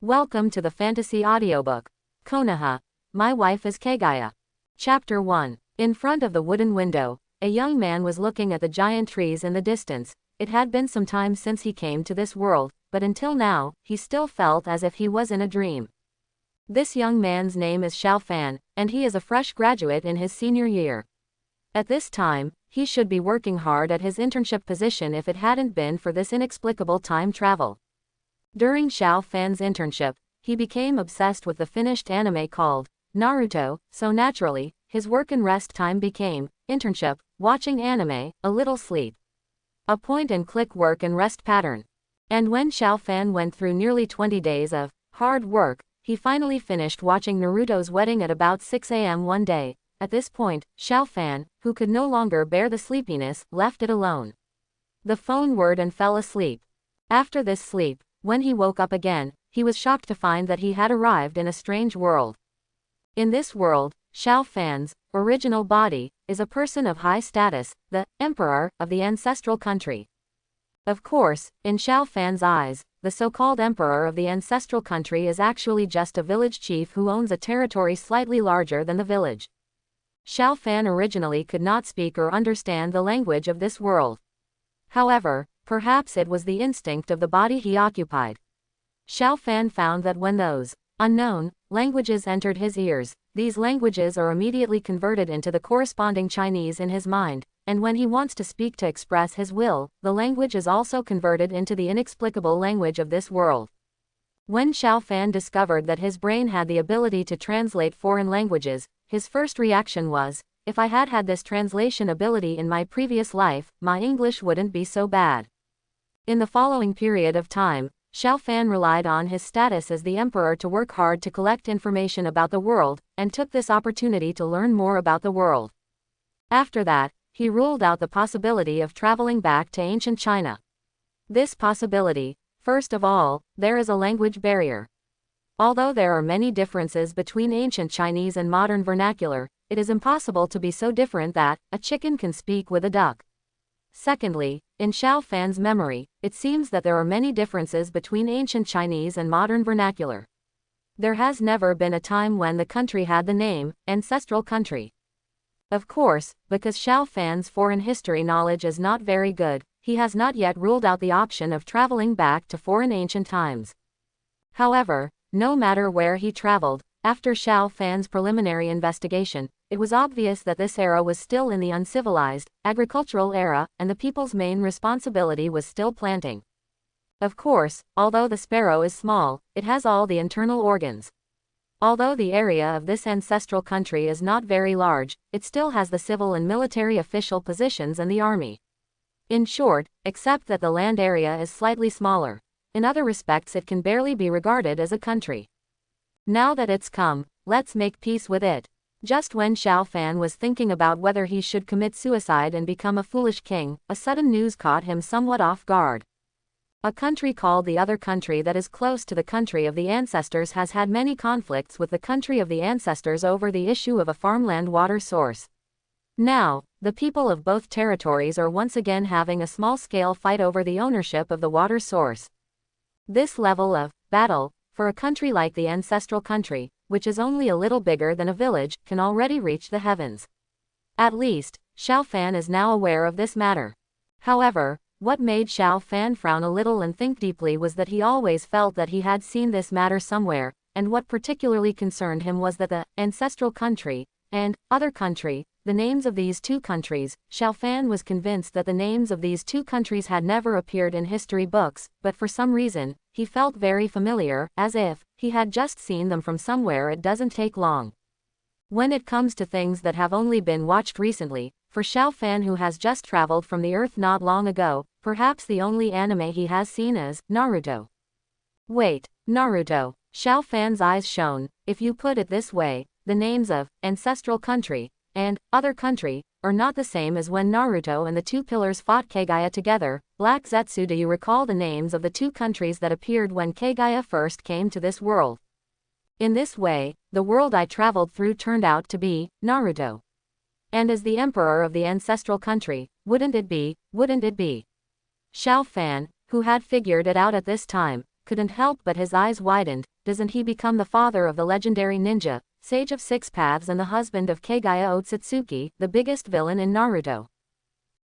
Welcome to the fantasy audiobook. Konoha. My wife is Kaguya. Chapter 1. In front of the wooden window, a young man was looking at the giant trees in the distance. It had been some time since he came to this world, but until now, he still felt as if he was in a dream. This young man's name is Xiaofan, and he is a fresh graduate in his senior year. At this time, he should be working hard at his internship position if it hadn't been for this inexplicable time travel. During Xiaofan's internship, he became obsessed with the finished anime called Naruto, so naturally, his work and rest time became internship, watching anime, a little sleep. A point-and-click work and rest pattern. And when Xiaofan went through nearly 20 days of hard work, he finally finished watching Naruto's wedding at about 6 a.m. one day. At this point, Xiaofan, who could no longer bear the sleepiness, left it alone. The phone whirred and fell asleep. After this sleep, when he woke up again, he was shocked to find that he had arrived in a strange world. In this world, Xiaofan's original body is a person of high status, the emperor of the ancestral country. Of course, in Xiaofan's eyes, the so-called emperor of the ancestral country is actually just a village chief who owns a territory slightly larger than the village. Xiaofan originally could not speak or understand the language of this world. However, perhaps it was the instinct of the body he occupied. Xiaofan found that when those unknown languages entered his ears, these languages are immediately converted into the corresponding Chinese in his mind, and when he wants to speak to express his will, the language is also converted into the inexplicable language of this world. When Xiaofan discovered that his brain had the ability to translate foreign languages, his first reaction was, if I had had this translation ability in my previous life, my English wouldn't be so bad. In the following period of time, Xiaofan relied on his status as the emperor to work hard to collect information about the world, and took this opportunity to learn more about the world. After that, he ruled out the possibility of traveling back to ancient China. This possibility, first of all, there is a language barrier. Although there are many differences between ancient Chinese and modern vernacular, it is impossible to be so different that a chicken can speak with a duck. Secondly, in Xiaofan's memory, it seems that there are many differences between ancient Chinese and modern vernacular. There has never been a time when the country had the name, ancestral country. Of course, because Xiaofan's foreign history knowledge is not very good, he has not yet ruled out the option of traveling back to foreign ancient times. However, no matter where he traveled, after Xiaofan's preliminary investigation, it was obvious that this era was still in the uncivilized, agricultural era, and the people's main responsibility was still planting. Of course, although the sparrow is small, it has all the internal organs. Although the area of this ancestral country is not very large, it still has the civil and military official positions and the army. In short, except that the land area is slightly smaller. In other respects it can barely be regarded as a country. Now that it's come, let's make peace with it. Just when Xiaofan was thinking about whether he should commit suicide and become a foolish king, a sudden news caught him somewhat off guard. A country called the other country that is close to the country of the ancestors has had many conflicts with the country of the ancestors over the issue of a farmland water source. Now, the people of both territories are once again having a small-scale fight over the ownership of the water source. This level of battle, for a country like the ancestral country, which is only a little bigger than a village, can already reach the heavens. At least, Xiaofan is now aware of this matter. However, what made Xiaofan frown a little and think deeply was that he always felt that he had seen this matter somewhere, and what particularly concerned him was that the ancestral country and other country, the names of these two countries, Xiaofan was convinced that the names of these two countries had never appeared in history books, but for some reason, he felt very familiar, as if he had just seen them from somewhere. It doesn't take long. When it comes to things that have only been watched recently, for Xiaofan who has just traveled from the earth not long ago, perhaps the only anime he has seen is Naruto. Wait, Naruto. Xiaofan's eyes shone. If you put it this way, the names of ancestral country and other country are not the same as when Naruto and the two pillars fought Kaguya together. Black Zetsu, do you recall the names of the two countries that appeared when Kaguya first came to this world? In this way, the world I traveled through turned out to be Naruto. And as the emperor of the ancestral country, wouldn't it be? Xiaofan, who had figured it out at this time, couldn't help but his eyes widened. Doesn't he become the father of the legendary ninja, sage of six paths and the husband of Kaguya Otsutsuki, the biggest villain in Naruto?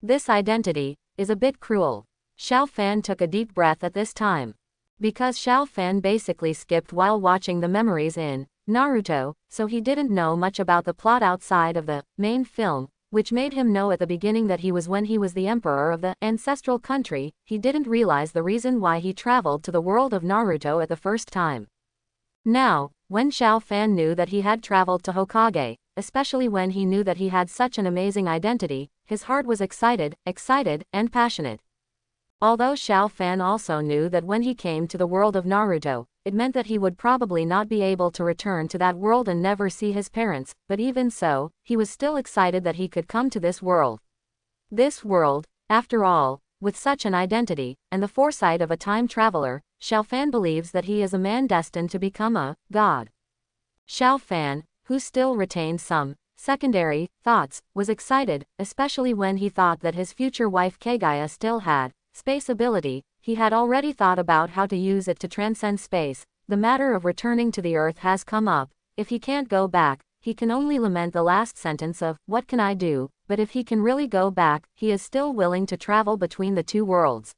This identity is a bit cruel. Xiao Fan took a deep breath at this time. Because Xiao Fan basically skipped while watching the memories in Naruto, so he didn't know much about the plot outside of the main film, which made him know at the beginning that when he was the emperor of the ancestral country, he didn't realize the reason why he traveled to the world of Naruto at the first time. Now, when Xiao Fan knew that he had traveled to Hokage, especially when he knew that he had such an amazing identity, his heart was excited, and passionate. Although Xiao Fan also knew that when he came to the world of Naruto, it meant that he would probably not be able to return to that world and never see his parents, but even so, he was still excited that he could come to this world. This world, after all, with such an identity, and the foresight of a time traveler, Xiao Fan believes that he is a man destined to become a god. Xiao Fan, who still retained some secondary thoughts, was excited, especially when he thought that his future wife Kaguya still had space ability. He had already thought about how to use it to transcend space. The matter of returning to the earth has come up. If he can't go back, he can only lament the last sentence of, "What can I do?" But if he can really go back, he is still willing to travel between the two worlds.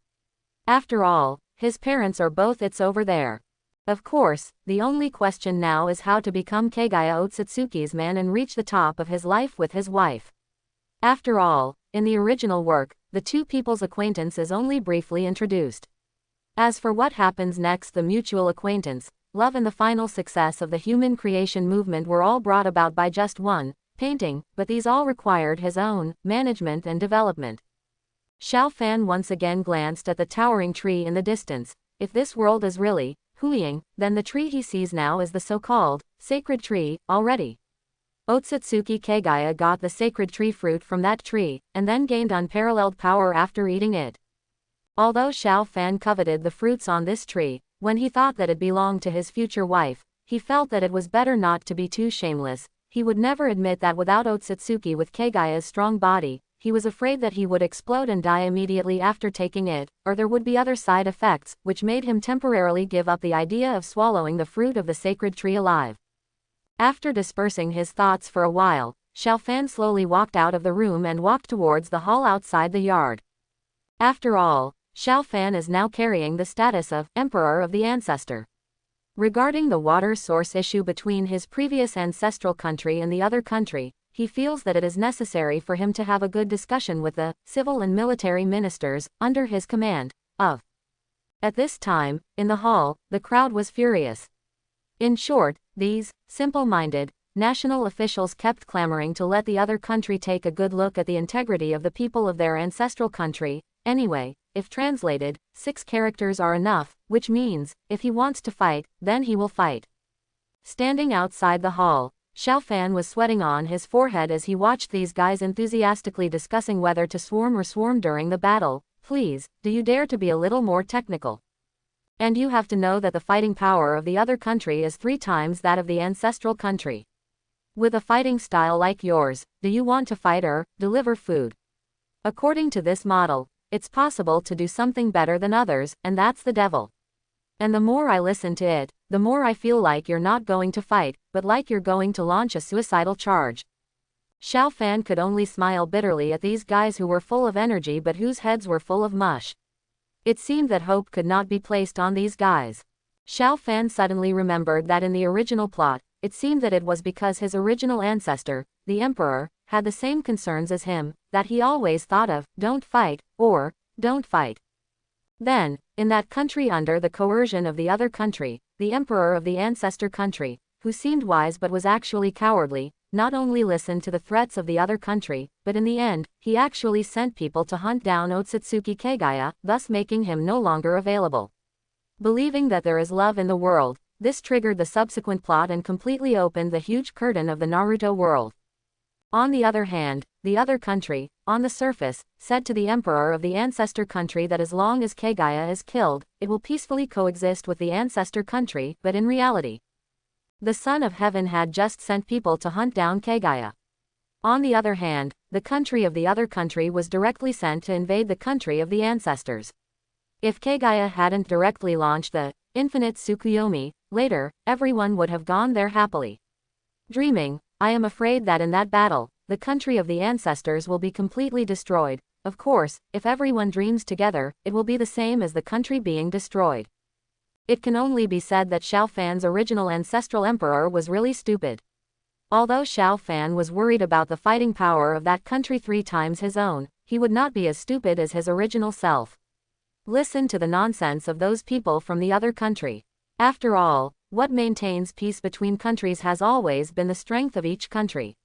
After all, his parents are both over there. Of course, the only question now is how to become Kaguya Otsutsuki's man and reach the top of his life with his wife. After all, in the original work, the two people's acquaintance is only briefly introduced. As for what happens next, the mutual acquaintance, love and the final success of the human creation movement were all brought about by just one painting, but these all required his own management and development. Xiao Fan once again glanced at the towering tree in the distance. If this world is really Huiying, then the tree he sees now is the so-called sacred tree already. Otsutsuki Kaguya got the sacred tree fruit from that tree, and then gained unparalleled power after eating it. Although Xiao Fan coveted the fruits on this tree, when he thought that it belonged to his future wife, he felt that it was better not to be too shameless. He would never admit that without Otsutsuki with Kaguya's strong body, he was afraid that he would explode and die immediately after taking it, or there would be other side effects, which made him temporarily give up the idea of swallowing the fruit of the sacred tree alive. After dispersing his thoughts for a while, Xiao Fan slowly walked out of the room and walked towards the hall outside the yard. After all, Xiao Fan is now carrying the status of Emperor of the Ancestor. Regarding the water source issue between his previous ancestral country and the other country, he feels that it is necessary for him to have a good discussion with the civil and military ministers under his command. At this time, in the hall, the crowd was furious. In short, these simple-minded national officials kept clamoring to let the other country take a good look at the integrity of the people of their ancestral country. Anyway, if translated, 6 characters are enough, which means, if he wants to fight, then he will fight. Standing outside the hall, Xiao Fan was sweating on his forehead as he watched these guys enthusiastically discussing whether to swarm during the battle. Please, do you dare to be a little more technical? And you have to know that the fighting power of the other country is 3 times that of the ancestral country. With a fighting style like yours, do you want to fight or deliver food? According to this model, it's possible to do something better than others, and that's the devil. And the more I listen to it, the more I feel like you're not going to fight, but like you're going to launch a suicidal charge. Xiao Fan could only smile bitterly at these guys who were full of energy but whose heads were full of mush. It seemed that hope could not be placed on these guys. Xiao Fan suddenly remembered that in the original plot, it seemed that it was because his original ancestor, the Emperor, had the same concerns as him, that he always thought of, don't fight, or, don't fight. Then, in that country under the coercion of the other country, the Emperor of the ancestor country, who seemed wise but was actually cowardly, not only listened to the threats of the other country, but in the end, he actually sent people to hunt down Otsutsuki Kaguya, thus making him no longer available. Believing that there is love in the world, this triggered the subsequent plot and completely opened the huge curtain of the Naruto world. On the other hand, the other country, on the surface, said to the Emperor of the ancestor country that as long as Kaguya is killed, it will peacefully coexist with the ancestor country, but in reality, the Son of Heaven had just sent people to hunt down Kaguya. On the other hand, the country of the other country was directly sent to invade the country of the ancestors. If Kaguya hadn't directly launched the infinite Tsukuyomi, later, everyone would have gone there happily. Dreaming, I am afraid that in that battle, the country of the ancestors will be completely destroyed. Of course, if everyone dreams together, it will be the same as the country being destroyed. It can only be said that Xiao Fan's original ancestral emperor was really stupid. Although Xiao Fan was worried about the fighting power of that country 3 times his own, he would not be as stupid as his original self. Listen to the nonsense of those people from the other country. After all, what maintains peace between countries has always been the strength of each country.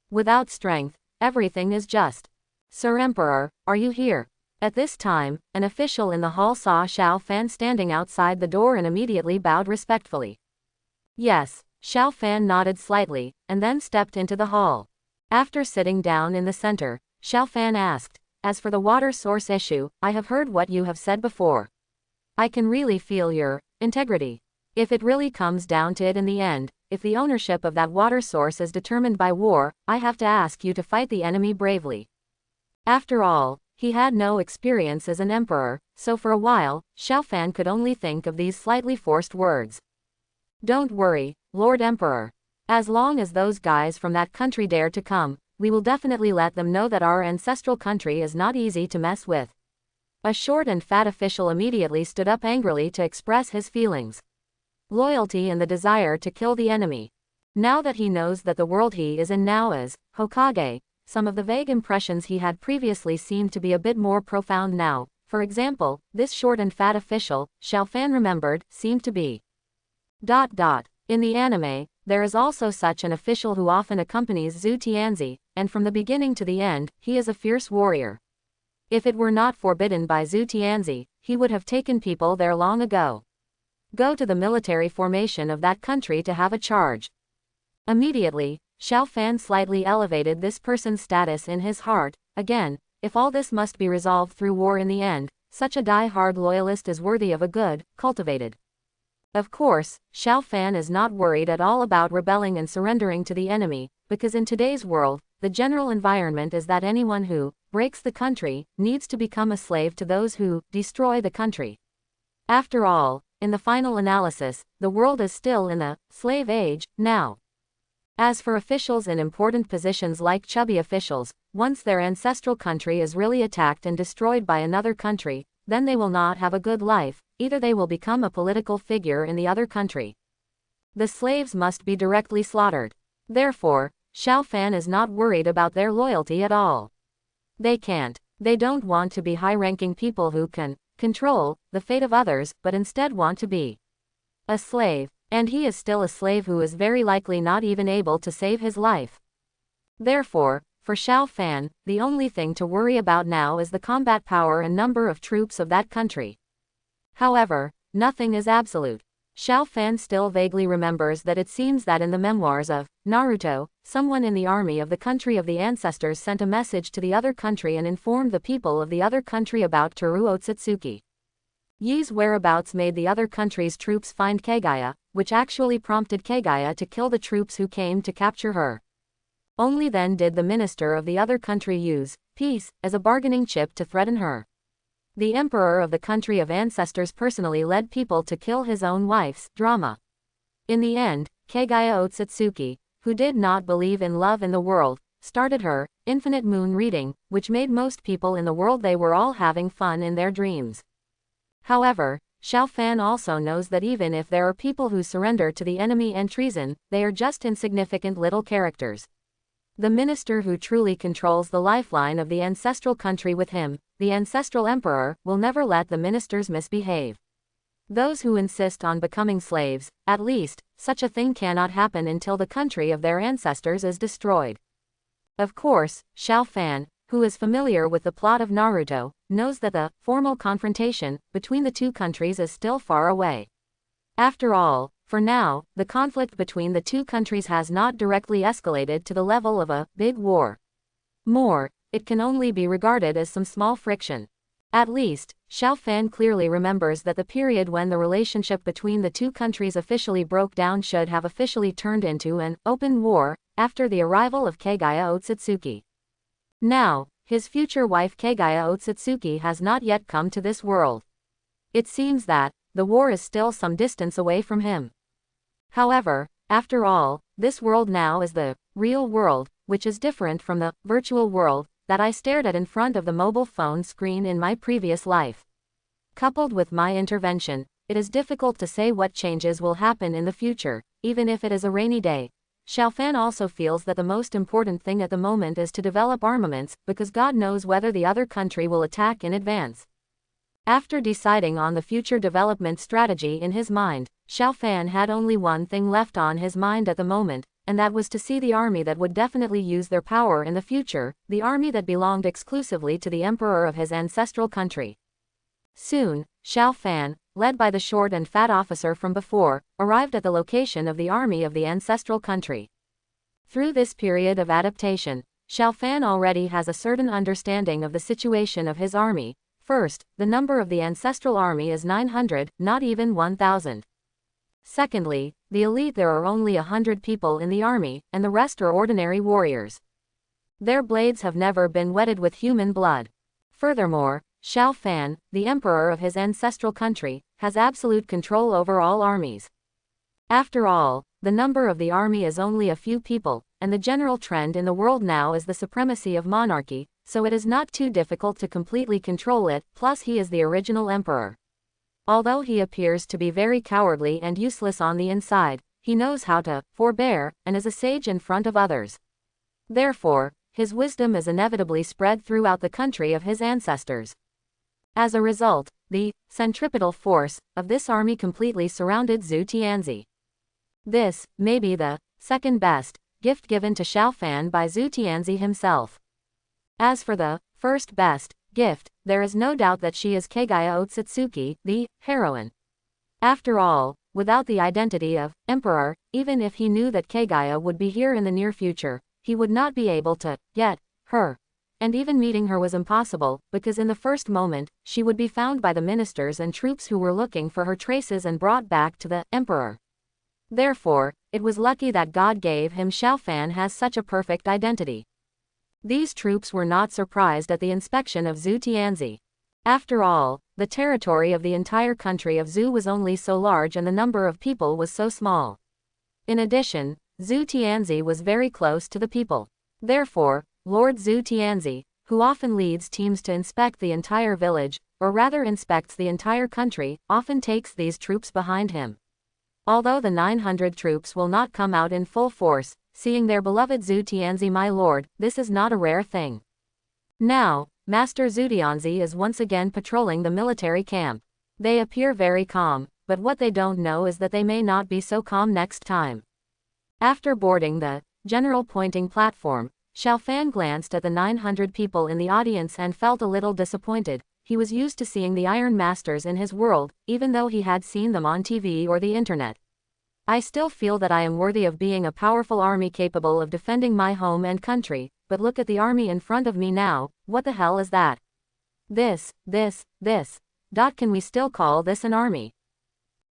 Without strength, everything is just. Sir Emperor, are you here? At this time, an official in the hall saw Xiao Fan standing outside the door and immediately bowed respectfully. Yes, Xiao Fan nodded slightly, and then stepped into the hall. After sitting down in the center, Xiao Fan asked, "As for the water source issue, I have heard what you have said before. I can really feel your integrity. If it really comes down to it in the end, if the ownership of that water source is determined by war, I have to ask you to fight the enemy bravely." After all, he had no experience as an emperor, so for a while, Xiao Fan could only think of these slightly forced words. "Don't worry, Lord Emperor. As long as those guys from that country dare to come, we will definitely let them know that our ancestral country is not easy to mess with." A short and fat official immediately stood up angrily to express his feelings. Loyalty and the desire to kill the enemy. Now that he knows that the world he is in now is Hokage, some of the vague impressions he had previously seemed to be a bit more profound now. For example, this short and fat official, Xiao Fan remembered, seemed to be. In the anime, there is also such an official who often accompanies Zhu Tianzi, and from the beginning to the end, he is a fierce warrior. If it were not forbidden by Zhu Tianzi, he would have taken people there long ago. Go to the military formation of that country to have a charge. Immediately, Xiao Fan slightly elevated this person's status in his heart. Again, if all this must be resolved through war in the end, such a die-hard loyalist is worthy of a good, cultivated. Of course, Xiao Fan is not worried at all about rebelling and surrendering to the enemy, because in today's world, the general environment is that anyone who breaks the country needs to become a slave to those who destroy the country. After all, in the final analysis, the world is still in the slave age now. As for officials in important positions like chubby officials, once their ancestral country is really attacked and destroyed by another country, then they will not have a good life. Either they will become a political figure in the other country. The slaves must be directly slaughtered. Therefore, Xiao Fan is not worried about their loyalty at all. They don't want to be high-ranking people who can control the fate of others, but instead want to be a slave, and he is still a slave who is very likely not even able to save his life. Therefore, for Xiao Fan, the only thing to worry about now is the combat power and number of troops of that country. However, nothing is absolute. Xiao Fan still vaguely remembers that it seems that in the memoirs of Naruto, someone in the army of the country of the ancestors sent a message to the other country and informed the people of the other country about Toru Otsutsuki. Yi's whereabouts made the other country's troops find Kaguya, which actually prompted Kaguya to kill the troops who came to capture her. Only then did the minister of the other country use peace as a bargaining chip to threaten her. The emperor of the country of ancestors personally led people to kill his own wife's drama. In the end, Kaguya Otsutsuki, who did not believe in love in the world, started her infinite moon reading, which made most people in the world they were all having fun in their dreams. However, Xiao Fan also knows that even if there are people who surrender to the enemy and treason, they are just insignificant little characters. The minister who truly controls the lifeline of the ancestral country with him, the ancestral emperor, will never let the ministers misbehave. Those who insist on becoming slaves, at least, such a thing cannot happen until the country of their ancestors is destroyed. Of course, Xiao Fan, who is familiar with the plot of Naruto, knows that the formal confrontation between the two countries is still far away. After all, for now, the conflict between the two countries has not directly escalated to the level of a big war. More, it can only be regarded as some small friction. At least, Xiao Fan clearly remembers that the period when the relationship between the two countries officially broke down should have officially turned into an open war after the arrival of Kaguya Otsutsuki. Now, his future wife Kaguya Otsutsuki has not yet come to this world. It seems that, the war is still some distance away from him. However, after all, this world now is the real world, which is different from the virtual world that I stared at in front of the mobile phone screen in my previous life. Coupled with my intervention, it is difficult to say what changes will happen in the future, even if it is a rainy day. Xiao Fan also feels that the most important thing at the moment is to develop armaments, because God knows whether the other country will attack in advance. After deciding on the future development strategy in his mind, Xiao Fan had only one thing left on his mind at the moment, and that was to see the army that would definitely use their power in the future, the army that belonged exclusively to the emperor of his ancestral country. Soon, Xiao Fan, led by the short and fat officer from before, arrived at the location of the army of the ancestral country. Through this period of adaptation, Xiao Fan already has a certain understanding of the situation of his army. First, the number of the ancestral army is 900, not even 1,000. Secondly, the elite there are only 100 people in the army, and the rest are ordinary warriors. Their blades have never been wetted with human blood. Furthermore, Xiao Fan, the emperor of his ancestral country, has absolute control over all armies. After all, the number of the army is only a few people, and the general trend in the world now is the supremacy of monarchy, so it is not too difficult to completely control it, plus he is the original emperor. Although he appears to be very cowardly and useless on the inside, he knows how to forbear, and is a sage in front of others. Therefore, his wisdom is inevitably spread throughout the country of his ancestors. As a result, the centripetal force of this army completely surrounded Zhu Tianzi. This may be the second best gift given to Xiao Fan by Zhu Tianzi himself. As for the first best gift, there is no doubt that she is Kaguya Otsutsuki, the heroine. After all, without the identity of emperor, even if he knew that Kaguya would be here in the near future, he would not be able to get her. And even meeting her was impossible, because in the first moment, she would be found by the ministers and troops who were looking for her traces and brought back to the emperor. Therefore, it was lucky that God gave him. Xiao Fan has such a perfect identity. These troops were not surprised at the inspection of Zhu Tianzi. After all, the territory of the entire country of Zhu was only so large and the number of people was so small. In addition, Zhu Tianzi was very close to the people. Therefore, Lord Zhu Tianzi, who often leads teams to inspect the entire village, or rather inspects the entire country, often takes these troops behind him. Although the 900 troops will not come out in full force, seeing their beloved Zhu Tianzi my lord, this is not a rare thing. Now, Master Zhu Tianzi is once again patrolling the military camp. They appear very calm, but what they don't know is that they may not be so calm next time. After boarding the general pointing platform, Xiao Fan glanced at the 900 people in the audience and felt a little disappointed. He was used to seeing the Iron Masters in his world, even though he had seen them on TV or the internet. I still feel that I am worthy of being a powerful army capable of defending my home and country, but look at the army in front of me now. What the hell is that? This. Can we still call this an army?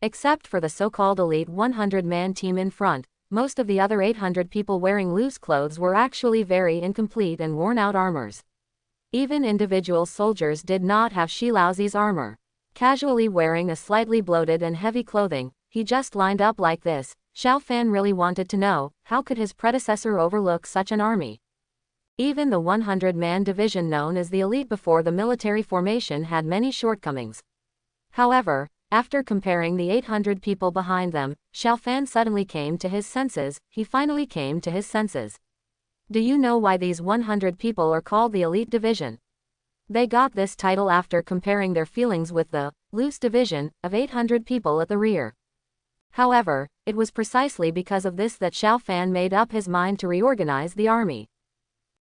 Except for the so-called elite 100-man team in front, most of the other 800 people wearing loose clothes were actually very incomplete and worn-out armors. Even individual soldiers did not have Shilaozi's armor. Casually wearing a slightly bloated and heavy clothing, he just lined up like this. Xiao Fan really wanted to know, how could his predecessor overlook such an army? Even the 100-man division known as the elite before the military formation had many shortcomings. However, after comparing the 800 people behind them, Xiao Fan suddenly came to his senses. He finally came to his senses. Do you know why these 100 people are called the elite division? They got this title after comparing their feelings with the loose division of 800 people at the rear. However, it was precisely because of this that Xiao Fan made up his mind to reorganize the army.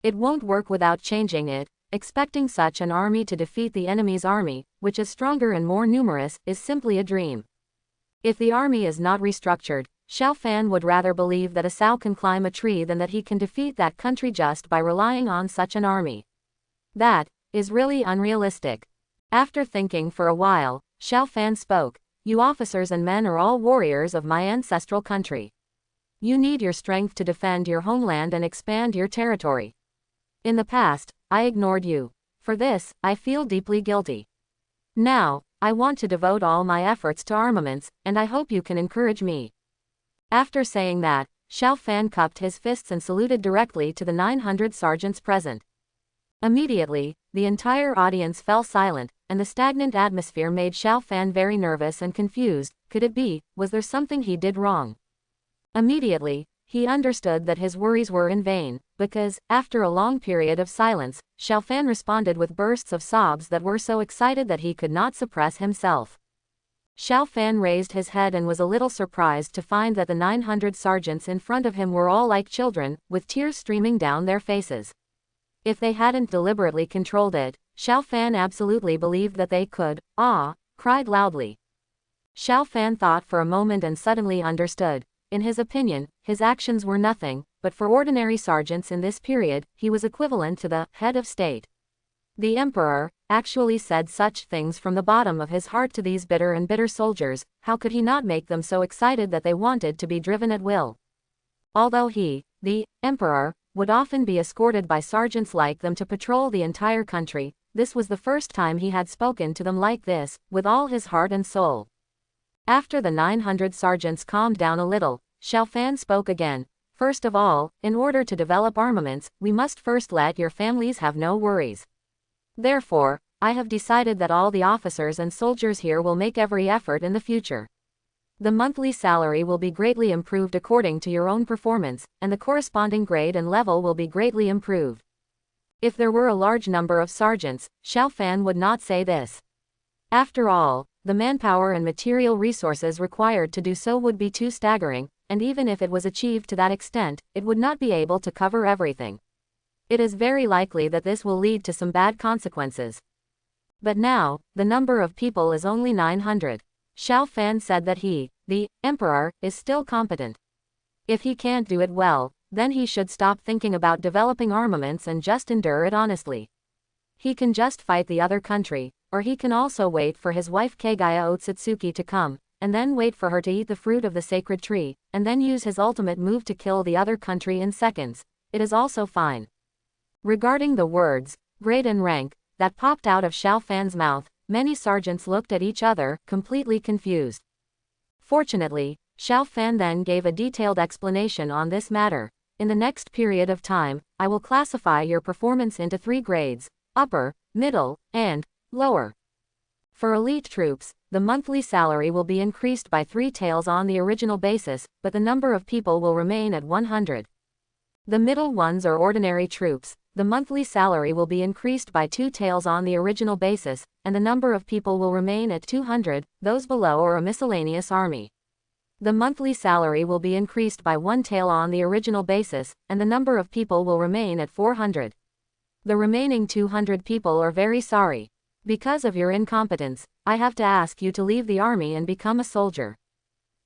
It won't work without changing it. Expecting such an army to defeat the enemy's army, which is stronger and more numerous, is simply a dream. If the army is not restructured, Xiao Fan would rather believe that a sow can climb a tree than that he can defeat that country just by relying on such an army. That is really unrealistic. After thinking for a while, Xiao Fan spoke. You officers and men are all warriors of my ancestral country. You need your strength to defend your homeland and expand your territory. In the past, I ignored you. For this, I feel deeply guilty. Now, I want to devote all my efforts to armaments, and I hope you can encourage me." After saying that, Xiao Fan cupped his fists and saluted directly to the 900 sergeants present. Immediately, the entire audience fell silent, and the stagnant atmosphere made Xiao Fan very nervous and confused. Could it be, was there something he did wrong? Immediately, he understood that his worries were in vain, because, after a long period of silence, Xiao Fan responded with bursts of sobs that were so excited that he could not suppress himself. Xiao Fan raised his head and was a little surprised to find that the 900 sergeants in front of him were all like children, with tears streaming down their faces. If they hadn't deliberately controlled it, Xiao Fan absolutely believed that they could, cried loudly. Xiao Fan thought for a moment and suddenly understood. In his opinion, his actions were nothing, but for ordinary sergeants in this period, he was equivalent to the head of state. The emperor actually said such things from the bottom of his heart to these bitter soldiers. How could he not make them so excited that they wanted to be driven at will? Although he, the emperor, would often be escorted by sergeants like them to patrol the entire country, this was the first time he had spoken to them like this, with all his heart and soul. After the 900 sergeants calmed down a little, Xiao Fan spoke again. "First of all, in order to develop armaments, we must first let your families have no worries. Therefore, I have decided that all the officers and soldiers here will make every effort in the future. The monthly salary will be greatly improved according to your own performance, and the corresponding grade and level will be greatly improved." If there were a large number of sergeants, Xiao Fan would not say this. After all, the manpower and material resources required to do so would be too staggering, and even if it was achieved to that extent, it would not be able to cover everything. It is very likely that this will lead to some bad consequences. But now, the number of people is only 900. Xiao Fan said that he, the emperor, is still competent. If he can't do it well, then he should stop thinking about developing armaments and just endure it honestly. He can just fight the other country, or he can also wait for his wife Kaguya Otsutsuki to come, and then wait for her to eat the fruit of the sacred tree, and then use his ultimate move to kill the other country in seconds. It is also fine. Regarding the words, grade and rank, that popped out of Xiao Fan's mouth, many sergeants looked at each other, completely confused. Fortunately, Xiao Fan then gave a detailed explanation on this matter. "In the next period of time, I will classify your performance into 3 grades, upper, middle, and lower. For elite troops, the monthly salary will be increased by 3 taels on the original basis, but the number of people will remain at 100. The middle ones are ordinary troops. The monthly salary will be increased by 2 taels on the original basis, and the number of people will remain at 200, those below are a miscellaneous army. The monthly salary will be increased by 1 tael on the original basis, and the number of people will remain at 400. The remaining 200 people are very sorry. Because of your incompetence, I have to ask you to leave the army and become a soldier.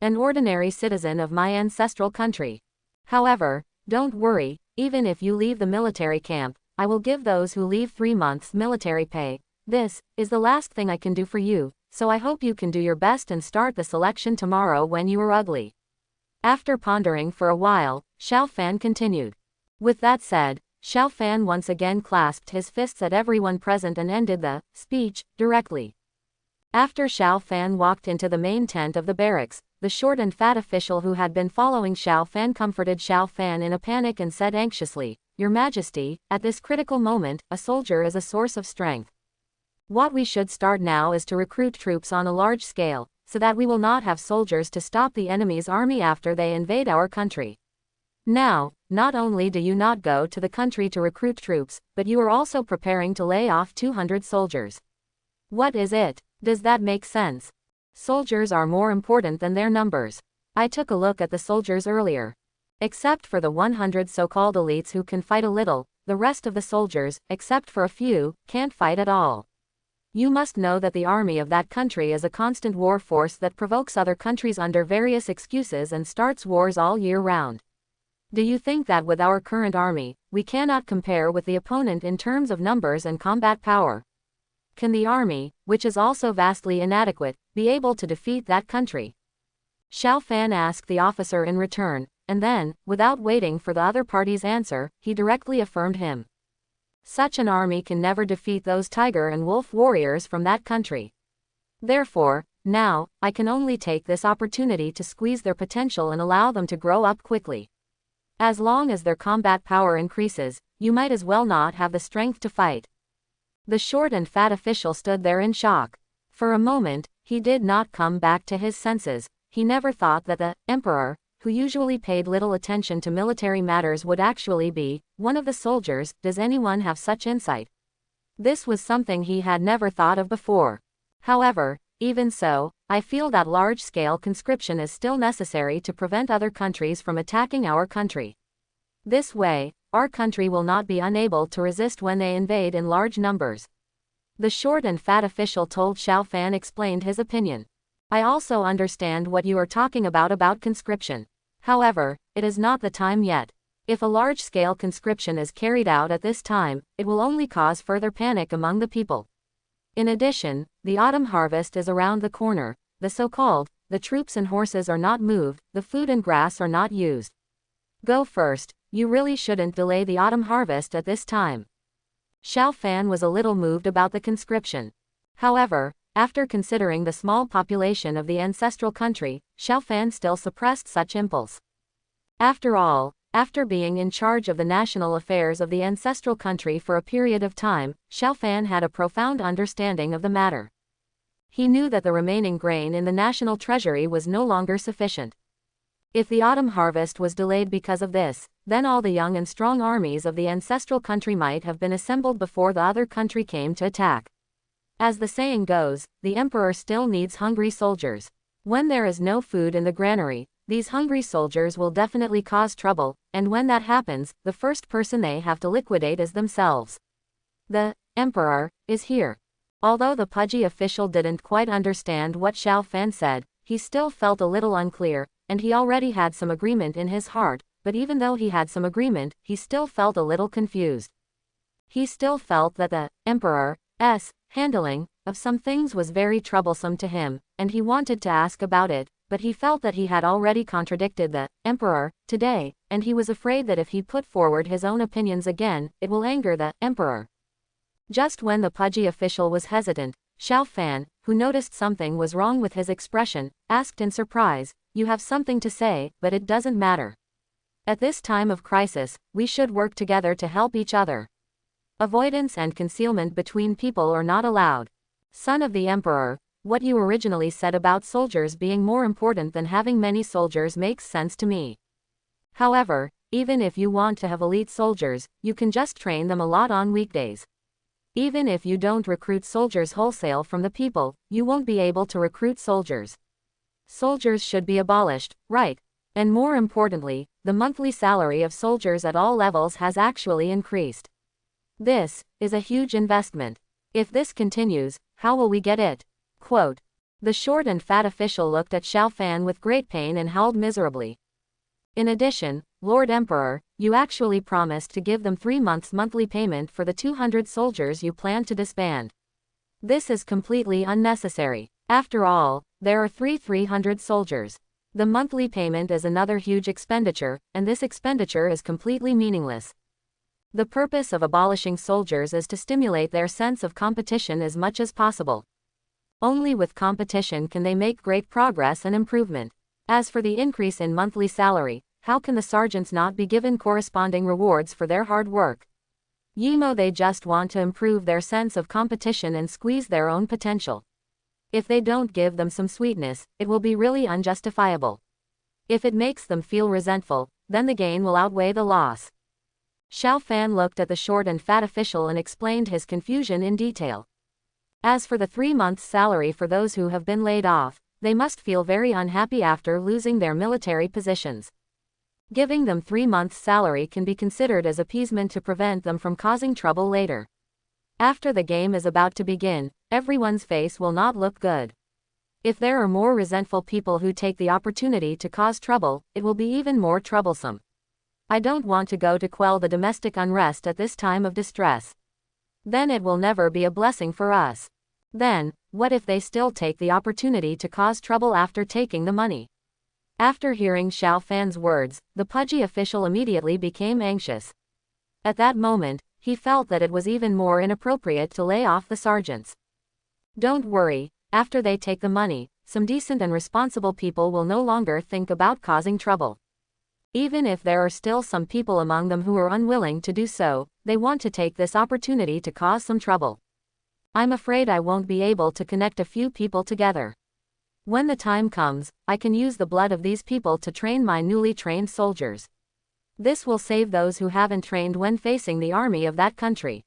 An ordinary citizen of my ancestral country. However, don't worry, even if you leave the military camp, I will give those who leave 3 months military pay. This is the last thing I can do for you, so I hope you can do your best and start the selection tomorrow when you are ugly." After pondering for a while, Xiao Fan continued. With that said, Xiao Fan once again clasped his fists at everyone present and ended the speech directly. After Xiao Fan walked into the main tent of the barracks, the short and fat official who had been following Xiao Fan comforted Xiao Fan in a panic and said anxiously, "Your Majesty, at this critical moment, a soldier is a source of strength. What we should start now is to recruit troops on a large scale, so that we will not have soldiers to stop the enemy's army after they invade our country. Now, not only do you not go to the country to recruit troops, but you are also preparing to lay off 200 soldiers. What is it? Does that make sense? Soldiers are more important than their numbers. I took a look at the soldiers earlier. Except for the 100 so-called elites who can fight a little, the rest of the soldiers, except for a few, can't fight at all. You must know that the army of that country is a constant war force that provokes other countries under various excuses and starts wars all year round. Do you think that with our current army, we cannot compare with the opponent in terms of numbers and combat power? Can the army, which is also vastly inadequate, be able to defeat that country?" Xiao Fan asked the officer in return, and then, without waiting for the other party's answer, he directly affirmed him. Such an army can never defeat those tiger and wolf warriors from that country. Therefore, now, I can only take this opportunity to squeeze their potential and allow them to grow up quickly. As long as their combat power increases, you might as well not have the strength to fight." The short and fat official stood there in shock. For a moment, he did not come back to his senses. He never thought that the emperor, who usually paid little attention to military matters, would actually be one of the soldiers. Does anyone have such insight? This was something he had never thought of before. However, even so, I feel that large-scale conscription is still necessary to prevent other countries from attacking our country. This way, our country will not be unable to resist when they invade in large numbers. The short and fat official told Xiao Fan explained his opinion. I also understand what you are talking about conscription. However, it is not the time yet. If a large-scale conscription is carried out at this time, it will only cause further panic among the people. In addition, the autumn harvest is around the corner. The so-called, the troops and horses are not moved, the food and grass are not used. Go first, you really shouldn't delay the autumn harvest at this time. Xiao Fan was a little moved about the conscription. However, after considering the small population of the ancestral country, Xiao Fan still suppressed such impulse. After all, after being in charge of the national affairs of the ancestral country for a period of time, Xiao Fan had a profound understanding of the matter. He knew that the remaining grain in the national treasury was no longer sufficient. If the autumn harvest was delayed because of this, then all the young and strong armies of the ancestral country might have been assembled before the other country came to attack. As the saying goes, the emperor still needs hungry soldiers. When there is no food in the granary, these hungry soldiers will definitely cause trouble, and when that happens, the first person they have to liquidate is themselves. The emperor is here. Although the pudgy official didn't quite understand what Xiao Fan said, he still felt a little unclear, and he already had some agreement in his heart, but even though he had some agreement, he still felt a little confused. He still felt that the emperor's handling of some things was very troublesome to him, and he wanted to ask about it, but he felt that he had already contradicted the emperor today, and he was afraid that if he put forward his own opinions again, it will anger the emperor. Just when the pudgy official was hesitant, Xiao Fan, who noticed something was wrong with his expression, asked in surprise, "You have something to say, but it doesn't matter. At this time of crisis, we should work together to help each other. Avoidance and concealment between people are not allowed. Son of the emperor, what you originally said about soldiers being more important than having many soldiers makes sense to me. However, even if you want to have elite soldiers, you can just train them a lot on weekdays. Even if you don't recruit soldiers wholesale from the people, you won't be able to recruit soldiers. Soldiers should be abolished, right? And more importantly, the monthly salary of soldiers at all levels has actually increased. This is a huge investment. If this continues, how will we get it?" Quote. The short and fat official looked at Xiao Fan with great pain and howled miserably. In addition, Lord Emperor, you actually promised to give them 3 months' monthly payment for the 200 soldiers you plan to disband. This is completely unnecessary. After all, there are 300 soldiers. The monthly payment is another huge expenditure, and this expenditure is completely meaningless. The purpose of abolishing soldiers is to stimulate their sense of competition as much as possible. Only with competition can they make great progress and improvement. As for the increase in monthly salary, how can the sergeants not be given corresponding rewards for their hard work? They just want to improve their sense of competition and squeeze their own potential. If they don't give them some sweetness, it will be really unjustifiable. If it makes them feel resentful, then the gain will outweigh the loss. Xiao Fan looked at the short and fat official and explained his confusion in detail. As for the 3 months' salary for those who have been laid off, they must feel very unhappy after losing their military positions. Giving them 3 months' salary can be considered as appeasement to prevent them from causing trouble later. After the game is about to begin, everyone's face will not look good. If there are more resentful people who take the opportunity to cause trouble, it will be even more troublesome. I don't want to go to quell the domestic unrest at this time of distress. Then it will never be a blessing for us. Then, what if they still take the opportunity to cause trouble after taking the money? After hearing Xiao Fan's words, the pudgy official immediately became anxious. At that moment, he felt that it was even more inappropriate to lay off the sergeants. Don't worry, After they take the money, some decent and responsible people will no longer think about causing trouble. Even if there are still some people among them who are unwilling to do so, they want to take this opportunity to cause some trouble. I'm afraid I won't be able to connect a few people together. When the time comes, I can use the blood of these people to train my newly trained soldiers. This will save those who haven't trained when facing the army of that country.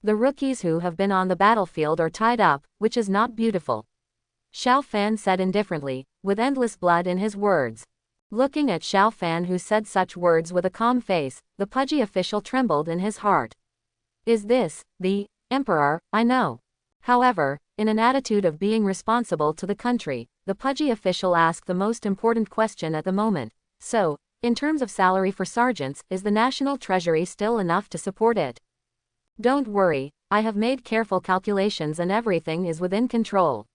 The rookies who have been on the battlefield are tied up, which is not beautiful. Xiao Fan said indifferently, with endless blood in his words. Looking at Xiao Fan, who said such words with a calm face, the pudgy official trembled in his heart. Is this the emperor I know? However, in an attitude of being responsible to the country, the pudgy official asked the most important question at the moment. So, in terms of salary for sergeants, is the national treasury still enough to support it? Don't worry, I have made careful calculations and everything is within control.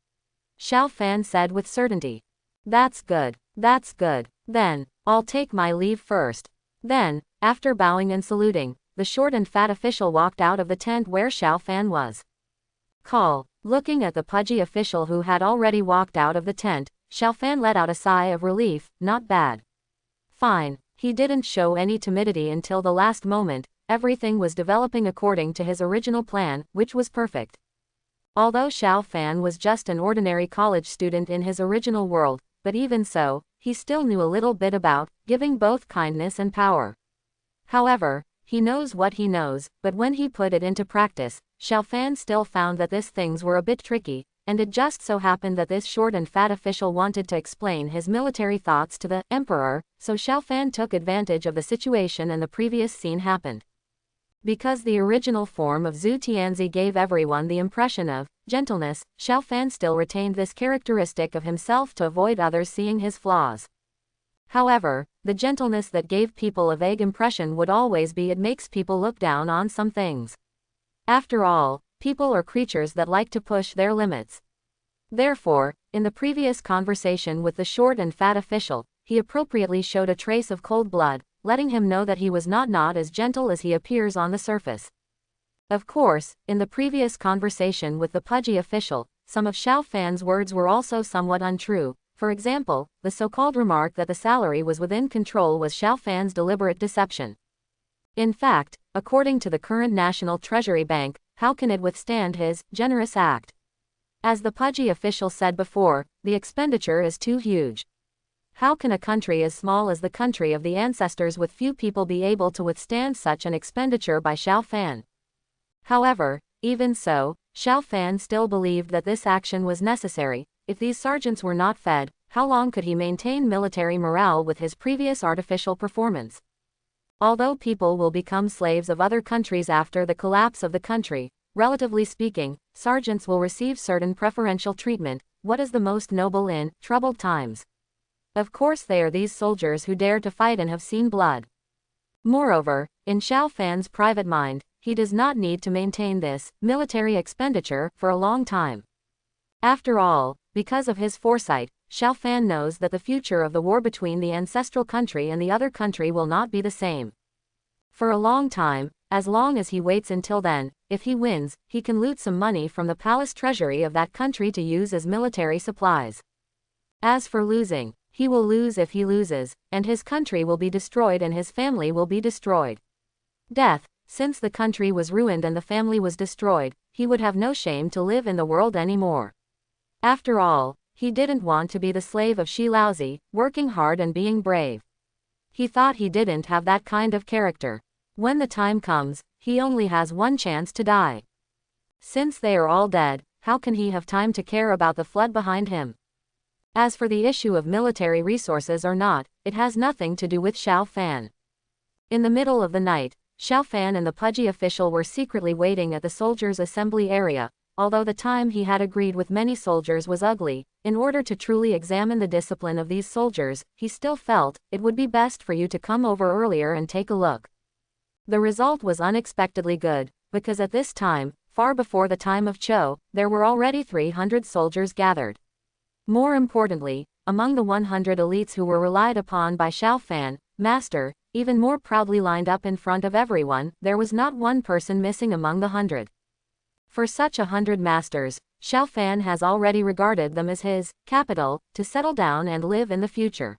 Xiao Fan said with certainty. That's good. That's good. Then, I'll take my leave first. Then, after bowing and saluting, the short and fat official walked out of the tent where Xiao Fan was. Call. Looking at the pudgy official who had already walked out of the tent, Xiao Fan let out a sigh of relief. Not bad. Fine. He didn't show any timidity until the last moment. Everything was developing according to his original plan, which was perfect. Although Xiao Fan was just an ordinary college student in his original world, but even so, he still knew a little bit about giving both kindness and power. However, he knows what he knows, but when he put it into practice, Xiao Fan still found that these things were a bit tricky, and it just so happened that this short and fat official wanted to explain his military thoughts to the emperor, so Xiao Fan took advantage of the situation and the previous scene happened. Because the original form of Zhu Tianzi gave everyone the impression of gentleness, Xiao Fan still retained this characteristic of himself to avoid others seeing his flaws. However, the gentleness that gave people a vague impression would always be it makes people look down on some things. After all, people are creatures that like to push their limits. Therefore, in the previous conversation with the short and fat official, he appropriately showed a trace of cold blood, letting him know that he was not as gentle as he appears on the surface. Of course, in the previous conversation with the pudgy official, some of Xiao Fan's words were also somewhat untrue. For example, the so-called remark that the salary was within control was Xiao Fan's deliberate deception. In fact, according to the current National Treasury Bank, how can it withstand his generous act? As the pudgy official said before, the expenditure is too huge. How can a country as small as the country of the ancestors with few people be able to withstand such an expenditure by Xiao Fan? However, even so, Xiao Fan still believed that this action was necessary. If these sergeants were not fed, how long could he maintain military morale with his previous artificial performance? Although people will become slaves of other countries after the collapse of the country, relatively speaking, sergeants will receive certain preferential treatment. What is the most noble in troubled times? Of course they are these soldiers who dare to fight and have seen blood. Moreover, in Xiao Fan's private mind, he does not need to maintain this military expenditure for a long time. After all, because of his foresight, Xiao Fan knows that the future of the war between the ancestral country and the other country will not be the same. For a long time, as long as he waits until then, if he wins, he can loot some money from the palace treasury of that country to use as military supplies. As for losing, he will lose if he loses, and his country will be destroyed and his family will be destroyed. Death, since the country was ruined and the family was destroyed, he would have no shame to live in the world anymore. After all, he didn't want to be the slave of Shi Laozi, working hard and being brave. He thought he didn't have that kind of character. When the time comes, he only has one chance to die. Since they are all dead, how can he have time to care about the flood behind him? As for the issue of military resources or not, it has nothing to do with Xiao Fan. In the middle of the night, Xiao Fan and the pudgy official were secretly waiting at the soldiers' assembly area. Although the time he had agreed with many soldiers was ugly, in order to truly examine the discipline of these soldiers, he still felt it would be best for you to come over earlier and take a look. The result was unexpectedly good, because at this time, far before the time of Cho, there were already 300 soldiers gathered. More importantly, among the 100 elites who were relied upon by Xiao Fan, master, even more proudly lined up in front of everyone, there was not one person missing among the 100. For such 100 masters, Xiao Fan has already regarded them as his capital to settle down and live in the future.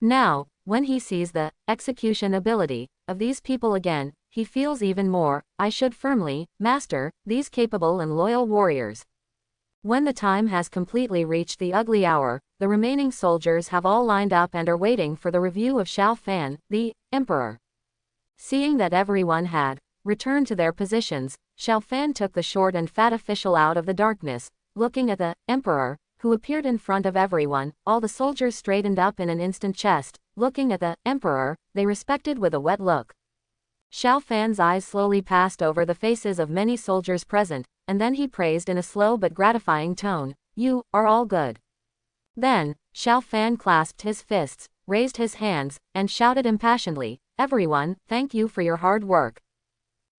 Now, when he sees the execution ability of these people again, he feels even more, I should firmly master these capable and loyal warriors. When the time has completely reached the ugly hour, the remaining soldiers have all lined up and are waiting for the review of Xiao Fan, the emperor. Seeing that everyone had returned to their positions, Xiao Fan took the short and fat official out of the darkness. Looking at the emperor, who appeared in front of everyone, all the soldiers straightened up in an instant. Chest. Looking at the emperor, they respected with a wet look. Xiao Fan's eyes slowly passed over the faces of many soldiers present, and then he praised in a slow but gratifying tone, "You are all good." Then, Xiao Fan clasped his fists, raised his hands, and shouted impassionedly, "Everyone, thank you for your hard work."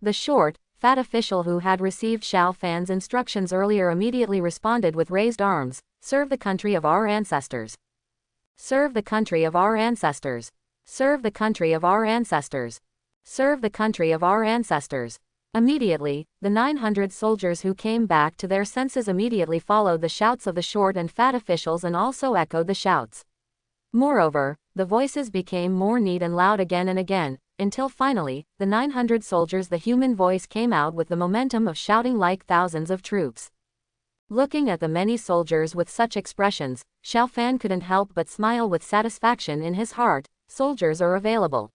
The short, fat official who had received Xiao Fan's instructions earlier immediately responded with raised arms, "Serve the country of our ancestors. Serve the country of our ancestors. Serve the country of our ancestors. Serve the country of our ancestors." Immediately, the 900 soldiers who came back to their senses immediately followed the shouts of the short and fat officials and also echoed the shouts. Moreover, the voices became more neat and loud again and again, until finally, the 900 soldiers, the human voice came out with the momentum of shouting like thousands of troops. Looking at the many soldiers with such expressions, Xiao Fan couldn't help but smile with satisfaction in his heart. Soldiers are available.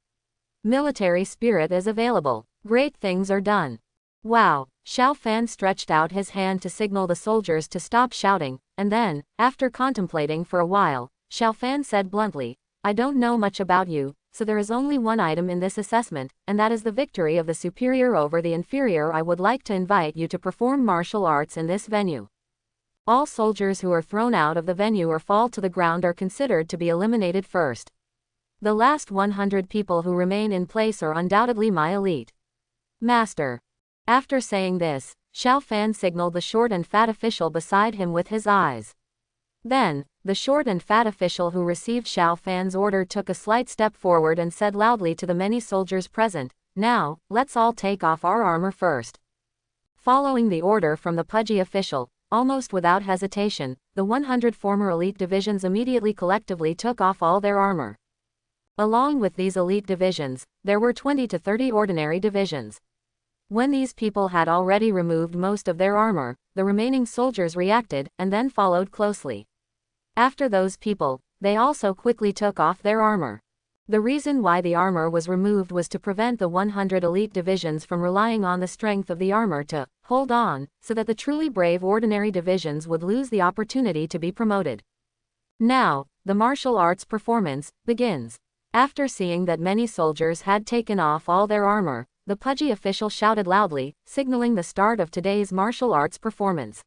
Military spirit is available. Great things are done. Wow! Xiao Fan stretched out his hand to signal the soldiers to stop shouting, and then, after contemplating for a while, Xiao Fan said bluntly, "I don't know much about you, so there is only one item in this assessment, and that is the victory of the superior over the inferior. I would like to invite you to perform martial arts in this venue." All soldiers who are thrown out of the venue or fall to the ground are considered to be eliminated first. The last 100 people who remain in place are undoubtedly my elite. Master. After saying this, Xiao Fan signaled the short and fat official beside him with his eyes. Then, the short and fat official who received Xiao Fan's order took a slight step forward and said loudly to the many soldiers present, "Now, let's all take off our armor first." Following the order from the pudgy official, almost without hesitation, the 100 former elite divisions immediately collectively took off all their armor. Along with these elite divisions, there were 20 to 30 ordinary divisions. When these people had already removed most of their armor, the remaining soldiers reacted, and then followed closely. After those people, they also quickly took off their armor. The reason why the armor was removed was to prevent the 100 elite divisions from relying on the strength of the armor to hold on, so that the truly brave ordinary divisions would lose the opportunity to be promoted. Now, the martial arts performance begins. After seeing that many soldiers had taken off all their armor, the pudgy official shouted loudly, signaling the start of today's martial arts performance.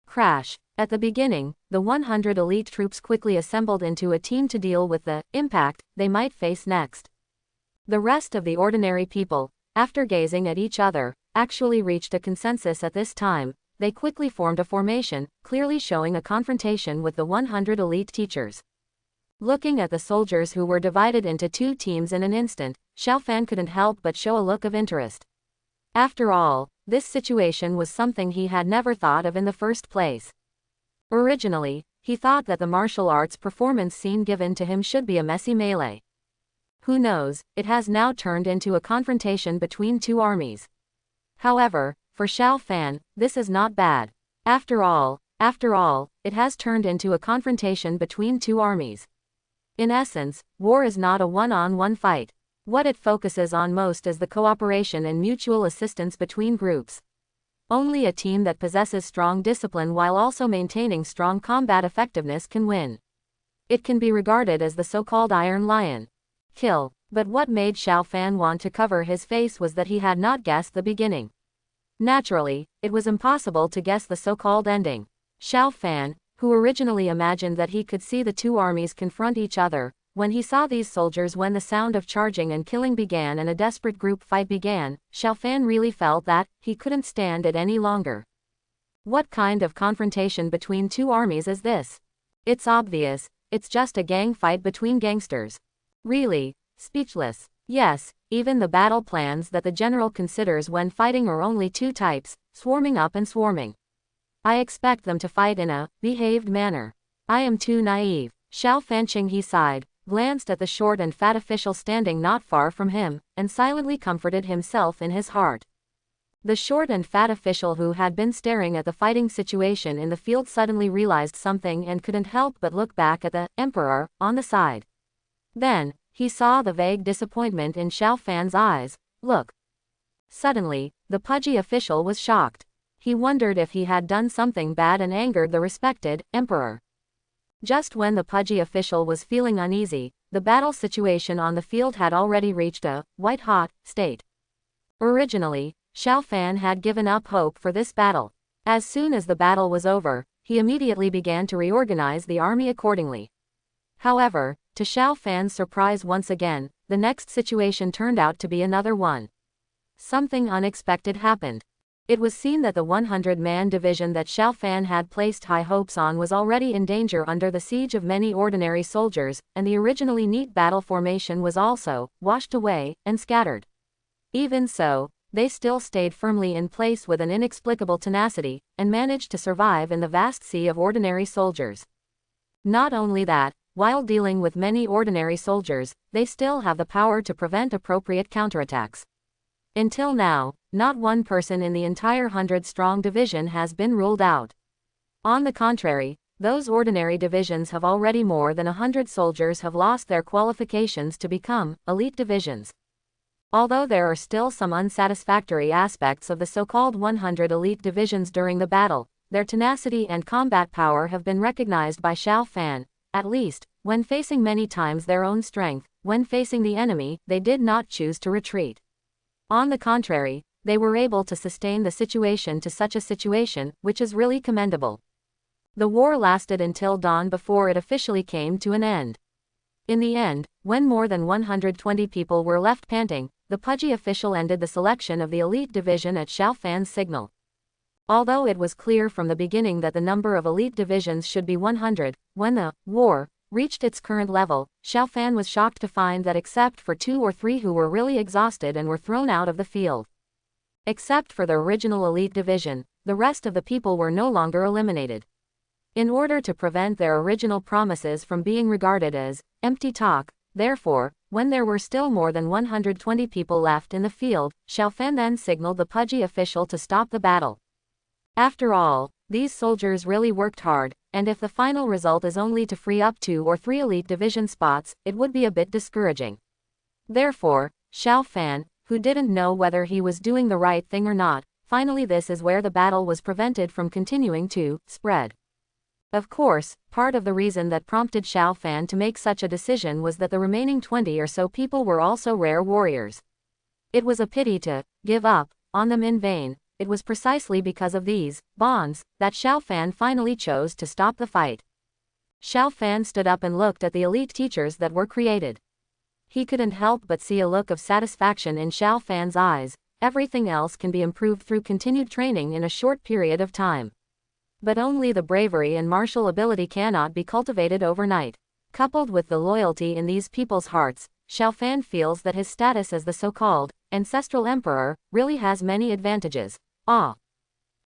Crash. At the beginning, the 100 elite troops quickly assembled into a team to deal with the impact they might face next. The rest of the ordinary people, after gazing at each other, actually reached a consensus at this time. They quickly formed a formation, clearly showing a confrontation with the 100 elite teachers. Looking at the soldiers who were divided into two teams in an instant, Xiao Fan couldn't help but show a look of interest. After all, this situation was something he had never thought of in the first place. Originally, he thought that the martial arts performance scene given to him should be a messy melee. Who knows, it has now turned into a confrontation between two armies. However, for Xiao Fan, this is not bad. After all, it has turned into a confrontation between two armies. In essence, war is not a one-on-one fight. What it focuses on most is the cooperation and mutual assistance between groups. Only a team that possesses strong discipline while also maintaining strong combat effectiveness can win. It can be regarded as the so-called Iron Lion. Kill. But what made Xiao Fan want to cover his face was that he had not guessed the beginning. Naturally, it was impossible to guess the so-called ending. Xiao Fan, who originally imagined that he could see the two armies confront each other, when he saw these soldiers when the sound of charging and killing began and a desperate group fight began, Xiao Fan really felt that he couldn't stand it any longer. What kind of confrontation between two armies is this? It's obvious, it's just a gang fight between gangsters. Really, speechless. Yes, even the battle plans that the general considers when fighting are only two types, swarming up and swarming. I expect them to fight in a behaved manner. I am too naive. Xiao Fanqing, he sighed, glanced at the short and fat official standing not far from him, and silently comforted himself in his heart. The short and fat official who had been staring at the fighting situation in the field suddenly realized something and couldn't help but look back at the emperor on the side. Then, he saw the vague disappointment in Xiao Fan's eyes. Look. Suddenly, the pudgy official was shocked. He wondered if he had done something bad and angered the respected emperor. Just when the pudgy official was feeling uneasy, the battle situation on the field had already reached a white-hot state. Originally, Xiao Fan had given up hope for this battle. As soon as the battle was over, he immediately began to reorganize the army accordingly. However, to Xiao Fan's surprise once again, the next situation turned out to be another one. Something unexpected happened. It was seen that the 100-man division that Xiao Fan had placed high hopes on was already in danger under the siege of many ordinary soldiers, and the originally neat battle formation was also washed away and scattered. Even so, they still stayed firmly in place with an inexplicable tenacity, and managed to survive in the vast sea of ordinary soldiers. Not only that, while dealing with many ordinary soldiers, they still have the power to prevent appropriate counterattacks. Until now, not one person in the entire 100-strong division has been ruled out. On the contrary, those ordinary divisions have already more than 100 soldiers have lost their qualifications to become elite divisions. Although there are still some unsatisfactory aspects of the so-called 100 elite divisions during the battle, their tenacity and combat power have been recognized by Xiao Fan. At least, when facing many times their own strength, when facing the enemy, they did not choose to retreat. On the contrary, they were able to sustain the situation to such a situation, which is really commendable. The war lasted until dawn before it officially came to an end. In the end, when more than 120 people were left panting, the pudgy official ended the selection of the elite division at Xiao Fan's signal. Although it was clear from the beginning that the number of elite divisions should be 100, when the war reached its current level, Xiao Fan was shocked to find that except for 2 or 3 who were really exhausted and were thrown out of the field. Except for the original elite division, the rest of the people were no longer eliminated. In order to prevent their original promises from being regarded as empty talk, therefore, when there were still more than 120 people left in the field, Xiao Fan then signaled the pudgy official to stop the battle. After all, these soldiers really worked hard, and if the final result is only to free up 2 or 3 elite division spots, it would be a bit discouraging. Therefore, Xiao Fan, who didn't know whether he was doing the right thing or not, finally this is where the battle was prevented from continuing to spread. Of course, part of the reason that prompted Xiao Fan to make such a decision was that the remaining 20 or so people were also rare warriors. It was a pity to give up on them in vain. It was precisely because of these bonds that Xiao Fan finally chose to stop the fight. Xiao Fan stood up and looked at the elite teachers that were created. He couldn't help but see a look of satisfaction in Xiao Fan's eyes. Everything else can be improved through continued training in a short period of time. But only the bravery and martial ability cannot be cultivated overnight. Coupled with the loyalty in these people's hearts, Xiao Fan feels that his status as the so-called ancestral emperor really has many advantages.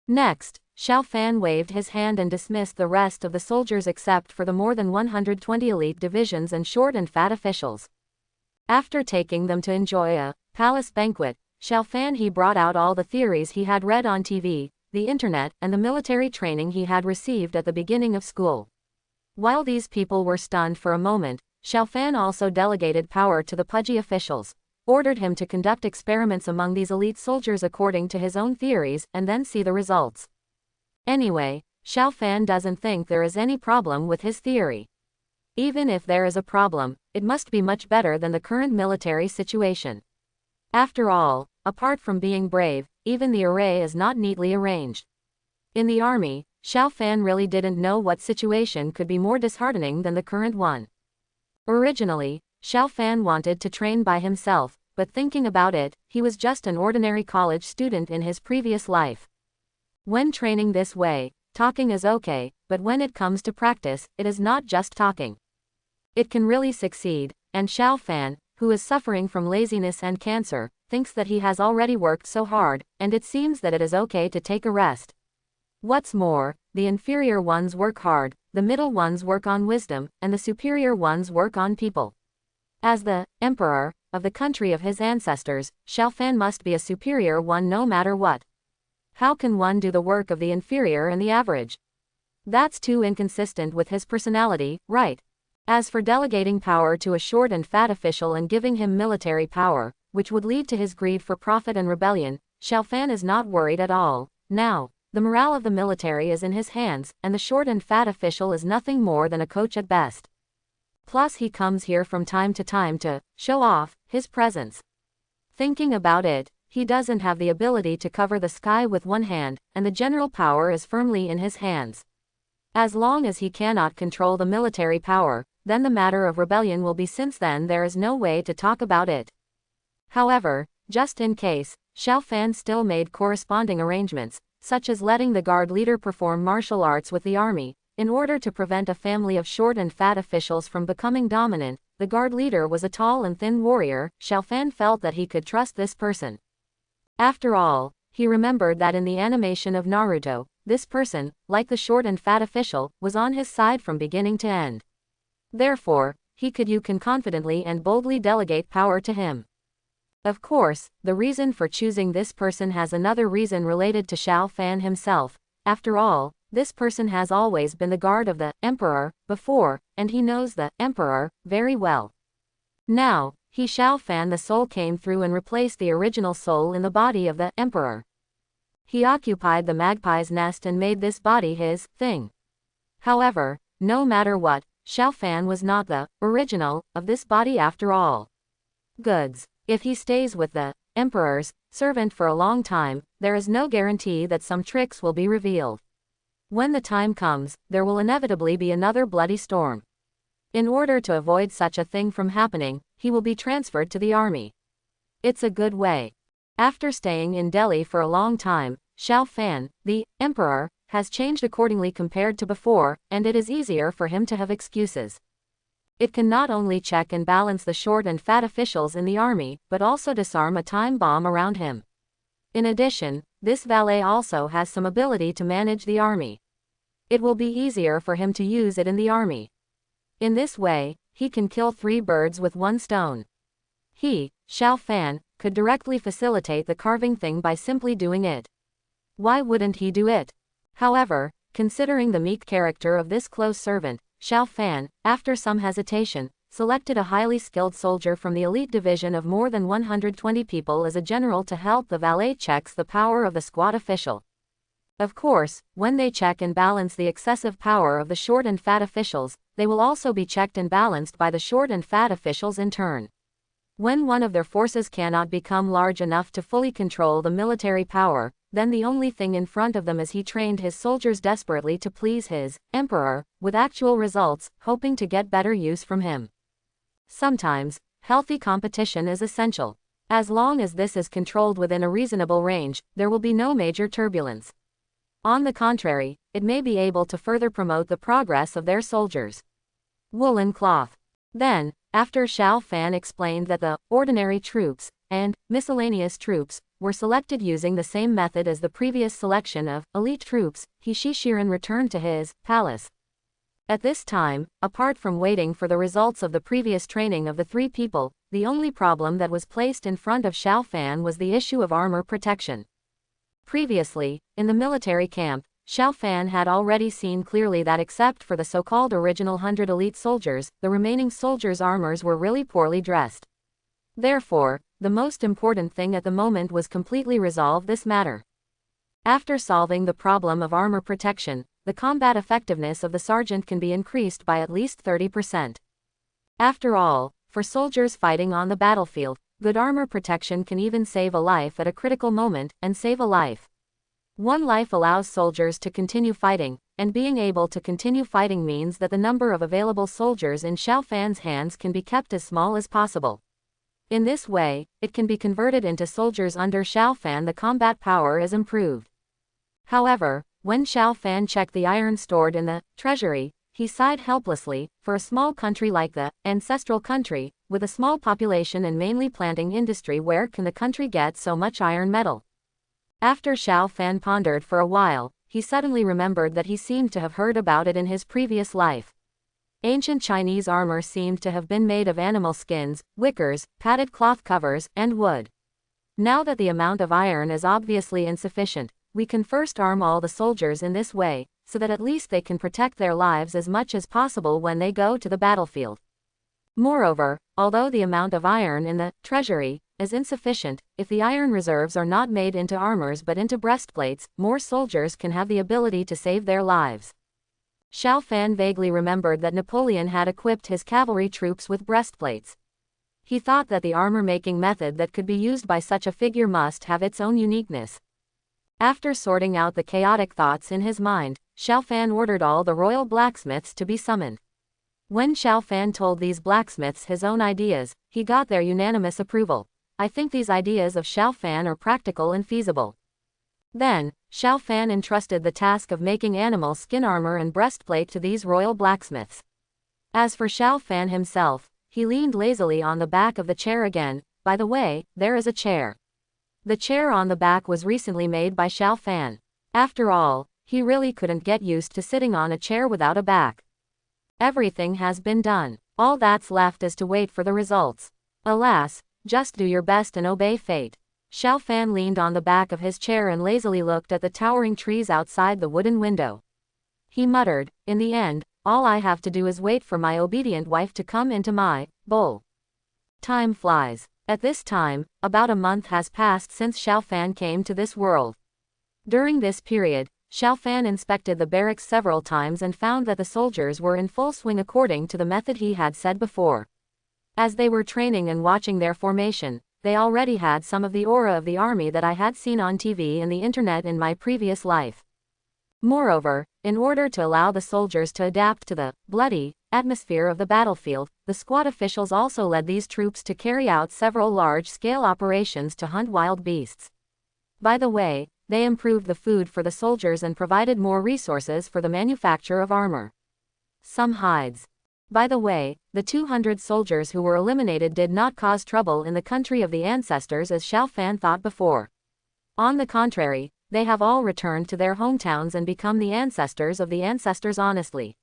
Next, Xiao Fan waved his hand and dismissed the rest of the soldiers except for the more than 120 elite divisions and short and fat officials. After taking them to enjoy a palace banquet, Xiao Fan he brought out all the theories he had read on TV, the internet, and the military training he had received at the beginning of school. While these people were stunned for a moment, Xiao Fan also delegated power to the pudgy officials, ordered him to conduct experiments among these elite soldiers according to his own theories and then see the results. Anyway, Xiao Fan doesn't think there is any problem with his theory. Even if there is a problem, it must be much better than the current military situation. After all, apart from being brave, even the array is not neatly arranged. In the army, Xiao Fan really didn't know what situation could be more disheartening than the current one. Originally, Xiao Fan wanted to train by himself, but thinking about it, he was just an ordinary college student in his previous life. When training this way, talking is okay, but when it comes to practice, it is not just talking. It can really succeed, and Xiao Fan, who is suffering from laziness and cancer, thinks that he has already worked so hard, and it seems that it is okay to take a rest. What's more, the inferior ones work hard, the middle ones work on wisdom, and the superior ones work on people. As the emperor of the country of his ancestors, Xiao Fan must be a superior one no matter what. How can one do the work of the inferior and the average? That's too inconsistent with his personality, right? As for delegating power to a short and fat official and giving him military power, which would lead to his greed for profit and rebellion, Xiao Fan is not worried at all. Now, the morale of the military is in his hands, and the short and fat official is nothing more than a coach at best. Plus he comes here from time to show off his presence. Thinking about it, he doesn't have the ability to cover the sky with one hand, and the general power is firmly in his hands. As long as he cannot control the military power, then the matter of rebellion will be, since then there is no way to talk about it. However, just in case, Xiao Fan still made corresponding arrangements, such as letting the guard leader perform martial arts with the army. In order to prevent a family of short and fat officials from becoming dominant, the guard leader was a tall and thin warrior. Xiao Fan felt that he could trust this person. After all, he remembered that in the animation of Naruto, this person, like the short and fat official, was on his side from beginning to end. Therefore, he can confidently and boldly delegate power to him. Of course, the reason for choosing this person has another reason related to Xiao Fan himself. After all, this person has always been the guard of the emperor before, and he knows the emperor very well. Now, Xiao Fan the soul came through and replaced the original soul in the body of the emperor. He occupied the magpie's nest and made this body his thing. However, no matter what, Xiao Fan was not the original of this body after all. Goods. If he stays with the emperor's servant for a long time, there is no guarantee that some tricks will be revealed. When the time comes, there will inevitably be another bloody storm. In order to avoid such a thing from happening, he will be transferred to the army. It's a good way. After staying in Delhi for a long time, Xiao Fan, the emperor, has changed accordingly compared to before, and it is easier for him to have excuses. It can not only check and balance the short and fat officials in the army, but also disarm a time bomb around him. In addition, this valet also has some ability to manage the army. It will be easier for him to use it in the army. In this way, he can kill 3 birds with 1 stone. He, Xiao Fan, could directly facilitate the carving thing by simply doing it. Why wouldn't he do it? However, considering the meek character of this close servant, Xiao Fan, after some hesitation, selected a highly skilled soldier from the elite division of more than 120 people as a general to help the valet checks the power of the squad official. Of course, when they check and balance the excessive power of the short and fat officials, they will also be checked and balanced by the short and fat officials in turn. When one of their forces cannot become large enough to fully control the military power, then the only thing in front of them is he trained his soldiers desperately to please his emperor, with actual results, hoping to get better use from him. Sometimes, healthy competition is essential. As long as this is controlled within a reasonable range, there will be no major turbulence. On the contrary, it may be able to further promote the progress of their soldiers. Woolen cloth. Then, after Xiao Fan explained that the ordinary troops and miscellaneous troops were selected using the same method as the previous selection of elite troops, Shishiren returned to his palace. At this time, apart from waiting for the results of the previous training of the 3 people, the only problem that was placed in front of Xiao Fan was the issue of armor protection. Previously, in the military camp, Xiao Fan had already seen clearly that except for the so-called original 100 elite soldiers, the remaining soldiers' armors were really poorly dressed. Therefore, the most important thing at the moment was completely resolve this matter. After solving the problem of armor protection, the combat effectiveness of the sergeant can be increased by at least 30%. After all, for soldiers fighting on the battlefield, good armor protection can even save a life at a critical moment, and save a life. One life allows soldiers to continue fighting, and being able to continue fighting means that the number of available soldiers in Xiao Fan's hands can be kept as small as possible. In this way, it can be converted into soldiers under Xiao Fan. The combat power is improved. However, when Xiao Fan checked the iron stored in the treasury, he sighed helplessly. For a small country like the ancestral country, with a small population and mainly planting industry, where can the country get so much iron metal? After Xiao Fan pondered for a while, he suddenly remembered that he seemed to have heard about it in his previous life. Ancient Chinese armor seemed to have been made of animal skins, wickers, padded cloth covers, and wood. Now that the amount of iron is obviously insufficient, we can first arm all the soldiers in this way, so that at least they can protect their lives as much as possible when they go to the battlefield. Moreover, although the amount of iron in the treasury is insufficient, if the iron reserves are not made into armors but into breastplates, more soldiers can have the ability to save their lives. Xiao Fan vaguely remembered that Napoleon had equipped his cavalry troops with breastplates. He thought that the armor-making method that could be used by such a figure must have its own uniqueness. After sorting out the chaotic thoughts in his mind, Xiao Fan ordered all the royal blacksmiths to be summoned. When Xiao Fan told these blacksmiths his own ideas, he got their unanimous approval. I think these ideas of Xiao Fan are practical and feasible. Then, Xiao Fan entrusted the task of making animal skin armor and breastplate to these royal blacksmiths. As for Xiao Fan himself, he leaned lazily on the back of the chair again. By the way, there is a chair. The chair on the back was recently made by Xiao Fan. After all, he really couldn't get used to sitting on a chair without a back. Everything has been done. All that's left is to wait for the results. Alas, just do your best and obey fate. Xiao Fan leaned on the back of his chair and lazily looked at the towering trees outside the wooden window. He muttered, in the end, all I have to do is wait for my obedient wife to come into my bowl. Time flies. At this time, about a month has passed since Xiao Fan came to this world. During this period, Xiao Fan inspected the barracks several times and found that the soldiers were in full swing according to the method he had said before. As they were training and watching their formation, they already had some of the aura of the army that I had seen on TV and the internet in my previous life. Moreover, in order to allow the soldiers to adapt to the bloody atmosphere of the battlefield, the squad officials also led these troops to carry out several large-scale operations to hunt wild beasts. By the way, they improved the food for the soldiers and provided more resources for the manufacture of armor. Some hides. By the way, the 200 soldiers who were eliminated did not cause trouble in the country of the ancestors as Xiao Fan thought before. On the contrary, they have all returned to their hometowns and become the ancestors of the ancestors honestly.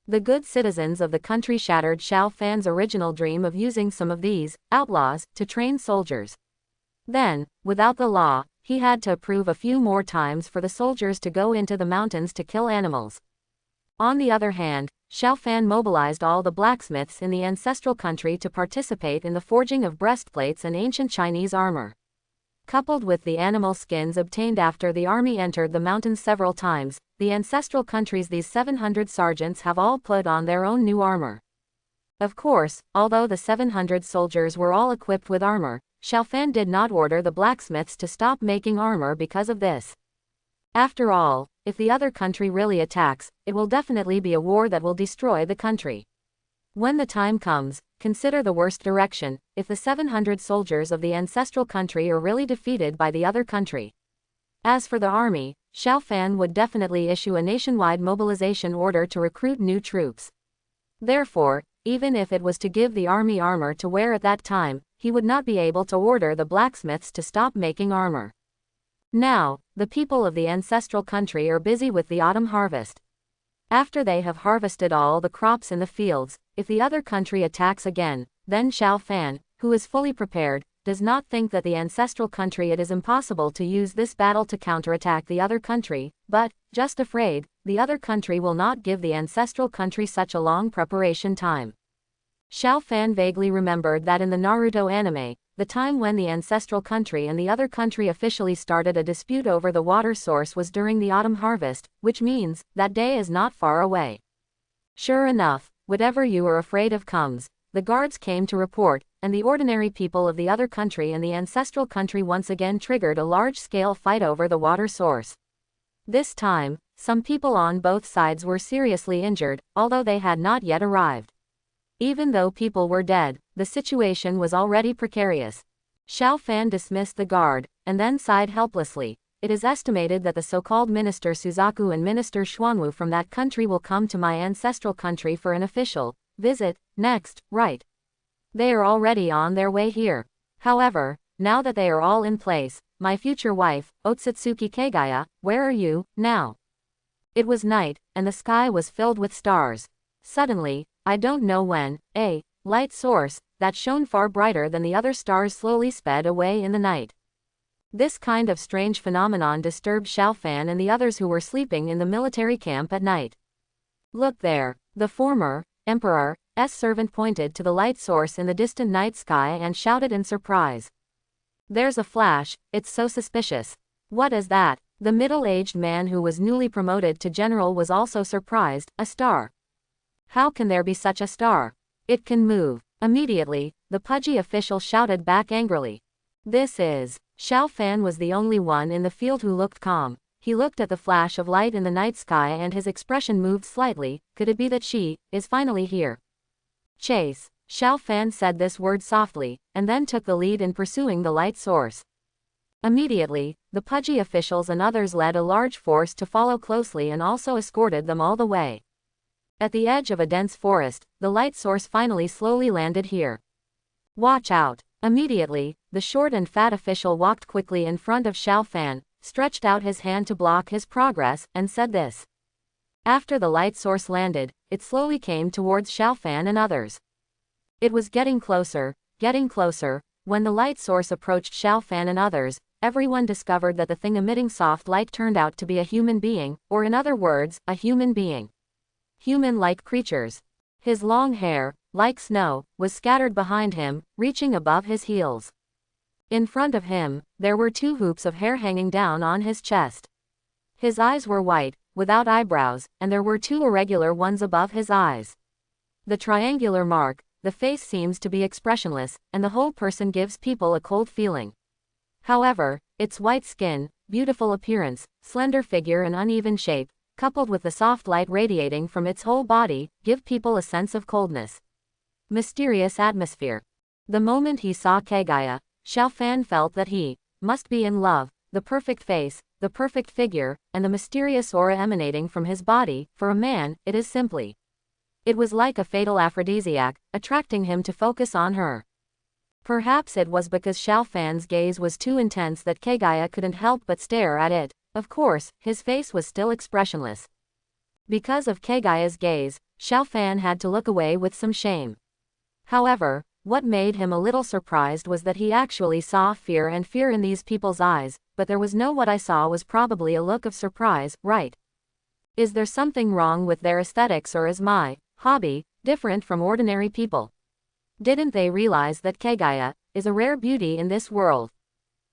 The good citizens of the country shattered Xiao Fan's original dream of using some of these outlaws to train soldiers. Then, without the law, he had to approve a few more times for the soldiers to go into the mountains to kill animals. On the other hand, Xiao Fan mobilized all the blacksmiths in the ancestral country to participate in the forging of breastplates and ancient Chinese armor. Coupled with the animal skins obtained after the army entered the mountains several times, the ancestral countries these 700 sergeants have all put on their own new armor. Of course, although the 700 soldiers were all equipped with armor, Xiao Fan did not order the blacksmiths to stop making armor because of this. After all, if the other country really attacks, it will definitely be a war that will destroy the country. When the time comes, consider the worst direction, if the 700 soldiers of the ancestral country are really defeated by the other country. As for the army, Xiao Fan would definitely issue a nationwide mobilization order to recruit new troops. Therefore, even if it was to give the army armor to wear at that time, he would not be able to order the blacksmiths to stop making armor. Now, the people of the ancestral country are busy with the autumn harvest. After they have harvested all the crops in the fields, if the other country attacks again, then Xiao Fan, who is fully prepared, does not think that the ancestral country it is impossible to use this battle to counterattack the other country, but, just afraid, the other country will not give the ancestral country such a long preparation time. Xiao Fan vaguely remembered that in the Naruto anime, the time when the ancestral country and the other country officially started a dispute over the water source was during the autumn harvest, which means, that day is not far away. Sure enough, whatever you are afraid of comes. The guards came to report, and the ordinary people of the other country and the ancestral country once again triggered a large-scale fight over the water source. This time, some people on both sides were seriously injured, although they had not yet arrived. Even though people were dead, the situation was already precarious. Xiao Fan dismissed the guard, and then sighed helplessly. It is estimated that the so-called Minister Suzaku and Minister Xuanwu from that country will come to my ancestral country for an official visit next, right? They are already on their way here. However, now that they are all in place, my future wife, Otsutsuki Kaguya, where are you now? It was night, and the sky was filled with stars. Suddenly, I don't know when, a light source that shone far brighter than the other stars slowly sped away in the night. This kind of strange phenomenon disturbed Xiao Fan and the others who were sleeping in the military camp at night. Look there, the former Emperor's servant pointed to the light source in the distant night sky and shouted in surprise. There's a flash, it's so suspicious. What is that? The middle-aged man who was newly promoted to general was also surprised. A star. How can there be such a star? It can move. Immediately, the pudgy official shouted back angrily. This is. Xiao Fan was the only one in the field who looked calm. He looked at the flash of light in the night sky and his expression moved slightly. Could it be that she is finally here? Chase. Xiao Fan said this word softly, and then took the lead in pursuing the light source. Immediately, the pudgy officials and others led a large force to follow closely and also escorted them all the way. At the edge of a dense forest, the light source finally slowly landed here. Watch out. Immediately, the short and fat official walked quickly in front of Xiao Fan, stretched out his hand to block his progress, and said this. After the light source landed, it slowly came towards Xiao Fan and others. It was getting closer. When the light source approached Xiao Fan and others, everyone discovered that the thing emitting soft light turned out to be a human being, or in other words, a human being. Human-like creatures. His long hair, like snow, was scattered behind him, reaching above his heels. In front of him, there were 2 hoops of hair hanging down on his chest. His eyes were white, without eyebrows, and there were 2 irregular ones above his eyes. The triangular mark, the face seems to be expressionless, and the whole person gives people a cold feeling. However, its white skin, beautiful appearance, slender figure and uneven shape, coupled with the soft light radiating from its whole body, give people a sense of coldness. Mysterious atmosphere. The moment he saw Kaguya, Xiao Fan felt that he must be in love. The perfect face, the perfect figure, and the mysterious aura emanating from his body. For a man, it is simply. It was like a fatal aphrodisiac, attracting him to focus on her. Perhaps it was because Xiao Fan's gaze was too intense that Kaguya couldn't help but stare at it. Of course, his face was still expressionless. Because of Kaguya's gaze, Xiao Fan had to look away with some shame. However, what made him a little surprised was that he actually saw fear in these people's eyes, but there was no what I saw was probably a look of surprise, right? Is there something wrong with their aesthetics or is my hobby different from ordinary people? Didn't they realize that Kaguya is a rare beauty in this world?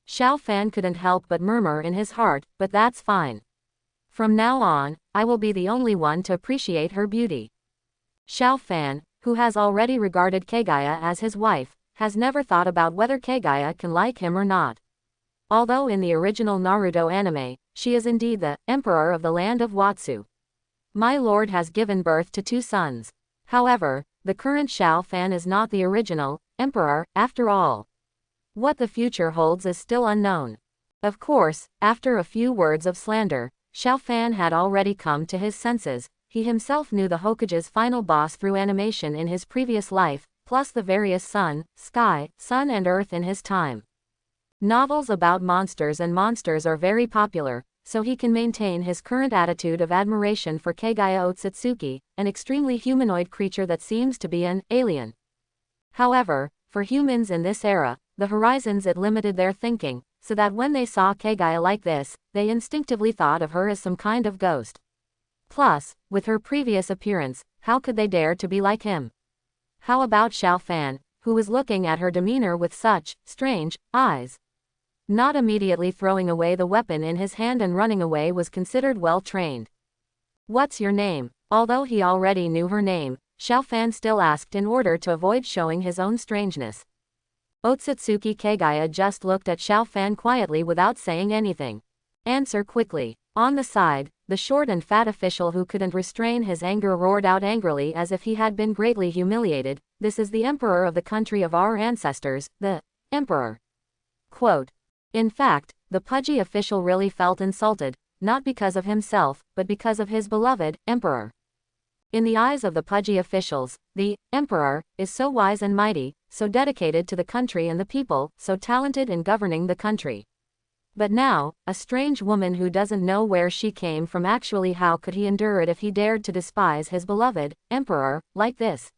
Xiao Fan couldn't help but murmur in his heart, but that's fine. From now on, I will be the only one to appreciate her beauty. Xiao Fan, who has already regarded Kaguya as his wife, has never thought about whether Kaguya can like him or not. Although in the original Naruto anime, she is indeed the emperor of the land of Watsu. My lord has given birth to 2 sons. However, the current Xiao Fan is not the original emperor, after all. What the future holds is still unknown. Of course, after a few words of slander, Xiao Fan had already come to his senses. He himself knew the Hokage's final boss through animation in his previous life, plus the various sun, sky, sun and earth in his time. Novels about monsters and monsters are very popular, so he can maintain his current attitude of admiration for Kaguya Otsutsuki, an extremely humanoid creature that seems to be an alien. However, for humans in this era, the horizons it limited their thinking, so that when they saw Kaguya like this, they instinctively thought of her as some kind of ghost. Plus, with her previous appearance, how could they dare to be like him? How about Xiao Fan, who was looking at her demeanor with such strange eyes? Not immediately throwing away the weapon in his hand and running away was considered well trained. What's your name? Although he already knew her name, Xiao Fan still asked in order to avoid showing his own strangeness. Otsutsuki Kaguya just looked at Xiao Fan quietly without saying anything. Answer quickly. On the side, the short and fat official who couldn't restrain his anger roared out angrily as if he had been greatly humiliated. This is the emperor of the country of our ancestors, the emperor. Quote. In fact, the pudgy official really felt insulted, not because of himself, but because of his beloved emperor. In the eyes of the pudgy officials, the emperor is so wise and mighty, so dedicated to the country and the people, so talented in governing the country. But now, a strange woman who doesn't know where she came from. Actually, how could he endure it if he dared to despise his beloved emperor like this?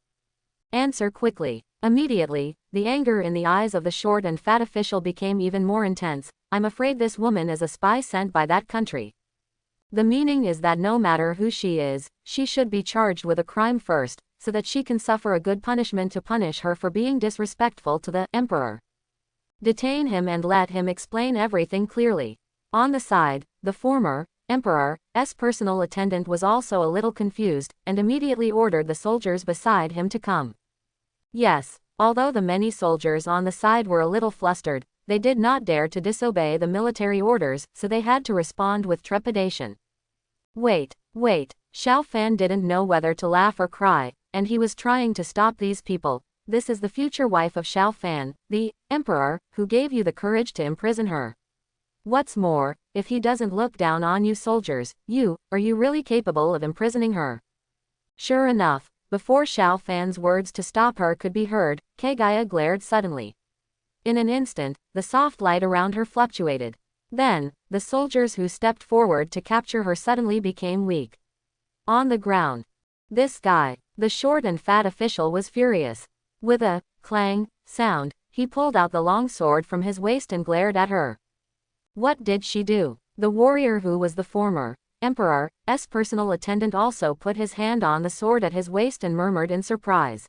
Answer quickly. Immediately, the anger in the eyes of the short and fat official became even more intense. I'm afraid this woman is a spy sent by that country. The meaning is that no matter who she is, she should be charged with a crime first, so that she can suffer a good punishment to punish her for being disrespectful to the emperor. Detain him and let him explain everything clearly. On the side, the former emperor's personal attendant was also a little confused, and immediately ordered the soldiers beside him to come. Yes, although the many soldiers on the side were a little flustered, they did not dare to disobey the military orders, so they had to respond with trepidation. Wait. Xiao Fan didn't know whether to laugh or cry, and he was trying to stop these people. This is the future wife of Xiao Fan, the emperor, who gave you the courage to imprison her. What's more, if he doesn't look down on you soldiers, are you really capable of imprisoning her? Sure enough, before Xiao Fan's words to stop her could be heard, Kaguya glared suddenly. In an instant, the soft light around her fluctuated. Then, the soldiers who stepped forward to capture her suddenly became weak. On the ground. This guy, the short and fat official, was furious. With a clang sound, he pulled out the long sword from his waist and glared at her. What did she do? The warrior who was the former emperor's personal attendant also put his hand on the sword at his waist and murmured in surprise.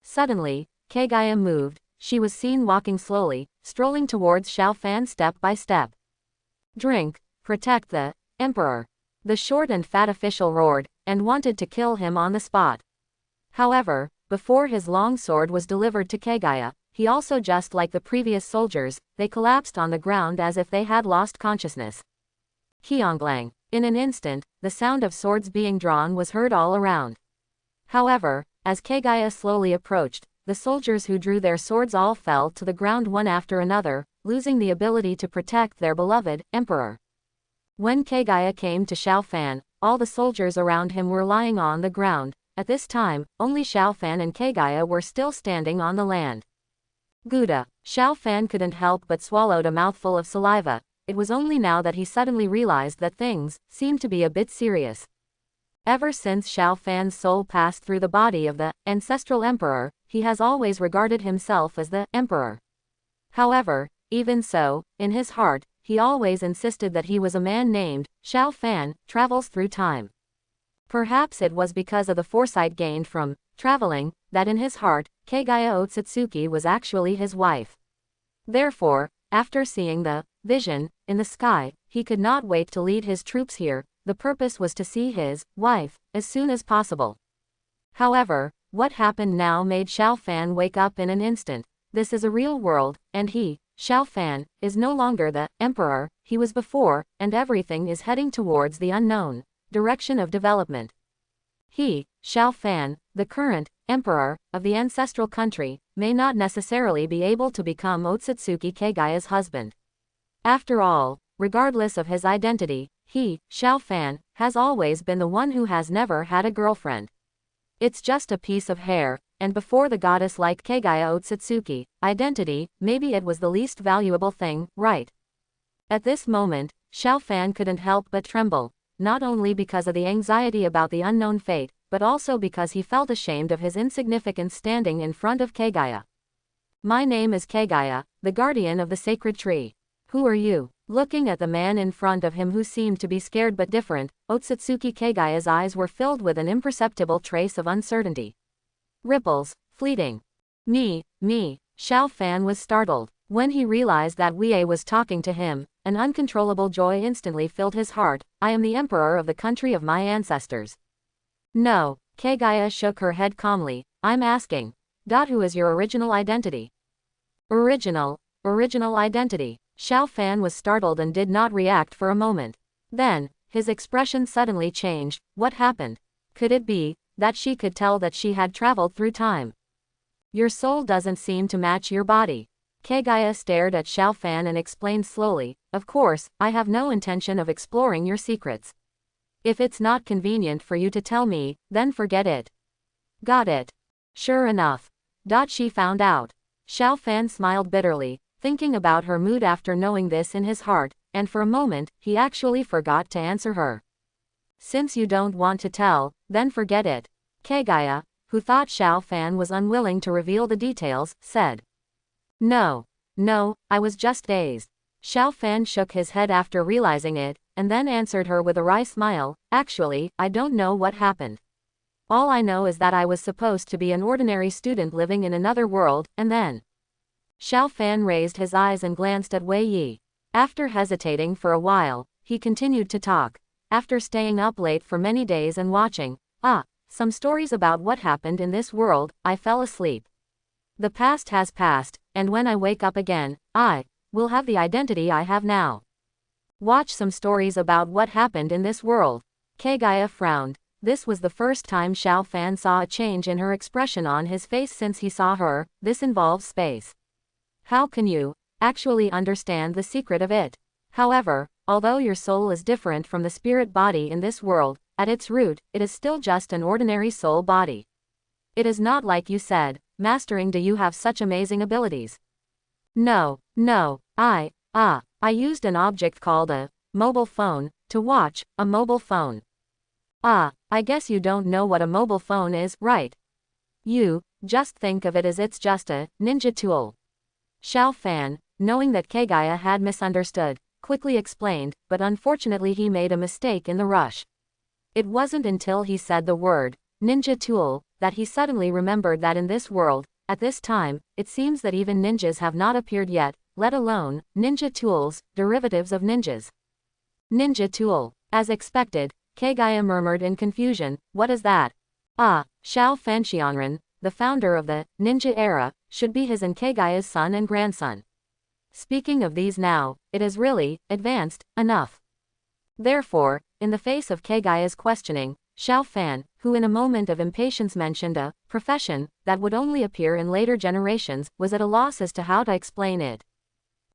Suddenly, Kaguya moved. She was seen walking slowly, strolling towards Xiao Fan step by step. Drink, protect the emperor. The short and fat official roared, and wanted to kill him on the spot. However, before his long sword was delivered to Kaguya, he also, just like the previous soldiers, they collapsed on the ground as if they had lost consciousness. Hyonglang. In an instant, the sound of swords being drawn was heard all around. However, as Kaguya slowly approached, the soldiers who drew their swords all fell to the ground one after another, losing the ability to protect their beloved emperor. When Kaguya came to Xiao Fan, all the soldiers around him were lying on the ground. At this time, only Xiao Fan and Kaguya were still standing on the land. Gouda. Xiao Fan couldn't help but swallowed a mouthful of saliva. It was only now that he suddenly realized that things seemed to be a bit serious. Ever since Xiao Fan's soul passed through the body of the ancestral emperor, he has always regarded himself as the emperor. However, even so, in his heart, he always insisted that he was a man named Xiao Fan, travels through time. Perhaps it was because of the foresight gained from traveling, that in his heart, Kaguya Otsutsuki was actually his wife. Therefore, after seeing the vision in the sky, he could not wait to lead his troops here. The purpose was to see his wife as soon as possible. However, what happened now made Xiao Fan wake up in an instant. This is a real world, and he, Xiao Fan, is no longer the emperor he was before, and everything is heading towards the unknown direction of development. He, Xiao Fan, the current emperor of the ancestral country, may not necessarily be able to become Otsutsuki Kaguya's husband. After all, regardless of his identity, he, Xiao Fan, has always been the one who has never had a girlfriend. It's just a piece of hair, and before the goddess like Kaguya Otsutsuki, identity, maybe it was the least valuable thing, right? At this moment, Xiao Fan couldn't help but tremble, not only because of the anxiety about the unknown fate, but also because he felt ashamed of his insignificance standing in front of Kaguya. My name is Kaguya, the guardian of the sacred tree. Who are you? Looking at the man in front of him who seemed to be scared but different, Otsutsuki Kaguya's eyes were filled with an imperceptible trace of uncertainty. Ripples, fleeting. Me, Xiao Fan was startled. When he realized that Wei was talking to him, an uncontrollable joy instantly filled his heart. I am the emperor of the country of my ancestors. No, Kaguya shook her head calmly. I'm asking. Who is your original identity? Original identity. Xiao Fan was startled and did not react for a moment. Then, his expression suddenly changed. What happened? Could it be that she could tell that she had traveled through time? Your soul doesn't seem to match your body. Kaguya stared at Xiao Fan and explained slowly, of course, I have no intention of exploring your secrets. If it's not convenient for you to tell me, then forget it. Got it. Sure enough. She found out. Xiao Fan smiled bitterly. thinking about her mood after knowing this in his heart, and for a moment, he actually forgot to answer her. Since you don't want to tell, then forget it. Kaguya, who thought Xiao Fan was unwilling to reveal the details, said. No, I was just dazed. Xiao Fan shook his head after realizing it, and then answered her with a wry smile, actually, I don't know what happened. All I know is that I was supposed to be an ordinary student living in another world, and then. Xiao Fan raised his eyes and glanced at Wei Yi. After hesitating for a while, he continued to talk. After staying up late for many days and watching, some stories about what happened in this world, I fell asleep. The past has passed, and when I wake up again, I will have the identity I have now. Watch some stories about what happened in this world. Kaguya frowned. This was the first time Xiao Fan saw a change in her expression on his face since he saw her. This involves space. How can you actually understand the secret of it? However, although your soul is different from the spirit body in this world, at its root, it is still just an ordinary soul body. It is not like you said, mastering. Do you have such amazing abilities? No, I used an object called a mobile phone to watch a mobile phone. I guess you don't know what a mobile phone is, right? You just think of it as it's just a ninja tool. Xiao Fan, knowing that Kaguya had misunderstood, quickly explained, but unfortunately he made a mistake in the rush. It wasn't until he said the word ninja tool that he suddenly remembered that in this world, at this time, it seems that even ninjas have not appeared yet, let alone ninja tools, derivatives of ninjas. Ninja tool. As expected, Kaguya murmured in confusion, what is that? Xiao Fanxianren, the founder of the ninja era, should be his and Kaguya's son and grandson. Speaking of these now, it is really advanced enough. Therefore, in the face of Kaguya's questioning, Xiao Fan, who in a moment of impatience mentioned a profession that would only appear in later generations, was at a loss as to how to explain it.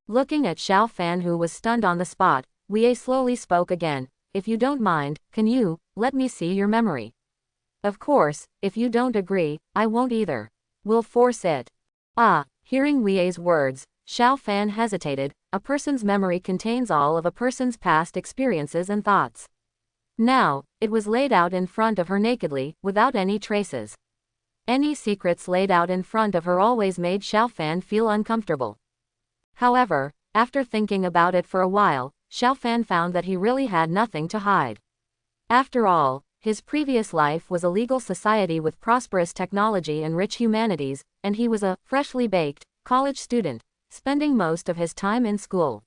Looking at Xiao Fan, who was stunned on the spot, Wei slowly spoke again. If you don't mind, can you let me see your memory? Of course, if you don't agree, I won't either. We'll force it. Hearing Wei's words, Xiao Fan hesitated. A person's memory contains all of a person's past experiences and thoughts. Now, it was laid out in front of her nakedly, without any traces. Any secrets laid out in front of her always made Xiao Fan feel uncomfortable. However, after thinking about it for a while, Xiao Fan found that he really had nothing to hide. After all, his previous life was a legal society with prosperous technology and rich humanities, and he was a freshly baked college student, spending most of his time in school.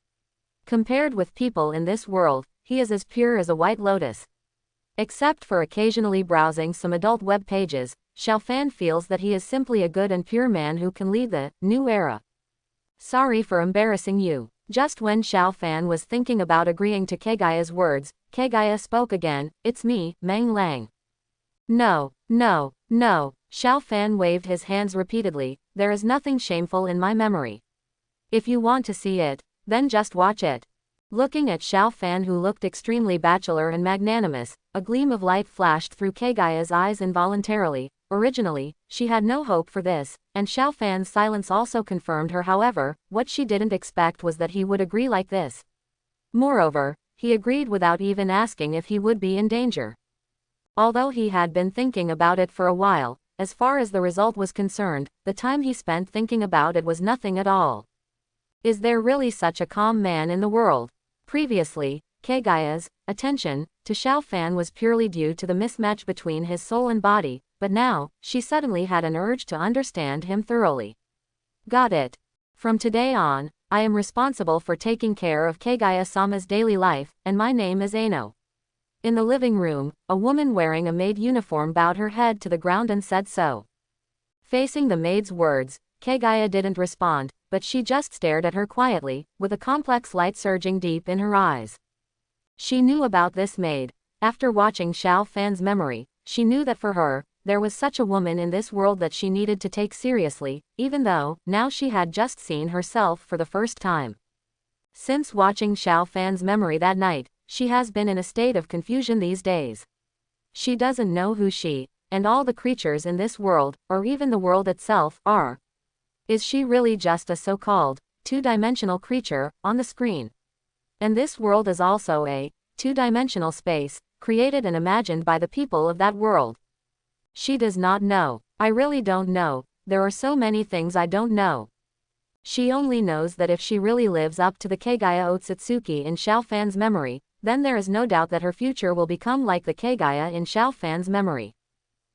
Compared with people in this world, he is as pure as a white lotus. Except for occasionally browsing some adult web pages, Xiao Fan feels that he is simply a good and pure man who can lead the new era. Sorry for embarrassing you. Just when Xiao Fan was thinking about agreeing to Kaguya's words, Kaguya spoke again, it's me, Meng Lang. No. Xiao Fan waved his hands repeatedly, there is nothing shameful in my memory. If you want to see it, then just watch it. Looking at Xiao Fan, who looked extremely bachelor and magnanimous, a gleam of light flashed through Kaguya's eyes involuntarily. Originally, she had no hope for this, and Xiao Fan's silence also confirmed her. However, what she didn't expect was that he would agree like this. Moreover, he agreed without even asking if he would be in danger. Although he had been thinking about it for a while, as far as the result was concerned, the time he spent thinking about it was nothing at all. Is there really such a calm man in the world? Previously, Kaguya's attention to Xiao Fan was purely due to the mismatch between his soul and body, but now, she suddenly had an urge to understand him thoroughly. Got it. From today on, I am responsible for taking care of Kaguya-sama's daily life, and my name is Ano. In the living room, a woman wearing a maid uniform bowed her head to the ground and said so. Facing the maid's words, Kaguya didn't respond, but she just stared at her quietly, with a complex light surging deep in her eyes. She knew about this maid. After watching Xiao Fan's memory, she knew that for her, there was such a woman in this world that she needed to take seriously, even though, now she had just seen herself for the first time. Since watching Xiao Fan's memory that night, she has been in a state of confusion these days. She doesn't know who she, and all the creatures in this world, or even the world itself, are. Is she really just a so-called two-dimensional creature, on the screen. And this world is also a two-dimensional space, created and imagined by the people of that world. She does not know. I really don't know. There are so many things I don't know. She only knows that if she really lives up to the Kaguya Otsutsuki in Xiaofan's memory, then there is no doubt that her future will become like the Kaguya in Xiaofan's memory.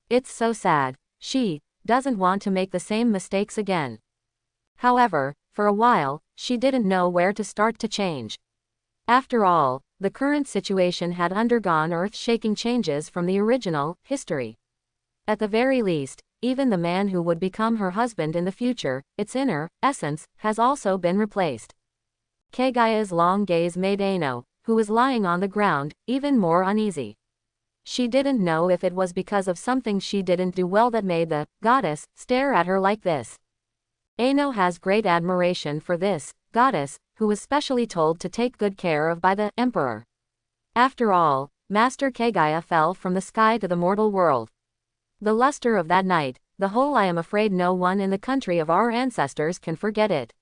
It's so sad. She doesn't want to make the same mistakes again. However, for a while, she didn't know where to start to change. After all, the current situation had undergone earth-shaking changes from the original history. At the very least, even the man who would become her husband in the future, its inner essence, has also been replaced. Kaguya's long gaze made Aino, who was lying on the ground, even more uneasy. She didn't know if it was because of something she didn't do well that made the goddess stare at her like this. Aino has great admiration for this goddess, who was specially told to take good care of by the emperor. After all, Master Kaguya fell from the sky to the mortal world. The luster of that night, the whole I am afraid no one in the country of our ancestors can forget it.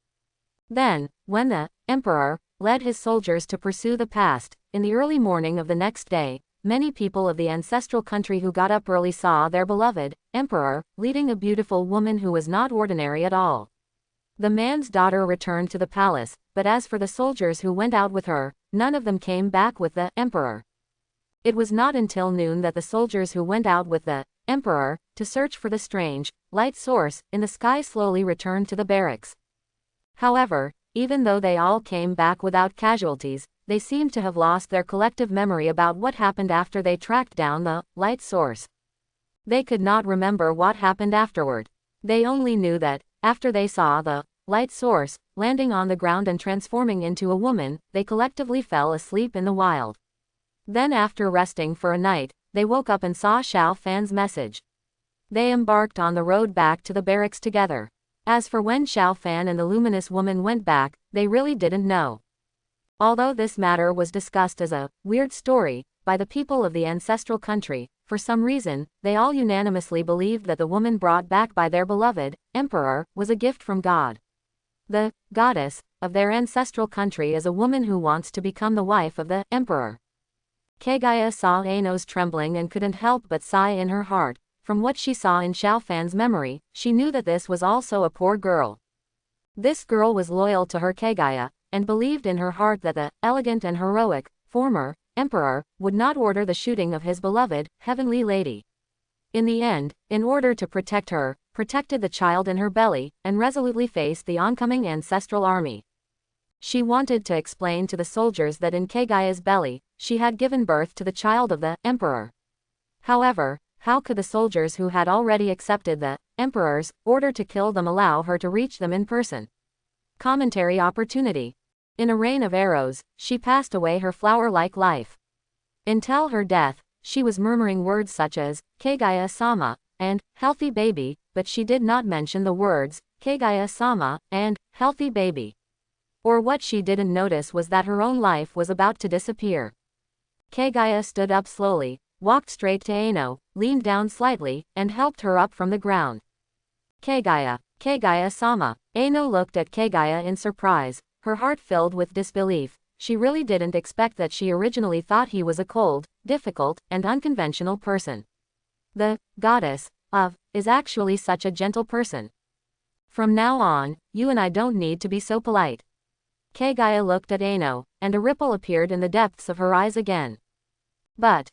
Then, when the emperor led his soldiers to pursue the past, in the early morning of the next day, many people of the ancestral country who got up early saw their beloved emperor leading a beautiful woman who was not ordinary at all. The man's daughter returned to the palace, but as for the soldiers who went out with her, none of them came back with the emperor. It was not until noon that the soldiers who went out with the emperor to search for the strange light source in the sky slowly returned to the barracks. However, even though they all came back without casualties, they seemed to have lost their collective memory about what happened after they tracked down the light source. They could not remember what happened afterward. They only knew that, after they saw the light source landing on the ground and transforming into a woman, they collectively fell asleep in the wild. Then after resting for a night, they woke up and saw Xiao Fan's message. They embarked on the road back to the barracks together. As for when Xiao Fan and the luminous woman went back, they really didn't know. Although this matter was discussed as a weird story by the people of the ancestral country, for some reason, they all unanimously believed that the woman brought back by their beloved emperor was a gift from God. The goddess of their ancestral country is a woman who wants to become the wife of the emperor. Kaguya saw Aino's trembling and couldn't help but sigh in her heart. From what she saw in Xiaofan's memory, she knew that this was also a poor girl. This girl was loyal to her Kaguya, and believed in her heart that the elegant and heroic former emperor would not order the shooting of his beloved heavenly lady. In the end, in order to protect her, protected the child in her belly, and resolutely faced the oncoming ancestral army. She wanted to explain to the soldiers that in Kaguya's belly, she had given birth to the child of the emperor. However, how could the soldiers who had already accepted the emperor's order to kill them allow her to reach them in person? Commentary opportunity. In a rain of arrows, she passed away her flower-like life. Until her death, she was murmuring words such as, Kaguya-sama, and, healthy baby, but she did not mention the words, Kaguya-sama, and, healthy baby. Or what she didn't notice was that her own life was about to disappear. Kaguya stood up slowly, walked straight to Aino, leaned down slightly, and helped her up from the ground. Kaguya, Kaguya-sama. Aino looked at Kaguya in surprise, her heart filled with disbelief. She really didn't expect that. She originally thought he was a cold, difficult, and unconventional person. The goddess of is actually such a gentle person. From now on, you and I don't need to be so polite. Kaguya looked at Aino, and a ripple appeared in the depths of her eyes again. But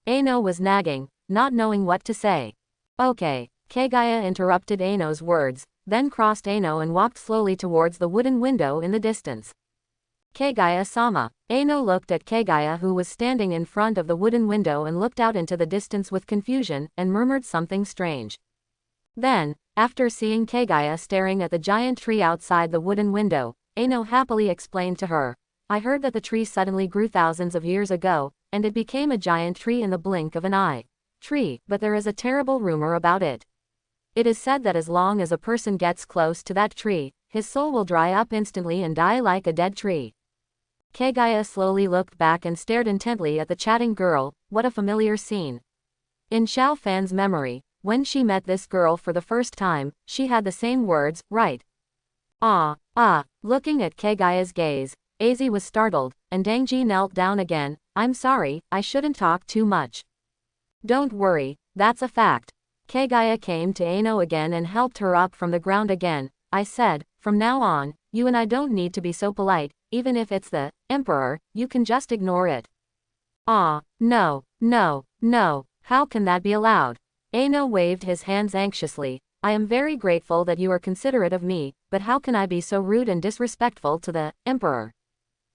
Aino was nagging, not knowing what to say. Okay, Kaguya interrupted Aino's words, then crossed Aino and walked slowly towards the wooden window in the distance. Kaguya-sama. Aino looked at Kaguya, who was standing in front of the wooden window, and looked out into the distance with confusion, and murmured something strange. Then, after seeing Kaguya staring at the giant tree outside the wooden window, Aino happily explained to her, I heard that the tree suddenly grew thousands of years ago, and it became a giant tree in the blink of an eye. But there is a terrible rumor about it. It is said that as long as a person gets close to that tree, his soul will dry up instantly and die like a dead tree. Kaguya slowly looked back and stared intently at the chatting girl. What a familiar scene. In Xiao Fan's memory, when she met this girl for the first time, she had the same words, right? Ah, Looking at Kaguya's gaze, Aizi was startled, and Dangji knelt down again. I'm sorry, I shouldn't talk too much. Don't worry, that's a fact. Kaguya came to Ano again and helped her up from the ground again. I said, from now on, you and I don't need to be so polite, even if it's the Emperor, you can just ignore it. No, no, no, how can that be allowed? Ano waved his hands anxiously. I am very grateful that you are considerate of me, but how can I be so rude and disrespectful to the Emperor?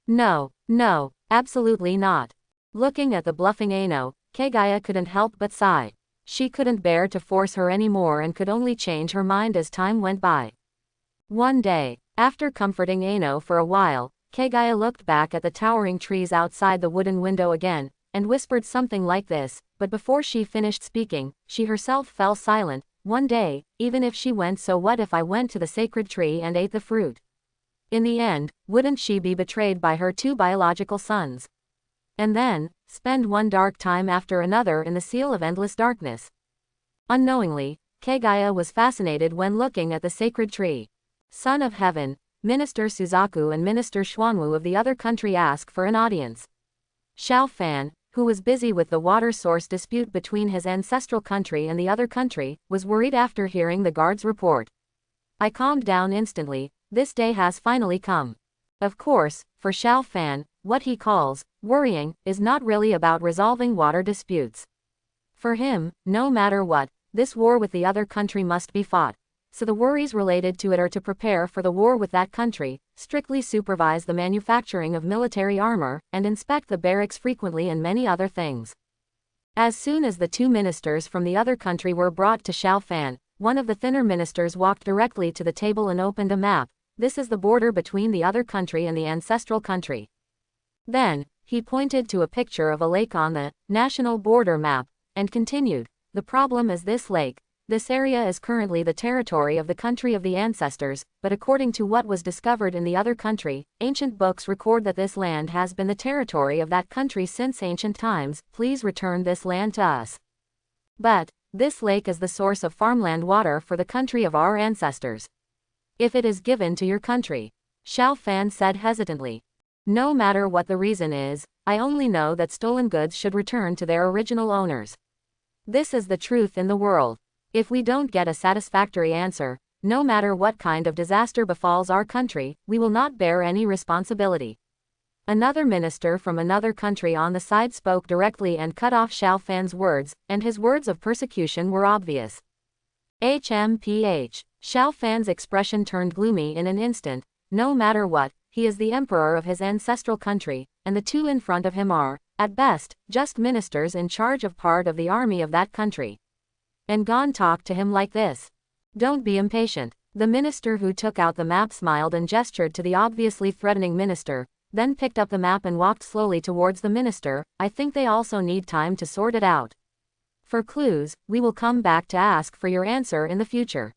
No, no, absolutely not. Looking at the bluffing Ano, Kaguya couldn't help but sigh. She couldn't bear to force her anymore and could only change her mind as time went by. One day, after comforting Ano for a while, Kaguya looked back at the towering trees outside the wooden window again, and whispered something like this, but before she finished speaking, she herself fell silent. One day, even if she went, so what if I went to the sacred tree and ate the fruit? In the end, wouldn't she be betrayed by her two biological sons? And then, spend one dark time after another in the seal of endless darkness. Unknowingly, Kaguya was fascinated when looking at the sacred tree. Son of Heaven, Minister Suzaku and Minister Xuanwu of the other country asked for an audience. Xiao Fan, who was busy with the water source dispute between his ancestral country and the other country, was worried after hearing the guard's report. I calmed down instantly. This day has finally come. Of course, for Xiao Fan, what he calls worrying is not really about resolving water disputes. For him, no matter what, this war with the other country must be fought. So the worries related to it are to prepare for the war with that country, strictly supervise the manufacturing of military armor, and inspect the barracks frequently and many other things. As soon as the two ministers from the other country were brought to Xiao Fan, one of the thinner ministers walked directly to the table and opened a map. This is the border between the other country and the ancestral country. Then, he pointed to a picture of a lake on the national border map, and continued, the problem is this lake. This area is currently the territory of the country of the ancestors, but according to what was discovered in the other country, ancient books record that this land has been the territory of that country since ancient times. Please return this land to us. But, this lake is the source of farmland water for the country of our ancestors. If it is given to your country, Xiao Fan said hesitantly. No matter what the reason is, I only know that stolen goods should return to their original owners. This is the truth in the world. If we don't get a satisfactory answer, no matter what kind of disaster befalls our country, we will not bear any responsibility. Another minister from another country on the side spoke directly and cut off Xiao Fan's words, and his words of persecution were obvious. HMPH. Xiao Fan's expression turned gloomy in an instant. No matter what, he is the emperor of his ancestral country, and the two in front of him are, at best, just ministers in charge of part of the army of that country. And Gon talked to him like this. Don't be impatient. The minister who took out the map smiled and gestured to the obviously threatening minister, then picked up the map and walked slowly towards the minister. I think they also need time to sort it out. For clues, we will come back to ask for your answer in the future.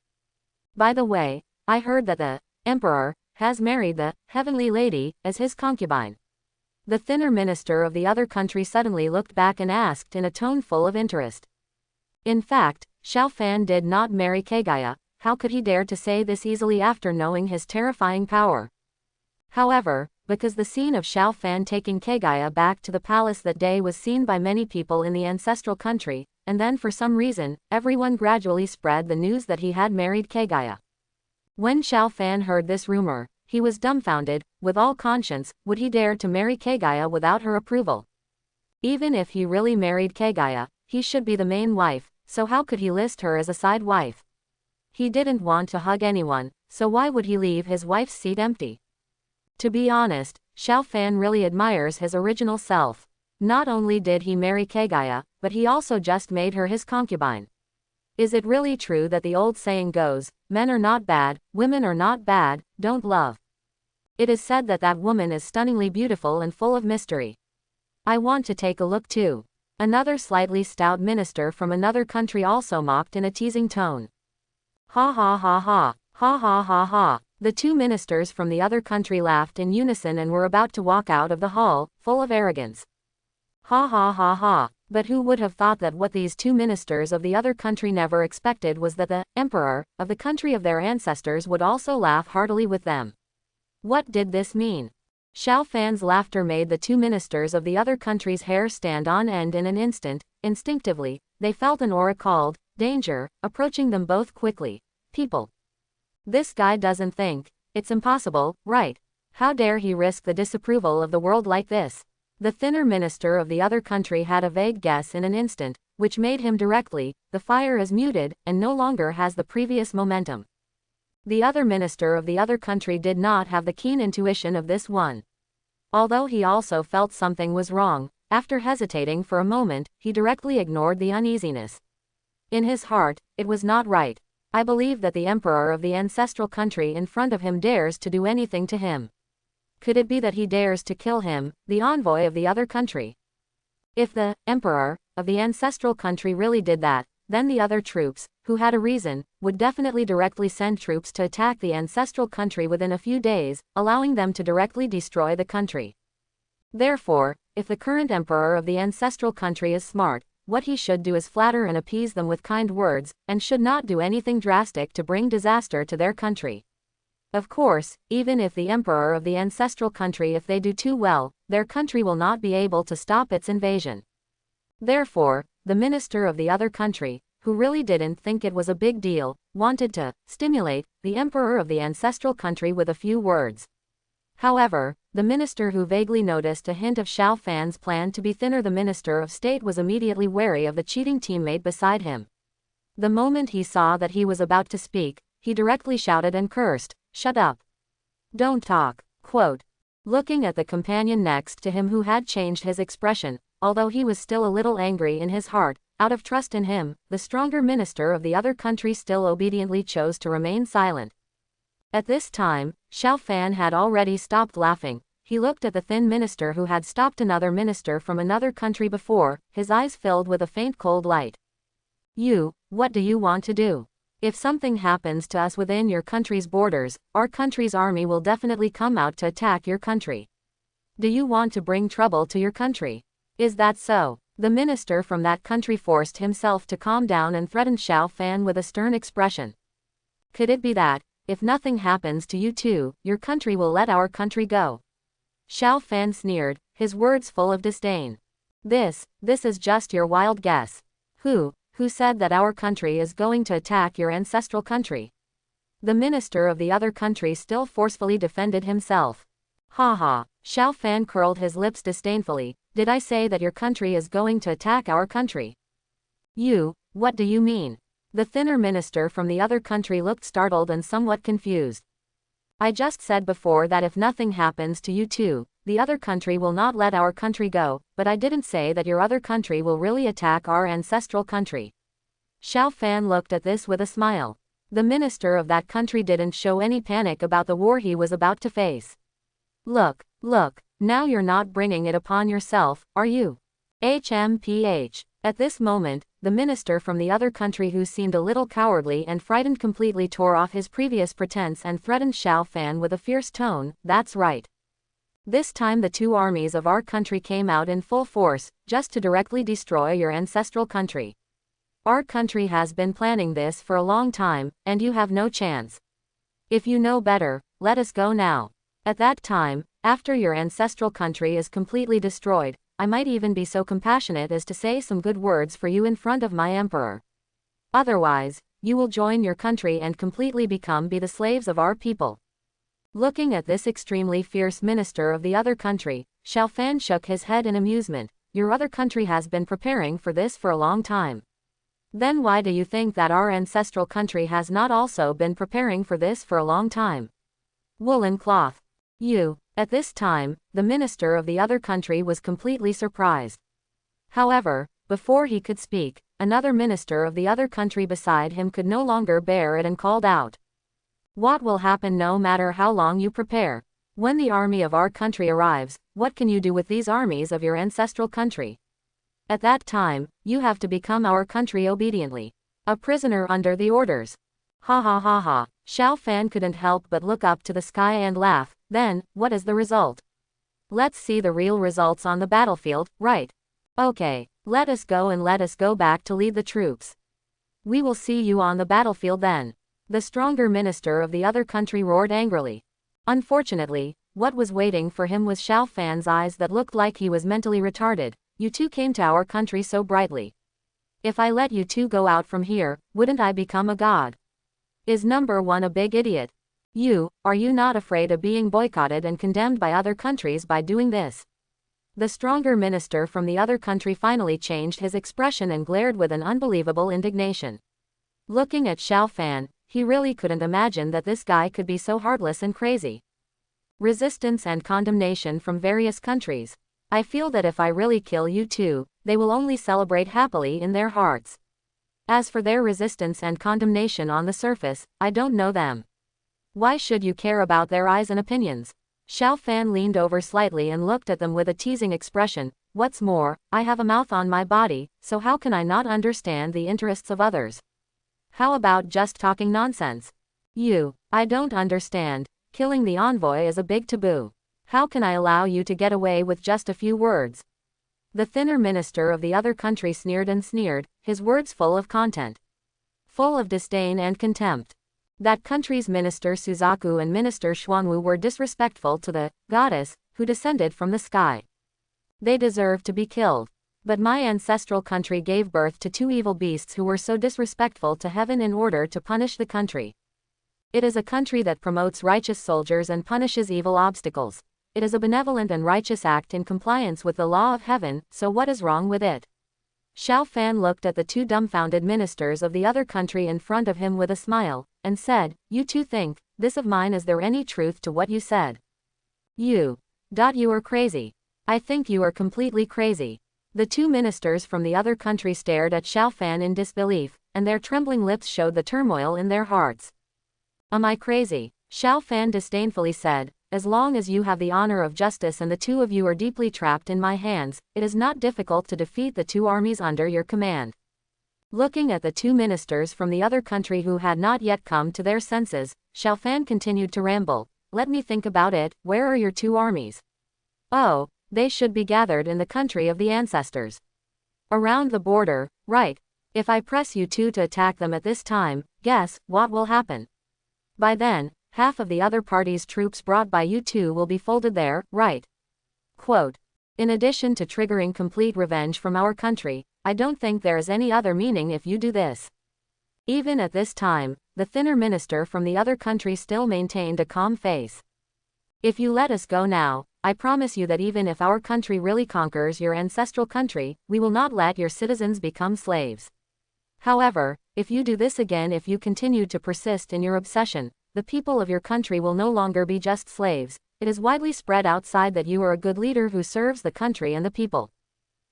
By the way, I heard that the emperor has married the heavenly lady as his concubine. The thinner minister of the other country suddenly looked back and asked in a tone full of interest. In fact, Xiao Fan did not marry Kaguya. How could he dare to say this easily after knowing his terrifying power? However, because the scene of Xiao Fan taking Kaguya back to the palace that day was seen by many people in the ancestral country, and then for some reason, everyone gradually spread the news that he had married Kaguya. When Xiao Fan heard this rumor, he was dumbfounded. With all conscience, would he dare to marry Kaguya without her approval? Even if he really married Kaguya, he should be the main wife, so how could he list her as a side wife? He didn't want to hug anyone, so why would he leave his wife's seat empty? To be honest, Xiao Fan really admires his original self. Not only did he marry Kaguya, but he also just made her his concubine. Is it really true that the old saying goes, men are not bad, women are not bad, don't love? It is said that that woman is stunningly beautiful and full of mystery. I want to take a look too. Another slightly stout minister from another country also mocked in a teasing tone. Ha ha ha ha, ha ha ha ha. The two ministers from the other country laughed in unison and were about to walk out of the hall, full of arrogance. Ha ha ha ha. But who would have thought that what these two ministers of the other country never expected was that the emperor of the country of their ancestors would also laugh heartily with them. What did this mean? Xiao Fan's laughter made the two ministers of the other country's hair stand on end in an instant. Instinctively, they felt an aura called danger approaching them both quickly. People. This guy doesn't think. It's impossible, right? How dare he risk the disapproval of the world like this? The thinner minister of the other country had a vague guess in an instant, which made him directly, the fire is muted, and no longer has the previous momentum. The other minister of the other country did not have the keen intuition of this one. Although he also felt something was wrong, after hesitating for a moment, he directly ignored the uneasiness. In his heart, it was not right. I believe that the emperor of the ancestral country in front of him dares to do anything to him. Could it be that he dares to kill him, the envoy of the other country? If the emperor of the ancestral country really did that, then the other troops, who had a reason, would definitely directly send troops to attack the ancestral country within a few days, allowing them to directly destroy the country. Therefore, if the current emperor of the ancestral country is smart, what he should do is flatter and appease them with kind words, and should not do anything drastic to bring disaster to their country. Of course, even if the emperor of the ancestral country, if they do too well, their country will not be able to stop its invasion. Therefore, the minister of the other country, who really didn't think it was a big deal, wanted to stimulate the emperor of the ancestral country with a few words. However, the minister who vaguely noticed a hint of Xiao Fan's plan to be thinner, the minister of state, was immediately wary of the cheating teammate beside him. The moment he saw that he was about to speak, he directly shouted and cursed, "Shut up. Don't talk." Quote. Looking at the companion next to him who had changed his expression, although he was still a little angry in his heart, out of trust in him, the stronger minister of the other country still obediently chose to remain silent. At this time, Xiao Fan had already stopped laughing. He looked at the thin minister who had stopped another minister from another country before, his eyes filled with a faint cold light. What do you want to do? If something happens to us within your country's borders, our country's army will definitely come out to attack your country. Do you want to bring trouble to your country? Is that so? The minister from that country forced himself to calm down and threatened Xiao Fan with a stern expression. Could it be that, if nothing happens to you two, your country will let our country go? Xiao Fan sneered, his words full of disdain. This is just your wild guess. Who said that our country is going to attack your ancestral country? The minister of the other country still forcefully defended himself. Ha ha, Xiao Fan curled his lips disdainfully. Did I say that your country is going to attack our country? What do you mean? The thinner minister from the other country looked startled and somewhat confused. I just said before that if nothing happens to you two, the other country will not let our country go, but I didn't say that your other country will really attack our ancestral country. Xiao Fan looked at this with a smile. The minister of that country didn't show any panic about the war he was about to face. Look, now you're not bringing it upon yourself, are you? HMPH. At this moment, the minister from the other country, who seemed a little cowardly and frightened, completely tore off his previous pretense and threatened Xiao Fan with a fierce tone. That's right. This time the two armies of our country came out in full force, just to directly destroy your ancestral country. Our country has been planning this for a long time, and you have no chance. If you know better, let us go now. At that time, after your ancestral country is completely destroyed, I might even be so compassionate as to say some good words for you in front of my emperor. Otherwise, you will join your country and completely be the slaves of our people. Looking at this extremely fierce minister of the other country, Xiao Fan shook his head in amusement. Your other country has been preparing for this for a long time. Then why do you think that our ancestral country has not also been preparing for this for a long time? Woolen cloth. At this time, the minister of the other country was completely surprised. However, before he could speak, another minister of the other country beside him could no longer bear it and called out. What will happen no matter how long you prepare? When the army of our country arrives, what can you do with these armies of your ancestral country? At that time, you have to become our country obediently. A prisoner under the orders. Ha ha ha ha. Xiao Fan couldn't help but look up to the sky and laugh. Then, what is the result? Let's see the real results on the battlefield, right? Okay, let us go and let us go back to lead the troops. We will see you on the battlefield then. The stronger minister of the other country roared angrily. Unfortunately, what was waiting for him was Xiao Fan's eyes that looked like he was mentally retarded. You two came to our country so brightly. If I let you two go out from here, wouldn't I become a god? Is number one a big idiot? Are you not afraid of being boycotted and condemned by other countries by doing this? The stronger minister from the other country finally changed his expression and glared with an unbelievable indignation. Looking at Xiao Fan, he really couldn't imagine that this guy could be so heartless and crazy. Resistance and condemnation from various countries. I feel that if I really kill you two, they will only celebrate happily in their hearts. As for their resistance and condemnation on the surface, I don't know them. Why should you care about their eyes and opinions? Xiao Fan leaned over slightly and looked at them with a teasing expression. What's more, I have a mouth on my body, so how can I not understand the interests of others? How about just talking nonsense? I don't understand. Killing the envoy is a big taboo. How can I allow you to get away with just a few words? The thinner minister of the other country sneered and sneered, his words full of content. Full of disdain and contempt. That country's minister Suzaku and minister Xuanwu were disrespectful to the goddess who descended from the sky. They deserved to be killed. But my ancestral country gave birth to two evil beasts who were so disrespectful to heaven in order to punish the country. It is a country that promotes righteous soldiers and punishes evil obstacles. It is a benevolent and righteous act in compliance with the law of heaven, so what is wrong with it? Xiao Fan looked at the two dumbfounded ministers of the other country in front of him with a smile, and said, You two think, this of mine, is there any truth to what you said? You are crazy. I think you are completely crazy. The two ministers from the other country stared at Xiao Fan in disbelief, and their trembling lips showed the turmoil in their hearts. Am I crazy? Xiao Fan disdainfully said, As long as you have the honor of justice and the two of you are deeply trapped in my hands, it is not difficult to defeat the two armies under your command. Looking at the two ministers from the other country who had not yet come to their senses, Xiao Fan continued to ramble. Let me think about it. Where are your two armies? Oh, they should be gathered in the country of the ancestors. Around the border, right. If I press you two to attack them at this time, guess what will happen? By then, half of the other party's troops brought by you two will be folded there, right? Quote. In addition to triggering complete revenge from our country, I don't think there is any other meaning if you do this. Even at this time, the thinner minister from the other country still maintained a calm face. If you let us go now, I promise you that even if our country really conquers your ancestral country, we will not let your citizens become slaves. However, if you do this again, if you continue to persist in your obsession, the people of your country will no longer be just slaves. It is widely spread outside that you are a good leader who serves the country and the people.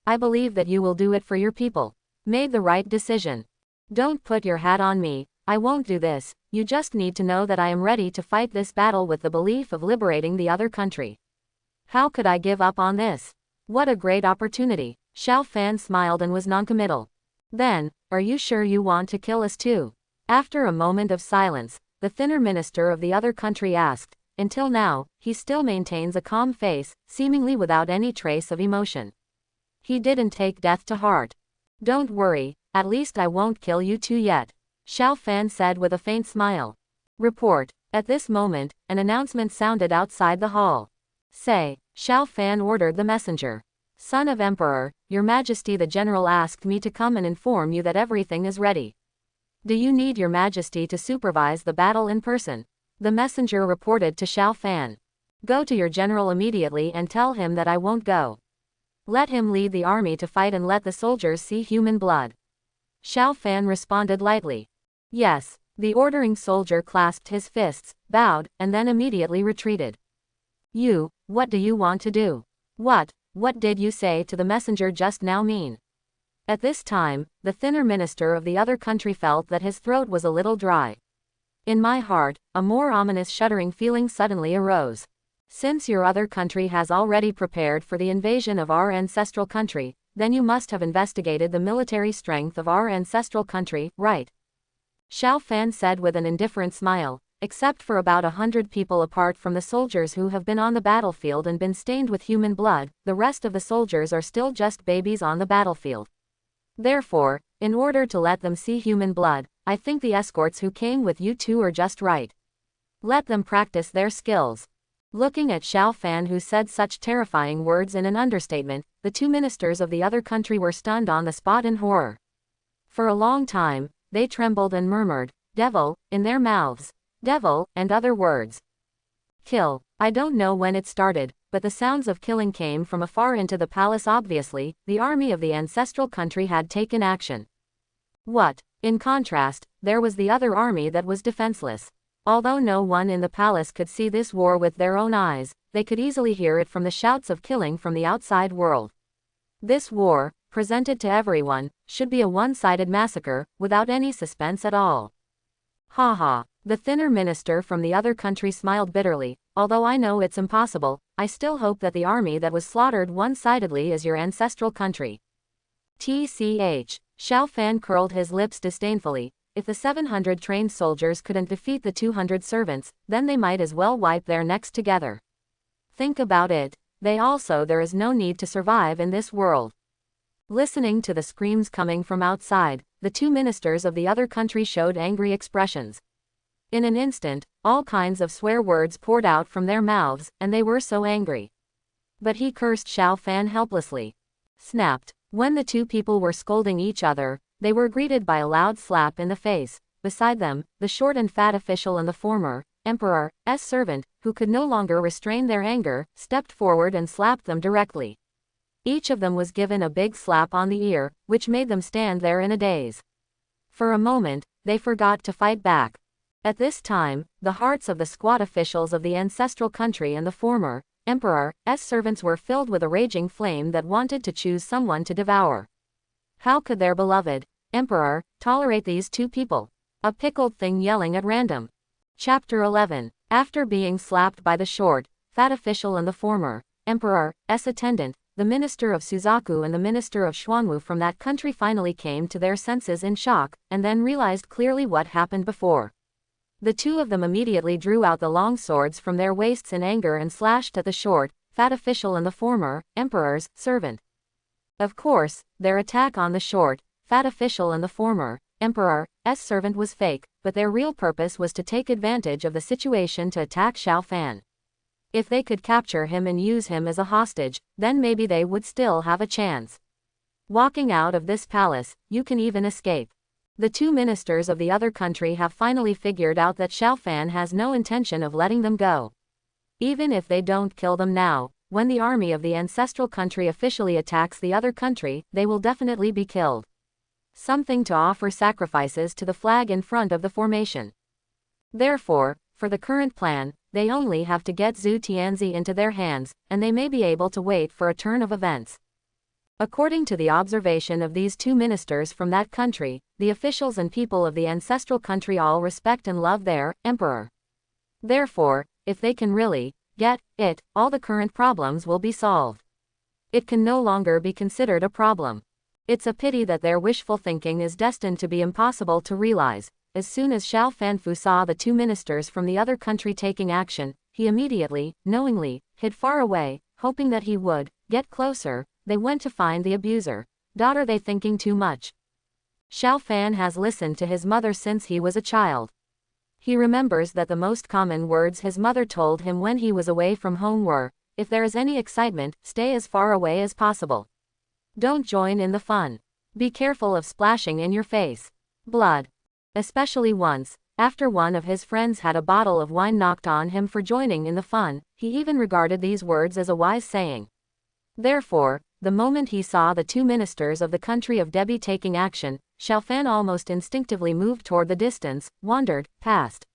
I believe that you will do it for your people. Made the right decision. Don't put your hat on me. I won't do this. You just need to know that I am ready to fight this battle with the belief of liberating the other country. How could I give up on this? What a great opportunity. Xiao Fan smiled and was noncommittal. Then, are you sure you want to kill us too? After a moment of silence, the thinner minister of the other country asked. Until now, he still maintains a calm face, seemingly without any trace of emotion. He didn't take death to heart. Don't worry, at least I won't kill you two yet, Xiao Fan said with a faint smile. Report. At this moment, an announcement sounded outside the hall. Say, Xiao Fan ordered the messenger. Son of Emperor, Your Majesty, the general asked me to come and inform you that everything is ready. Do you need Your Majesty to supervise the battle in person? The messenger reported to Xiao Fan. Go to your general immediately and tell him that I won't go. Let him lead the army to fight and let the soldiers see human blood. Xiao Fan responded lightly. Yes. The ordering soldier clasped his fists, bowed, and then immediately retreated. What do you want to do? What did you say to the messenger just now mean? At this time, the thinner minister of the other country felt that his throat was a little dry. In my heart, a more ominous shuddering feeling suddenly arose. Since your other country has already prepared for the invasion of our ancestral country, then you must have investigated the military strength of our ancestral country, right? Xiao Fan said with an indifferent smile. Except for about 100 people apart from the soldiers who have been on the battlefield and been stained with human blood, the rest of the soldiers are still just babies on the battlefield. Therefore, in order to let them see human blood, I think the escorts who came with you two are just right. Let them practice their skills. Looking at Xiao Fan, who said such terrifying words in an understatement, the two ministers of the other country were stunned on the spot in horror. For a long time, they trembled and murmured, "Devil," in their mouths. "Devil," and other words. "Kill." I don't know when it started, but the sounds of killing came from afar into the palace. Obviously, the army of the ancestral country had taken action. What? In contrast, there was the other army that was defenseless. Although no one in the palace could see this war with their own eyes, they could easily hear it from the shouts of killing from the outside world. This war, presented to everyone, should be a one-sided massacre, without any suspense at all. Ha ha. The thinner minister from the other country smiled bitterly. Although I know it's impossible, I still hope that the army that was slaughtered one-sidedly is your ancestral country. TCH. Xiao Fan curled his lips disdainfully. If the 700 trained soldiers couldn't defeat the 200 servants, then they might as well wipe their necks together. Think about it. There is no need to survive in this world. Listening to the screams coming from outside, the two ministers of the other country showed angry expressions. In an instant, all kinds of swear words poured out from their mouths, and they were so angry. But he cursed Xiao Fan helplessly. Snapped. When the two people were scolding each other, they were greeted by a loud slap in the face. Beside them, the short and fat official and the former emperor's servant, who could no longer restrain their anger, stepped forward and slapped them directly. Each of them was given a big slap on the ear, which made them stand there in a daze. For a moment, they forgot to fight back. At this time, the hearts of the squat officials of the ancestral country and the former emperor's servants were filled with a raging flame that wanted to choose someone to devour. How could their beloved emperor tolerate these two people? A pickled thing yelling at random. Chapter 11. After being slapped by the short, fat official and the former emperor's attendant, the minister of Suzaku and the minister of Xuanwu from that country finally came to their senses in shock, and then realized clearly what happened before. The two of them immediately drew out the long swords from their waists in anger and slashed at the short, fat official and the former emperor's servant. Of course, their attack on the short, fat official and the former emperor's servant was fake, but their real purpose was to take advantage of the situation to attack Xiao Fan. If they could capture him and use him as a hostage, then maybe they would still have a chance. Walking out of this palace, you can even escape. The two ministers of the other country have finally figured out that Xiao Fan has no intention of letting them go. Even if they don't kill them now, when the army of the ancestral country officially attacks the other country, they will definitely be killed. Something to offer sacrifices to the flag in front of the formation. Therefore, for the current plan, they only have to get Zhu Tianzi into their hands, and they may be able to wait for a turn of events. According to the observation of these two ministers from that country, the officials and people of the ancestral country all respect and love their emperor. Therefore, if they can really get it, all the current problems will be solved. It can no longer be considered a problem. It's a pity that their wishful thinking is destined to be impossible to realize. As soon as Xiao Fanfu saw the two ministers from the other country taking action, he immediately, knowingly, hid far away, hoping that he would get closer. They went to find the abuser. Daughter, they thinking too much. Xiao Fan has listened to his mother since he was a child. He remembers that the most common words his mother told him when he was away from home were, "If there is any excitement, stay as far away as possible. Don't join in the fun. Be careful of splashing in your face. Blood." Especially once, after one of his friends had a bottle of wine knocked on him for joining in the fun, he even regarded these words as a wise saying. Therefore, the moment he saw the two ministers of the country of Debi taking action, Xiao Fan almost instinctively moved toward the distance, wandered past.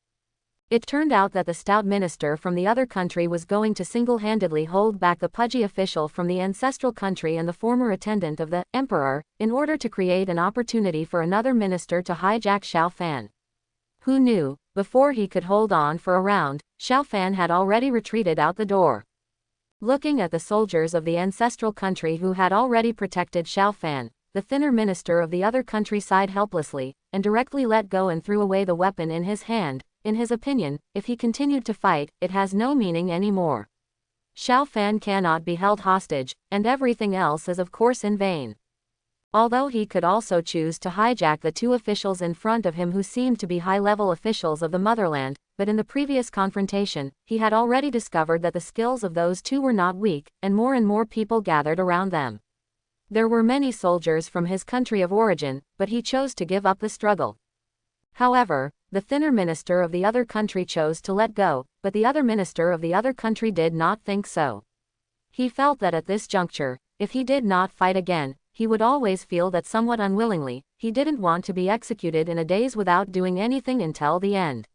It turned out that the stout minister from the other country was going to single-handedly hold back the pudgy official from the ancestral country and the former attendant of the emperor, in order to create an opportunity for another minister to hijack Xiao Fan. Who knew, before he could hold on for a round, Xiao Fan had already retreated out the door. Looking at the soldiers of the ancestral country who had already protected Xiao Fan, the thinner minister of the other country sighed helplessly, and directly let go and threw away the weapon in his hand. In his opinion, if he continued to fight, it has no meaning anymore. Xiao Fan cannot be held hostage, and everything else is of course in vain. Although he could also choose to hijack the two officials in front of him who seemed to be high-level officials of the motherland, but in the previous confrontation, he had already discovered that the skills of those two were not weak, and more people gathered around them. There were many soldiers from his country of origin, but he chose to give up the struggle. However, the thinner minister of the other country chose to let go, but the other minister of the other country did not think so. He felt that at this juncture, if he did not fight again, he would always feel that somewhat unwillingly, he didn't want to be executed in a daze without doing anything until the end.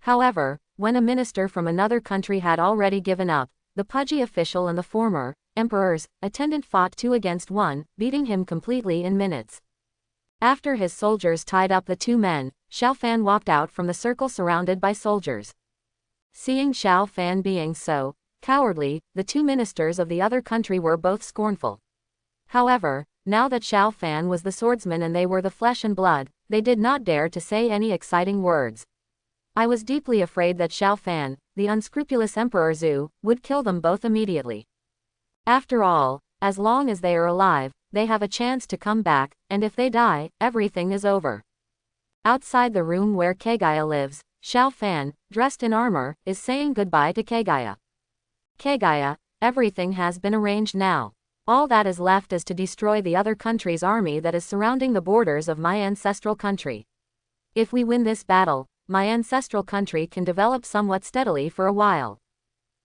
However, when a minister from another country had already given up, the pudgy official and the former emperor's attendant fought 2 against 1, beating him completely in minutes. After his soldiers tied up the 2 men, Xiao Fan walked out from the circle surrounded by soldiers. Seeing Xiao Fan being so cowardly, the 2 ministers of the other country were both scornful. However, now that Xiao Fan was the swordsman and they were the flesh and blood, they did not dare to say any exciting words. I was deeply afraid that Xiao Fan, the unscrupulous Emperor Zhu, would kill them both immediately. After all, as long as they are alive, they have a chance to come back, and if they die, everything is over. Outside the room where Kaguya lives, Xiao Fan, dressed in armor, is saying goodbye to Kaguya. Kaguya, everything has been arranged now. All that is left is to destroy the other country's army that is surrounding the borders of my ancestral country. If we win this battle, my ancestral country can develop somewhat steadily for a while.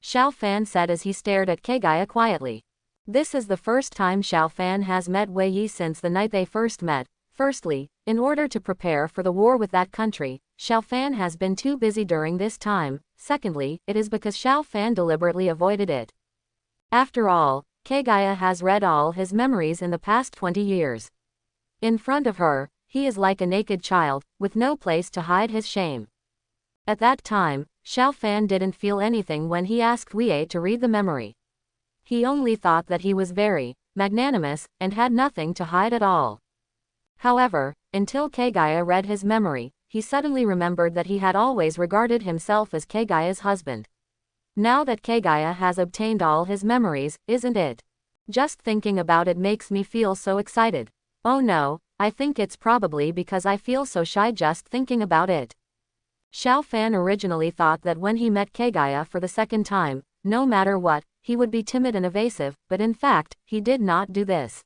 Xiao Fan said as he stared at Kaguya quietly. This is the first time Xiao Fan has met Wei Yi since the night they first met. Firstly, in order to prepare for the war with that country, Xiao Fan has been too busy during this time. Secondly, it is because Xiao Fan deliberately avoided it. After all, Kaguya has read all his memories in the past 20 years. In front of her, he is like a naked child, with no place to hide his shame. At that time, Xiao Fan didn't feel anything when he asked Wei to read the memory. He only thought that he was very magnanimous, and had nothing to hide at all. However, until Kaguya read his memory, he suddenly remembered that he had always regarded himself as Kaguya's husband. Now that Kaguya has obtained all his memories, isn't it? Just thinking about it makes me feel so excited. Oh no, I think it's probably because I feel so shy just thinking about it. Xiao Fan originally thought that when he met Kaguya for the second time, no matter what, he would be timid and evasive, but in fact, he did not do this.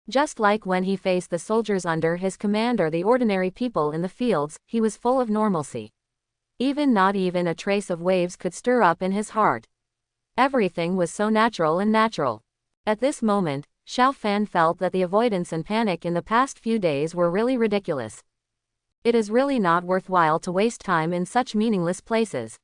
Just like when he faced the soldiers under his command or the ordinary people in the fields, he was full of normalcy. Not even a trace of waves could stir up in his heart. Everything was so natural and natural. At this moment, Xiao Fan felt that the avoidance and panic in the past few days were really ridiculous. It is really not worthwhile to waste time in such meaningless places.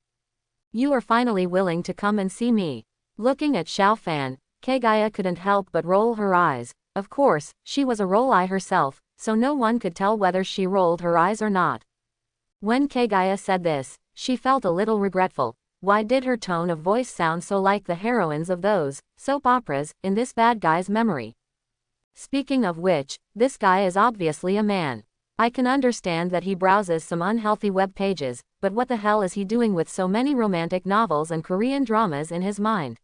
You are finally willing to come and see me. Looking at Xiao Fan, Kaguya couldn't help but roll her eyes. Of course, she was a roll eye herself, so no one could tell whether she rolled her eyes or not. When Kaguya said this, she felt a little regretful. Why did her tone of voice sound so like the heroines of those soap operas in this bad guy's memory? Speaking of which, this guy is obviously a man. I can understand that he browses some unhealthy web pages, but what the hell is he doing with so many romantic novels and Korean dramas in his mind?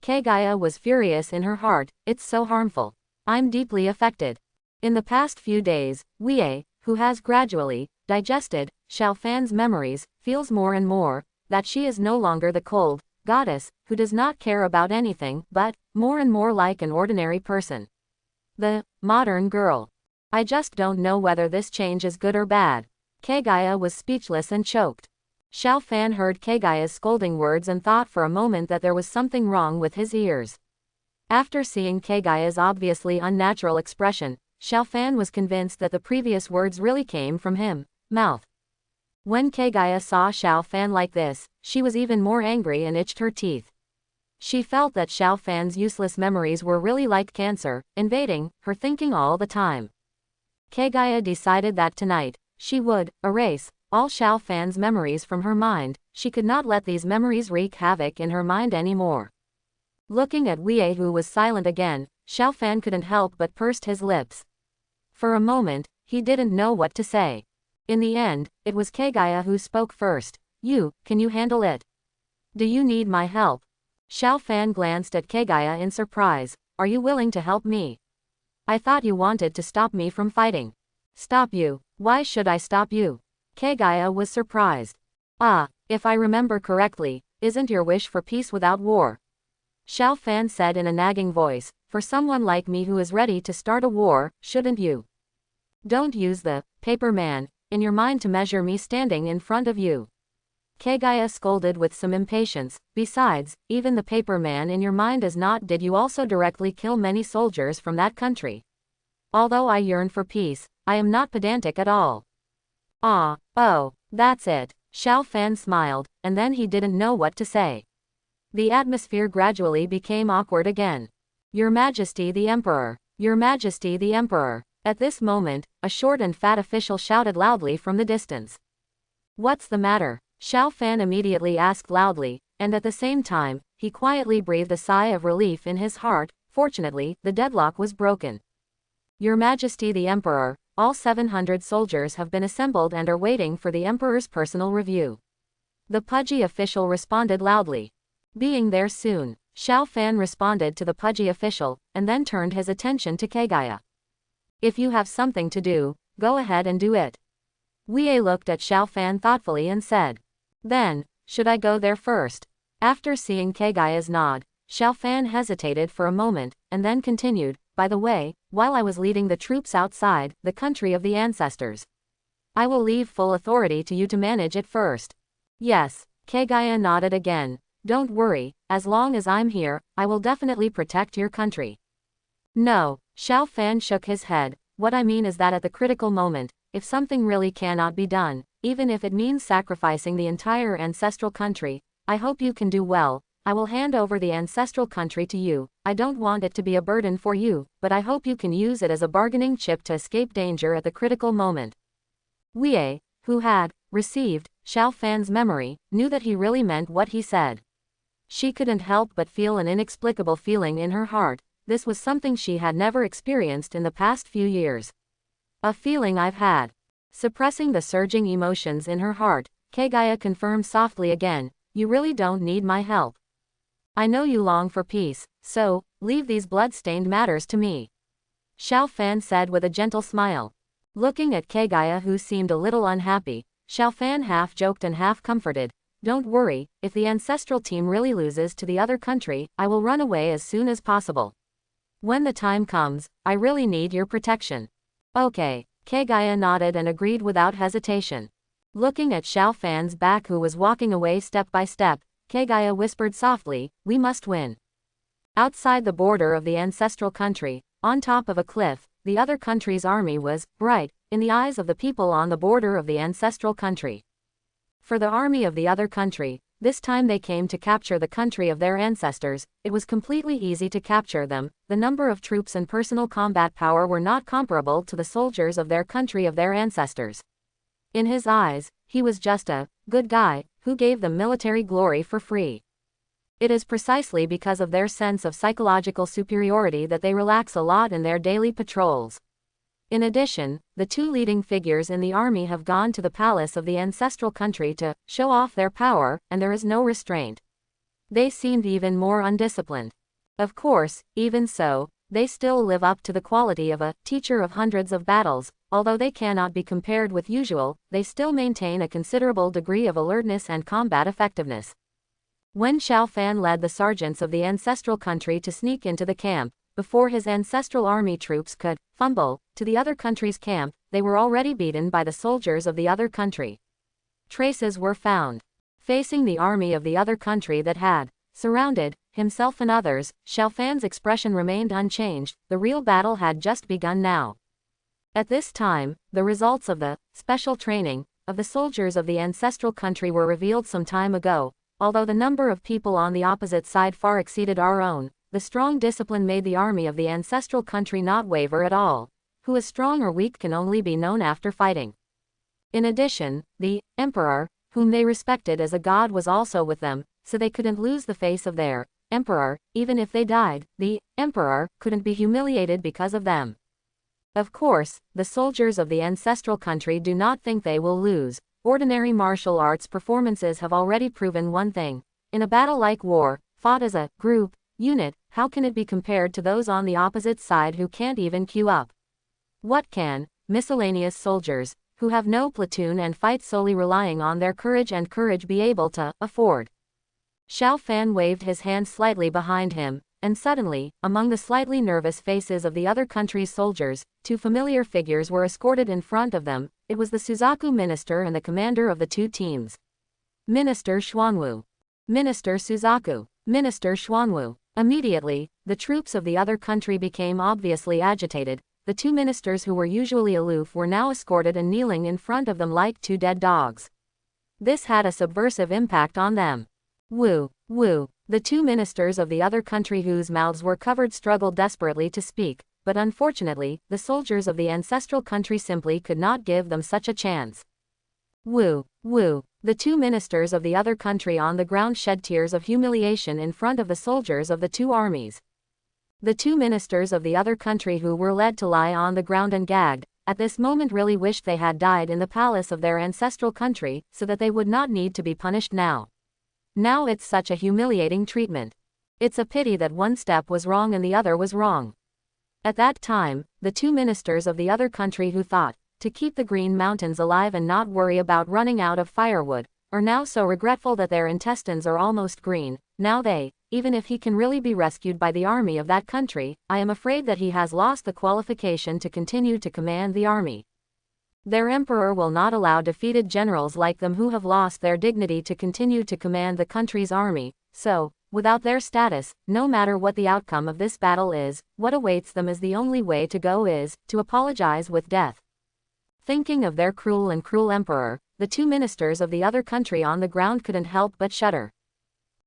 Kaguya was furious in her heart. It's so harmful. I'm deeply affected. In the past few days, Wei, who has gradually digested Xiao Fan's memories, feels more and more that she is no longer the cold goddess who does not care about anything, but more and more like an ordinary person. The modern girl. I just don't know whether this change is good or bad. Kaguya was speechless and choked. Xiao Fan heard Kaguya's scolding words and thought for a moment that there was something wrong with his ears. After seeing Kaguya's obviously unnatural expression, Xiao Fan was convinced that the previous words really came from him. Mouth. When Kaguya saw Xiao Fan like this, she was even more angry and itched her teeth. She felt that Xiao Fan's useless memories were really like cancer, invading her thinking all the time. Kaguya decided that tonight, she would erase all Xiao Fan's memories from her mind. She could not let these memories wreak havoc in her mind anymore. Looking at Wei, who was silent again, Xiao Fan couldn't help but pursed his lips. For a moment, he didn't know what to say. In the end, it was Kaguya who spoke first. Can you handle it? Do you need my help? Xiao Fan glanced at Kaguya in surprise. Are you willing to help me? I thought you wanted to stop me from fighting. Stop you? Why should I stop you? Kaguya was surprised. Ah, if I remember correctly, isn't your wish for peace without war? Xiao Fan said in a nagging voice, for someone like me who is ready to start a war, shouldn't you? Don't use the paper man in your mind to measure me standing in front of you. Kaguya scolded with some impatience. Besides, even the paper man in your mind is not. Did you also directly kill many soldiers from that country? Although I yearn for peace, I am not pedantic at all. Ah, oh, that's it. Xiao Fan smiled, and then he didn't know what to say. The atmosphere gradually became awkward again. Your Majesty the Emperor! Your Majesty the Emperor! At this moment, a short and fat official shouted loudly from the distance. What's the matter? Xiao Fan immediately asked loudly, and at the same time, he quietly breathed a sigh of relief in his heart. Fortunately, the deadlock was broken. Your Majesty the Emperor, all 700 soldiers have been assembled and are waiting for the Emperor's personal review. The pudgy official responded loudly. Being there soon, Xiao Fan responded to the pudgy official, and then turned his attention to Kaguya. If you have something to do, go ahead and do it. Wei looked at Xiao Fan thoughtfully and said. Then, should I go there first? After seeing Kaguya's nod, Xiao Fan hesitated for a moment, and then continued, by the way, while I was leading the troops outside the country of the ancestors, I will leave full authority to you to manage it first. Yes, Kaguya nodded again. Don't worry, as long as I'm here, I will definitely protect your country. No, Xiao Fan shook his head. What I mean is that at the critical moment, if something really cannot be done, even if it means sacrificing the entire ancestral country, I hope you can do well. I will hand over the ancestral country to you. I don't want it to be a burden for you, but I hope you can use it as a bargaining chip to escape danger at the critical moment. Wei, who had received Xiao Fan's memory, knew that he really meant what he said. She couldn't help but feel an inexplicable feeling in her heart. This was something she had never experienced in the past few years. A feeling I've had. Suppressing the surging emotions in her heart, Kaguya confirmed softly again, you really don't need my help. I know you long for peace, so, leave these blood-stained matters to me. Xiao Fan said with a gentle smile. Looking at Kaguya, who seemed a little unhappy, Xiao Fan half joked and half comforted. Don't worry, if the ancestral team really loses to the other country, I will run away as soon as possible. When the time comes, I really need your protection. Okay, Kaguya nodded and agreed without hesitation. Looking at Xiao Fan's back, who was walking away step by step, Kaguya whispered softly, we must win. Outside the border of the ancestral country, on top of a cliff, the other country's army was bright in the eyes of the people on the border of the ancestral country. For the army of the other country, this time they came to capture the country of their ancestors. It was completely easy to capture them. The number of troops and personal combat power were not comparable to the soldiers of their country of their ancestors. In his eyes, he was just a good guy who gave them military glory for free. It is precisely because of their sense of psychological superiority that they relax a lot in their daily patrols. In addition, the two leading figures in the army have gone to the palace of the ancestral country to show off their power, and there is no restraint. They seemed even more undisciplined. Of course, even so, they still live up to the quality of a teacher of hundreds of battles. Although they cannot be compared with usual, they still maintain a considerable degree of alertness and combat effectiveness. When Xiao Fan led the sergeants of the ancestral country to sneak into the camp, before his ancestral army troops could fumble to the other country's camp, they were already beaten by the soldiers of the other country. Traces were found. Facing the army of the other country that had surrounded himself and others, Xiao Fan's expression remained unchanged. The real battle had just begun now. At this time, the results of the special training of the soldiers of the ancestral country were revealed some time ago. Although the number of people on the opposite side far exceeded our own, the strong discipline made the army of the ancestral country not waver at all. Who is strong or weak can only be known after fighting. In addition, the emperor, whom they respected as a god, was also with them, so they couldn't lose the face of their emperor. Even if they died, the emperor couldn't be humiliated because of them. Of course, the soldiers of the ancestral country do not think they will lose. Ordinary martial arts performances have already proven one thing. In a battle like war, fought as a group, unit, how can it be compared to those on the opposite side who can't even queue up? What can miscellaneous soldiers who have no platoon and fight solely relying on their courage and courage be able to afford. Xiao Fan waved his hand slightly behind him, and suddenly, among the slightly nervous faces of the other country's soldiers, two familiar figures were escorted in front of them. It was the Suzaku minister and the commander of the two teams. Minister Xuanwu. Minister Suzaku. Minister Xuanwu. Immediately, the troops of the other country became obviously agitated. The two ministers who were usually aloof were now escorted and kneeling in front of them like two dead dogs. This had a subversive impact on them. Wu. The two ministers of the other country whose mouths were covered struggled desperately to speak, but unfortunately, the soldiers of the ancestral country simply could not give them such a chance. Wu. The two ministers of the other country on the ground shed tears of humiliation in front of the soldiers of the two armies. The two ministers of the other country who were led to lie on the ground and gagged, at this moment really wished they had died in the palace of their ancestral country, so that they would not need to be punished now. Now it's such a humiliating treatment. It's a pity that one step was wrong and the other was wrong. At that time, the two ministers of the other country who thought to keep the Green Mountains alive and not worry about running out of firewood, are now so regretful that their intestines are almost green. Now they, even if he can really be rescued by the army of that country, I am afraid that he has lost the qualification to continue to command the army. Their emperor will not allow defeated generals like them who have lost their dignity to continue to command the country's army, so, without their status, no matter what the outcome of this battle is, what awaits them as the only way to go is to apologize with death. Thinking of their cruel emperor, the two ministers of the other country on the ground couldn't help but shudder.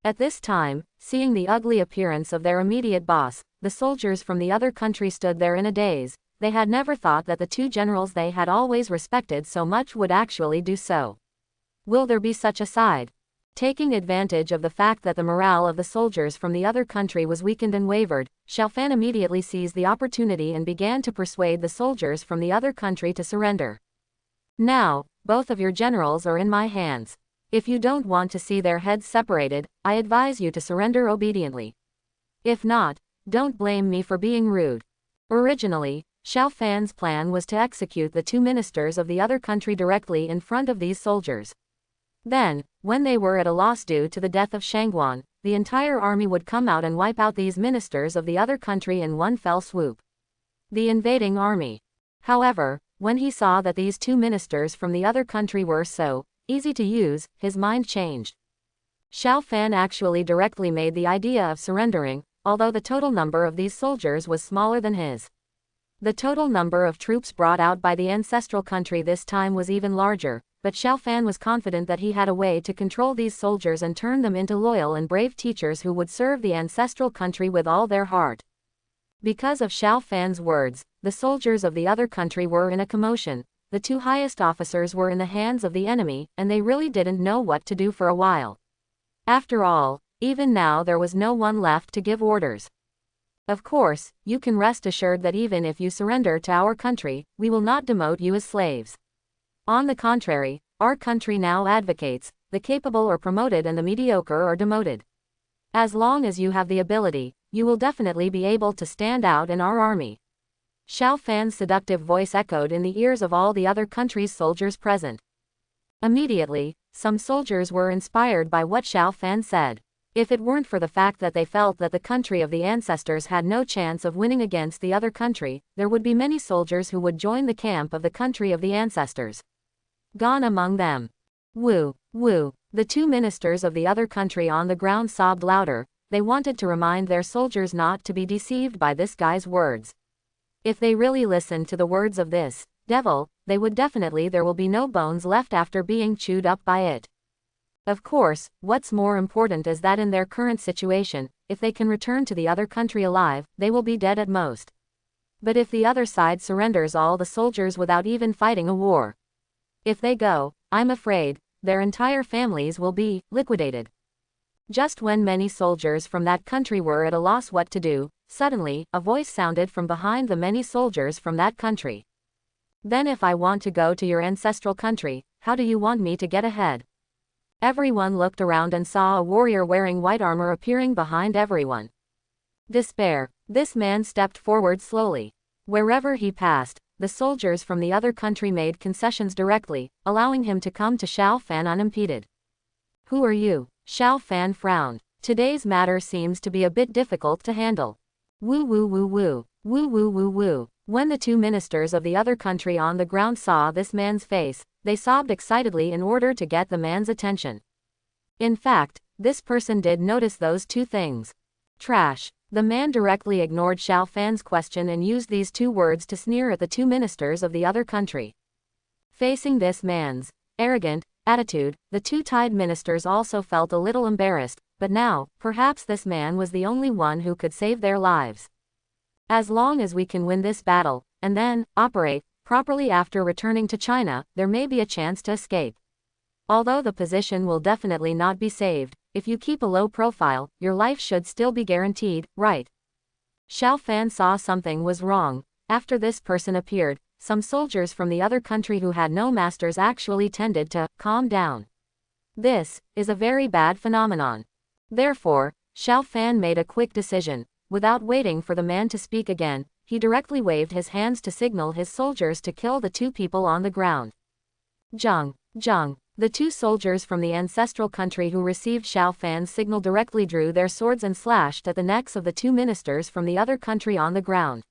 At this time, seeing the ugly appearance of their immediate boss, the soldiers from the other country stood there in a daze. They had never thought that the two generals they had always respected so much would actually do so. Will there be such a side? Taking advantage of the fact that the morale of the soldiers from the other country was weakened and wavered, Xiao Fan immediately seized the opportunity and began to persuade the soldiers from the other country to surrender. Now, both of your generals are in my hands. If you don't want to see their heads separated, I advise you to surrender obediently. If not, don't blame me for being rude. Originally, Xiao Fan's plan was to execute the two ministers of the other country directly in front of these soldiers. Then, when they were at a loss due to the death of Shangguan, the entire army would come out and wipe out these ministers of the other country in one fell swoop. The invading army. However, when he saw that these two ministers from the other country were so easy to use, his mind changed. Xiao Fan actually directly made the idea of surrendering, although the total number of these soldiers was smaller than his. The total number of troops brought out by the ancestral country this time was even larger, but Xiao Fan was confident that he had a way to control these soldiers and turn them into loyal and brave teachers who would serve the ancestral country with all their heart. Because of Xiao Fan's words, the soldiers of the other country were in a commotion. The two highest officers were in the hands of the enemy, and they really didn't know what to do for a while. After all, even now there was no one left to give orders. Of course, you can rest assured that even if you surrender to our country, we will not demote you as slaves. On the contrary, our country now advocates, the capable are promoted and the mediocre are demoted. As long as you have the ability, you will definitely be able to stand out in our army. Xiao Fan's seductive voice echoed in the ears of all the other country's soldiers present. Immediately, some soldiers were inspired by what Xiao Fan said. If it weren't for the fact that they felt that the country of the ancestors had no chance of winning against the other country, there would be many soldiers who would join the camp of the country of the ancestors. Gone among them. Wu. The two ministers of the other country on the ground sobbed louder. They wanted to remind their soldiers not to be deceived by this guy's words. If they really listened to the words of this devil, they would definitely there will be no bones left after being chewed up by it. Of course, what's more important is that in their current situation, if they can return to the other country alive, they will be dead at most. But if the other side surrenders all the soldiers without even fighting a war, if they go, I'm afraid, their entire families will be liquidated. Just when many soldiers from that country were at a loss what to do, suddenly, a voice sounded from behind the many soldiers from that country. Then if I want to go to your ancestral country, how do you want me to get ahead? Everyone looked around and saw a warrior wearing white armor appearing behind everyone. Despair. This man stepped forward slowly. Wherever he passed, the soldiers from the other country made concessions directly, allowing him to come to Xiao Fan unimpeded. Who are you? Xiao Fan frowned. Today's matter seems to be a bit difficult to handle. Woo woo woo woo. Woo woo woo woo. When the two ministers of the other country on the ground saw this man's face, they sobbed excitedly in order to get the man's attention. In fact, this person did notice those two things. Trash. The man directly ignored Xiao Fan's question and used these two words to sneer at the two ministers of the other country. Facing this man's arrogant attitude, the two Tide ministers also felt a little embarrassed, but now, perhaps this man was the only one who could save their lives. As long as we can win this battle, and then operate properly after returning to China, there may be a chance to escape. Although the position will definitely not be saved, if you keep a low profile, your life should still be guaranteed, right? Xiao Fan saw something was wrong. After this person appeared, some soldiers from the other country who had no masters actually tended to calm down. This is a very bad phenomenon. Therefore, Xiao Fan made a quick decision. Without waiting for the man to speak again, he directly waved his hands to signal his soldiers to kill the two people on the ground. Zhang. The two soldiers from the ancestral country who received Xiao Fan's signal directly drew their swords and slashed at the necks of the two ministers from the other country on the ground.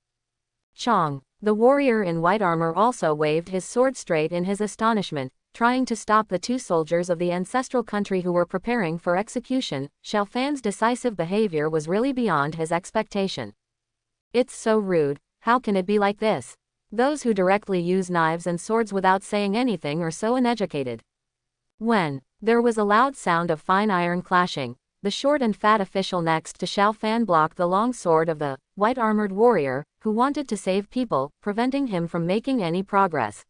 Chong. The warrior in white armor also waved his sword straight in his astonishment, trying to stop the two soldiers of the ancestral country who were preparing for execution. Xiao Fan's decisive behavior was really beyond his expectation. It's so rude. How can it be like this? Those who directly use knives and swords without saying anything are so uneducated. When there was a loud sound of fine iron clashing, the short and fat official next to Xiao Fan blocked the long sword of the white-armored warrior, who wanted to save people, preventing him from making any progress.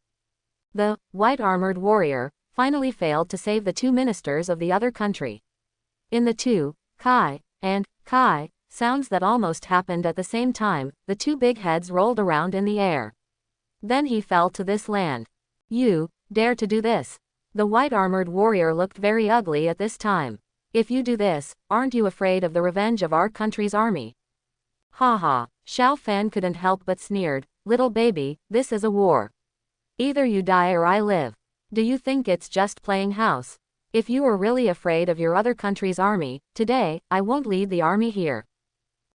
The white-armored warrior finally failed to save the two ministers of the other country. In the two Kai and Kai sounds that almost happened at the same time, the two big heads rolled around in the air. Then he fell to this land. You dare to do this? The white-armored warrior looked very ugly at this time. If you do this, aren't you afraid of the revenge of our country's army? Ha ha. Xiao Fan couldn't help but sneered. Little baby, this is a war. Either you die or I live. Do you think it's just playing house? If you are really afraid of your other country's army, today, I won't lead the army here.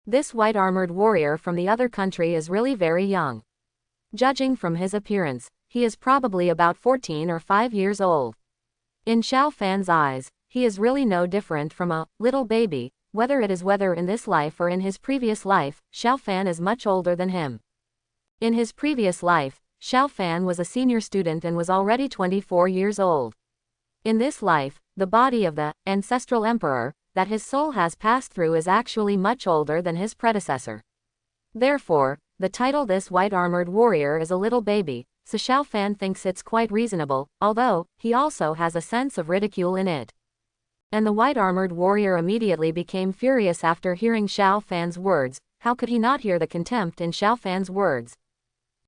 This white-armored warrior from the other country is really very young. Judging from his appearance, he is probably about 14 or 5 years old. In Xiao Fan's eyes, he is really no different from a little baby, whether in this life or in his previous life. Xiao Fan is much older than him. In his previous life, Xiao Fan was a senior student and was already 24 years old. In this life, the body of the ancestral emperor that his soul has passed through is actually much older than his predecessor. Therefore, the title this white-armored warrior is a little baby, so Xiao Fan thinks it's quite reasonable, although he also has a sense of ridicule in it. And the white-armored warrior immediately became furious after hearing Xiao Fan's words. How could he not hear the contempt in Xiao Fan's words?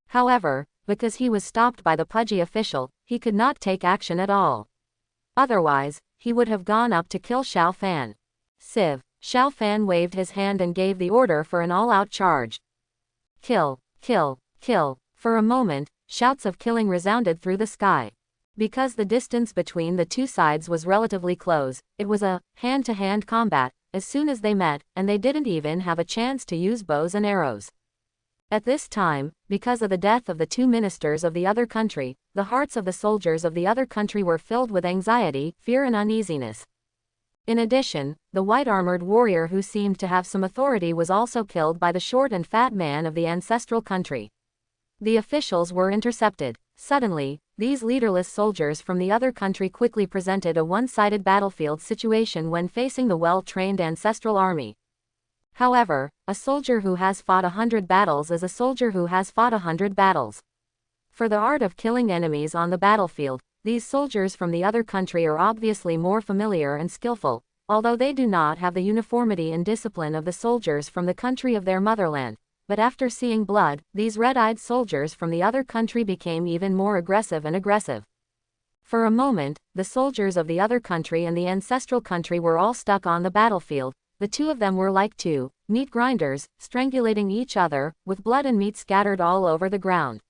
However, because he was stopped by the pudgy official, he could not take action at all. Otherwise, he would have gone up to kill Xiao Fan. Civ. Xiao Fan waved his hand and gave the order for an all-out charge. Kill, kill, kill. For a moment, shouts of killing resounded through the sky. Because the distance between the two sides was relatively close, it was a hand-to-hand combat as soon as they met, and they didn't even have a chance to use bows and arrows. At this time, because of the death of the two ministers of the other country, the hearts of the soldiers of the other country were filled with anxiety, fear and uneasiness. In addition, the white-armored warrior who seemed to have some authority was also killed by the short and fat man of the ancestral country. The officials were intercepted. Suddenly, these leaderless soldiers from the other country quickly presented a one-sided battlefield situation when facing the well-trained ancestral army. However, a soldier who has fought 100 battles is a soldier who has fought 100 battles. For the art of killing enemies on the battlefield, these soldiers from the other country are obviously more familiar and skillful, although they do not have the uniformity and discipline of the soldiers from the country of their motherland. But after seeing blood, these red-eyed soldiers from the other country became even more aggressive. For a moment, the soldiers of the other country and the ancestral country were all stuck on the battlefield. The two of them were like two meat grinders, strangulating each other, with blood and meat scattered all over the ground.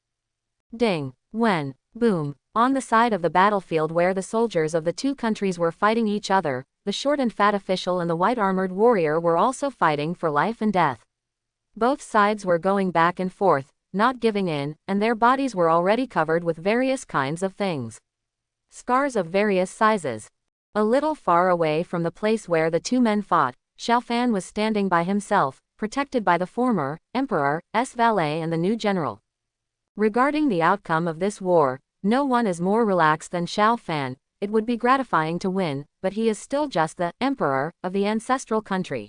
Ding. When. Boom. On the side of the battlefield where the soldiers of the two countries were fighting each other, the short and fat official and the white-armored warrior were also fighting for life and death. Both sides were going back and forth, not giving in, and their bodies were already covered with various kinds of things. Scars of various sizes. A little far away from the place where the two men fought, Xiao Fan was standing by himself, protected by the former emperor's valet and the new general. Regarding the outcome of this war, no one is more relaxed than Xiao Fan. It would be gratifying to win, but he is still just the emperor of the ancestral country.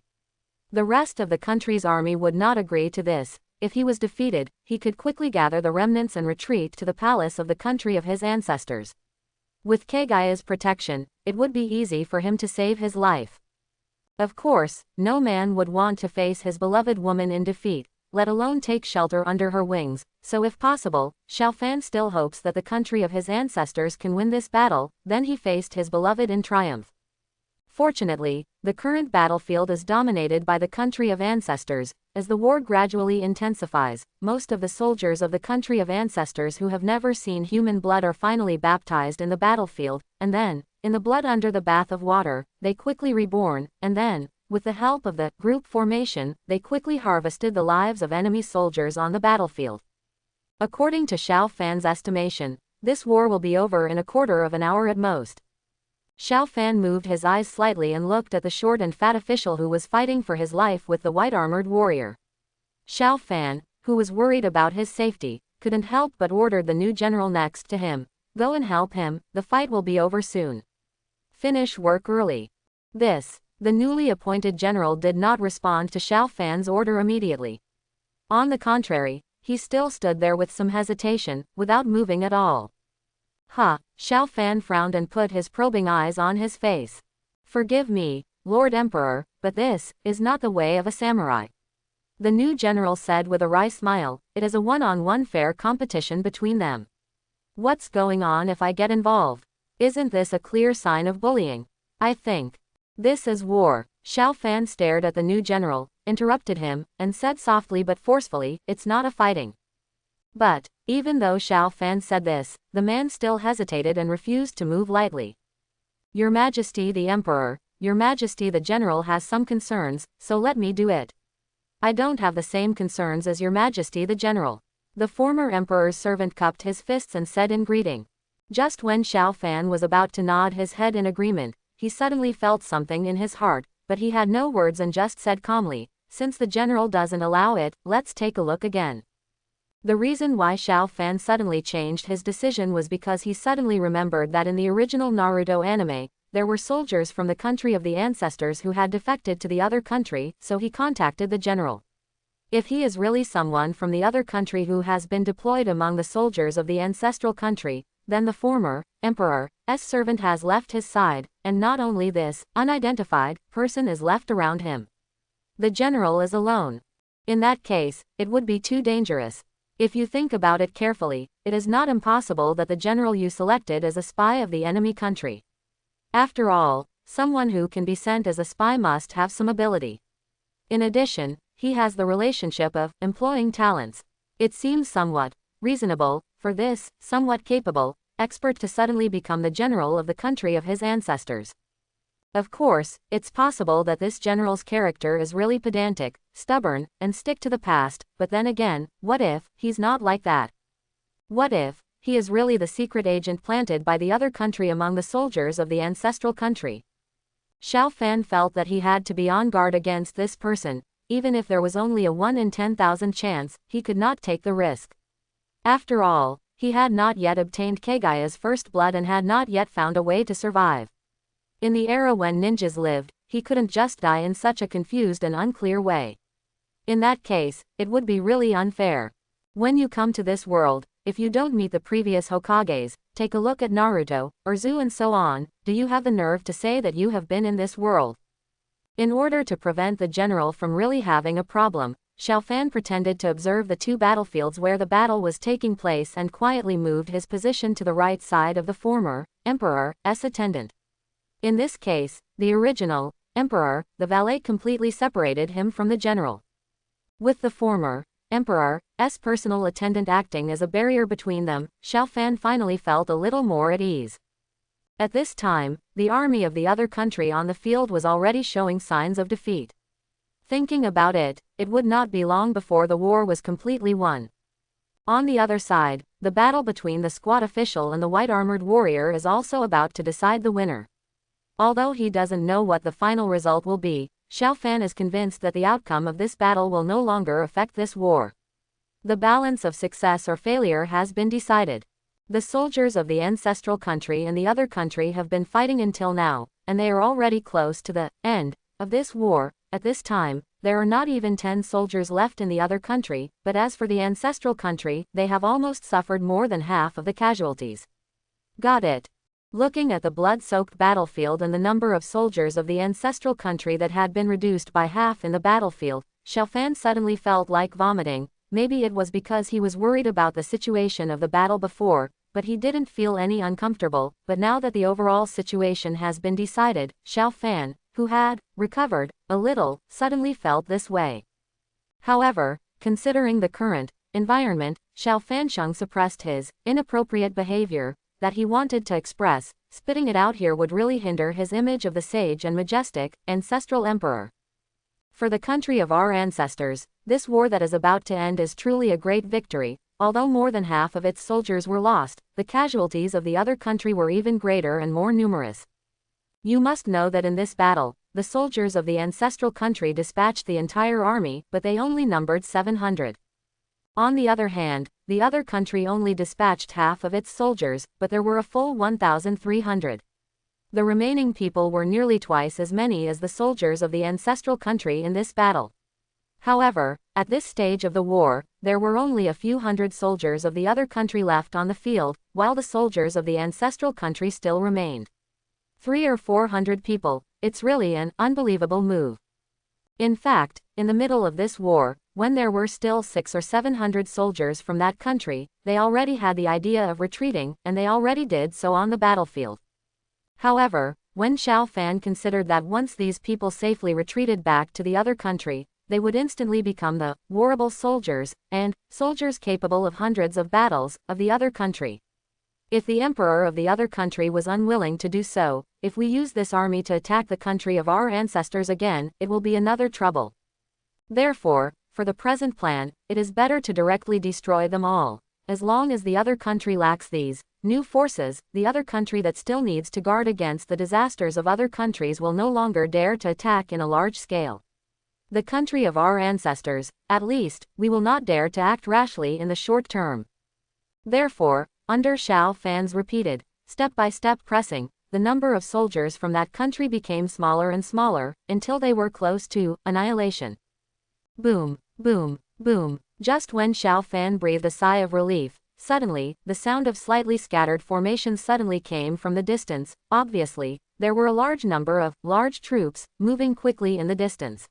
The rest of the country's army would not agree to this. If he was defeated, he could quickly gather the remnants and retreat to the palace of the country of his ancestors. With Kaguya's protection, it would be easy for him to save his life. Of course, no man would want to face his beloved woman in defeat, let alone take shelter under her wings, so if possible, Xiao Fan still hopes that the country of his ancestors can win this battle, then he faced his beloved in triumph. Fortunately, the current battlefield is dominated by the country of ancestors. As the war gradually intensifies, most of the soldiers of the country of ancestors who have never seen human blood are finally baptized in the battlefield, and then, in the blood under the bath of water, they quickly reborn, and then, with the help of the group formation, they quickly harvested the lives of enemy soldiers on the battlefield. According to Xiao Fan's estimation, this war will be over in a quarter of an hour at most. Xiao Fan moved his eyes slightly and looked at the short and fat official who was fighting for his life with the white-armored warrior. Xiao Fan, who was worried about his safety, couldn't help but ordered the new general next to him, "Go and help him, the fight will be over soon. Finish work early." The newly appointed general did not respond to Xiao Fan's order immediately. On the contrary, he still stood there with some hesitation, without moving at all. Xiao Fan frowned and put his probing eyes on his face. "Forgive me, Lord Emperor, but this is not the way of a samurai." The new general said with a wry smile. "It is a one-on-one fair competition between them. What's going on if I get involved? Isn't this a clear sign of bullying? I think this is war." Xiao Fan stared at the new general, interrupted him, and said softly but forcefully, "It's not a fighting." But, even though Xiao Fan said this, the man still hesitated and refused to move lightly. "Your Majesty the Emperor, Your Majesty the General has some concerns, so let me do it." "I don't have the same concerns as Your Majesty the General." The former emperor's servant cupped his fists and said in greeting. Just when Xiao Fan was about to nod his head in agreement, he suddenly felt something in his heart, but he had no words and just said calmly, "Since the general doesn't allow it, let's take a look again." The reason why Xiao Fan suddenly changed his decision was because he suddenly remembered that in the original Naruto anime, there were soldiers from the country of the ancestors who had defected to the other country, so he contacted the general. If he is really someone from the other country who has been deployed among the soldiers of the ancestral country, then the former emperor's servant has left his side, and not only this, unidentified person is left around him. The general is alone. In that case, it would be too dangerous. If you think about it carefully, it is not impossible that the general you selected is a spy of the enemy country. After all, someone who can be sent as a spy must have some ability. In addition, he has the relationship of employing talents. It seems somewhat reasonable for this somewhat capable expert to suddenly become the general of the country of his ancestors. Of course, it's possible that this general's character is really pedantic, stubborn, and stick to the past, but then again, what if he's not like that? What if he is really the secret agent planted by the other country among the soldiers of the ancestral country? Xiao Fan felt that he had to be on guard against this person. Even if there was only a 1 in 10,000 chance, he could not take the risk. After all, he had not yet obtained Kaguya's first blood and had not yet found a way to survive. In the era when ninjas lived, he couldn't just die in such a confused and unclear way. In that case, it would be really unfair. When you come to this world, if you don't meet the previous Hokages, take a look at Naruto, or Zu and so on, do you have the nerve to say that you have been in this world? In order to prevent the general from really having a problem, Xiao Fan pretended to observe the two battlefields where the battle was taking place and quietly moved his position to the right side of the former emperor's attendant. In this case, the original emperor, the valet, completely separated him from the general. With the former Emperor's personal attendant acting as a barrier between them, Xiao Fan finally felt a little more at ease. At this time, the army of the other country on the field was already showing signs of defeat. Thinking about it, it would not be long before the war was completely won. On the other side, the battle between the squat official and the white-armored warrior is also about to decide the winner. Although he doesn't know what the final result will be, Xiao Fan is convinced that the outcome of this battle will no longer affect this war. The balance of success or failure has been decided. The soldiers of the ancestral country and the other country have been fighting until now, and they are already close to the end of this war. At this time, there are not even 10 soldiers left in the other country, but as for the ancestral country, they have almost suffered more than half of the casualties. Got it. Looking at the blood-soaked battlefield and the number of soldiers of the ancestral country that had been reduced by half in the battlefield, Xiao Fan suddenly felt like vomiting. Maybe it was because he was worried about the situation of the battle before, but he didn't feel any uncomfortable. But now that the overall situation has been decided, Xiao Fan, who had recovered a little, suddenly felt this way. However, considering the current environment, Xiao Fansheng suppressed his inappropriate behavior that he wanted to express. Spitting it out here would really hinder his image of the sage and majestic ancestral emperor. For the country of our ancestors, this war that is about to end is truly a great victory. Although more than half of its soldiers were lost, the casualties of the other country were even greater and more numerous. You must know that in this battle, the soldiers of the ancestral country dispatched the entire army, but they only numbered 700. On the other hand, the other country only dispatched half of its soldiers, but there were a full 1,300. The remaining people were nearly twice as many as the soldiers of the ancestral country in this battle. However, at this stage of the war, there were only a few hundred soldiers of the other country left on the field, while the soldiers of the ancestral country still remained. 300 or 400 people. It's really an unbelievable move. In fact, in the middle of this war, when there were still 600 or 700 soldiers from that country, they already had the idea of retreating, and they already did so on the battlefield. However, when Xiao Fan considered that once these people safely retreated back to the other country, they would instantly become the warable soldiers, and soldiers capable of hundreds of battles, of the other country. If the emperor of the other country was unwilling to do so, if we use this army to attack the country of our ancestors again, it will be another trouble. Therefore, for the present plan, it is better to directly destroy them all. As long as the other country lacks these new forces, the other country that still needs to guard against the disasters of other countries will no longer dare to attack in a large scale. The country of our ancestors, at least, we will not dare to act rashly in the short term. Therefore, under Xiao Fan's repeated, step-by-step pressing, the number of soldiers from that country became smaller and smaller, until they were close to annihilation. Boom, boom, boom. Just when Xiao Fan breathed a sigh of relief, suddenly, the sound of slightly scattered formations suddenly came from the distance. Obviously, there were a large number of large troops moving quickly in the distance.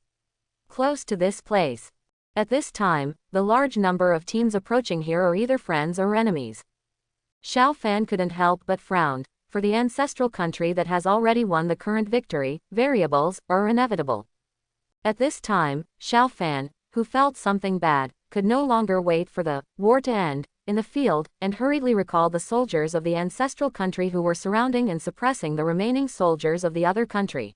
Close to this place. At this time, the large number of teams approaching here are either friends or enemies. Xiao Fan couldn't help but frown. For the ancestral country that has already won the current victory, variables are inevitable. At this time, Xiao Fan, who felt something bad, could no longer wait for the war to end in the field, and hurriedly recalled the soldiers of the ancestral country who were surrounding and suppressing the remaining soldiers of the other country.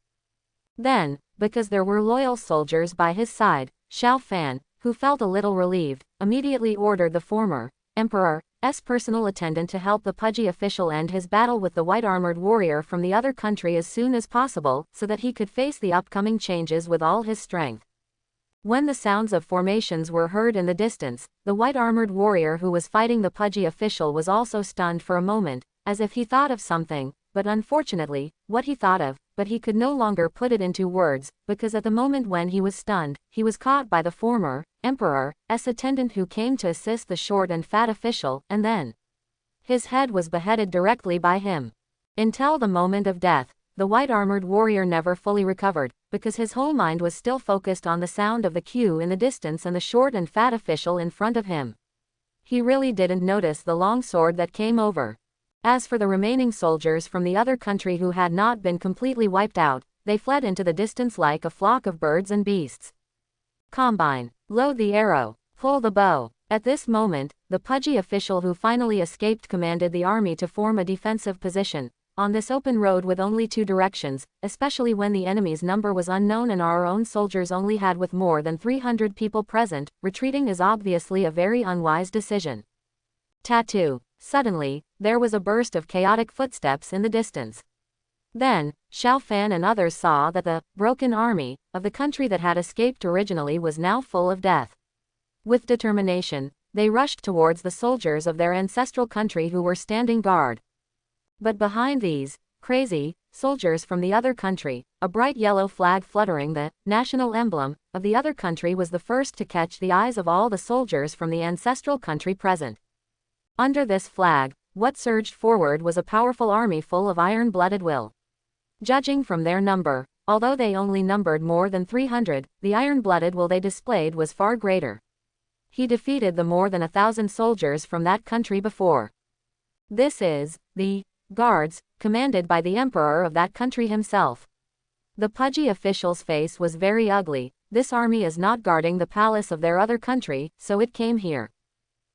Then, because there were loyal soldiers by his side, Xiao Fan, who felt a little relieved, immediately ordered the former emperor's personal attendant to help the pudgy official end his battle with the white-armored warrior from the other country as soon as possible, so that he could face the upcoming changes with all his strength. When the sounds of formations were heard in the distance, the white-armored warrior who was fighting the pudgy official was also stunned for a moment, as if he thought of something, but unfortunately, what he thought of, but he could no longer put it into words, because at the moment when he was stunned, he was caught by the former emperor's attendant who came to assist the short and fat official, and then his head was beheaded directly by him. Until the moment of death, the white-armored warrior never fully recovered, because his whole mind was still focused on the sound of the cue in the distance and the short and fat official in front of him. He really didn't notice the long sword that came over. As for the remaining soldiers from the other country who had not been completely wiped out, they fled into the distance like a flock of birds and beasts. Combine. Load the arrow. Pull the bow. At this moment, the pudgy official who finally escaped commanded the army to form a defensive position on this open road with only two directions, especially when the enemy's number was unknown and our own soldiers only had with more than 300 people present. Retreating is obviously a very unwise decision. Tattoo. Suddenly, there was a burst of chaotic footsteps in the distance. Then, Xiao Fan and others saw that the broken army of the country that had escaped originally was now full of death. With determination, they rushed towards the soldiers of their ancestral country who were standing guard. But behind these crazy soldiers from the other country, a bright yellow flag fluttering, the national emblem of the other country, was the first to catch the eyes of all the soldiers from the ancestral country present. Under this flag, what surged forward was a powerful army full of iron-blooded will. Judging from their number, although they only numbered more than 300, the iron-blooded will they displayed was far greater. He defeated the more than 1,000 soldiers from that country before. This is the guards, commanded by the emperor of that country himself. The pudgy official's face was very ugly. This army is not guarding the palace of their other country, so it came here.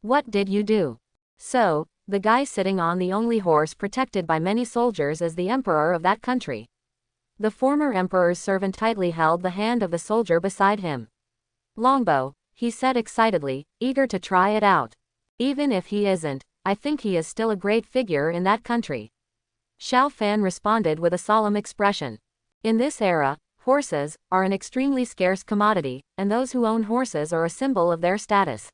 What did you do? So, the guy sitting on the only horse protected by many soldiers is the emperor of that country. The former emperor's servant tightly held the hand of the soldier beside him. Longbow, he said excitedly, eager to try it out. Even if he isn't, I think he is still a great figure in that country. Xiao Fan responded with a solemn expression. In this era, horses are an extremely scarce commodity, and those who own horses are a symbol of their status.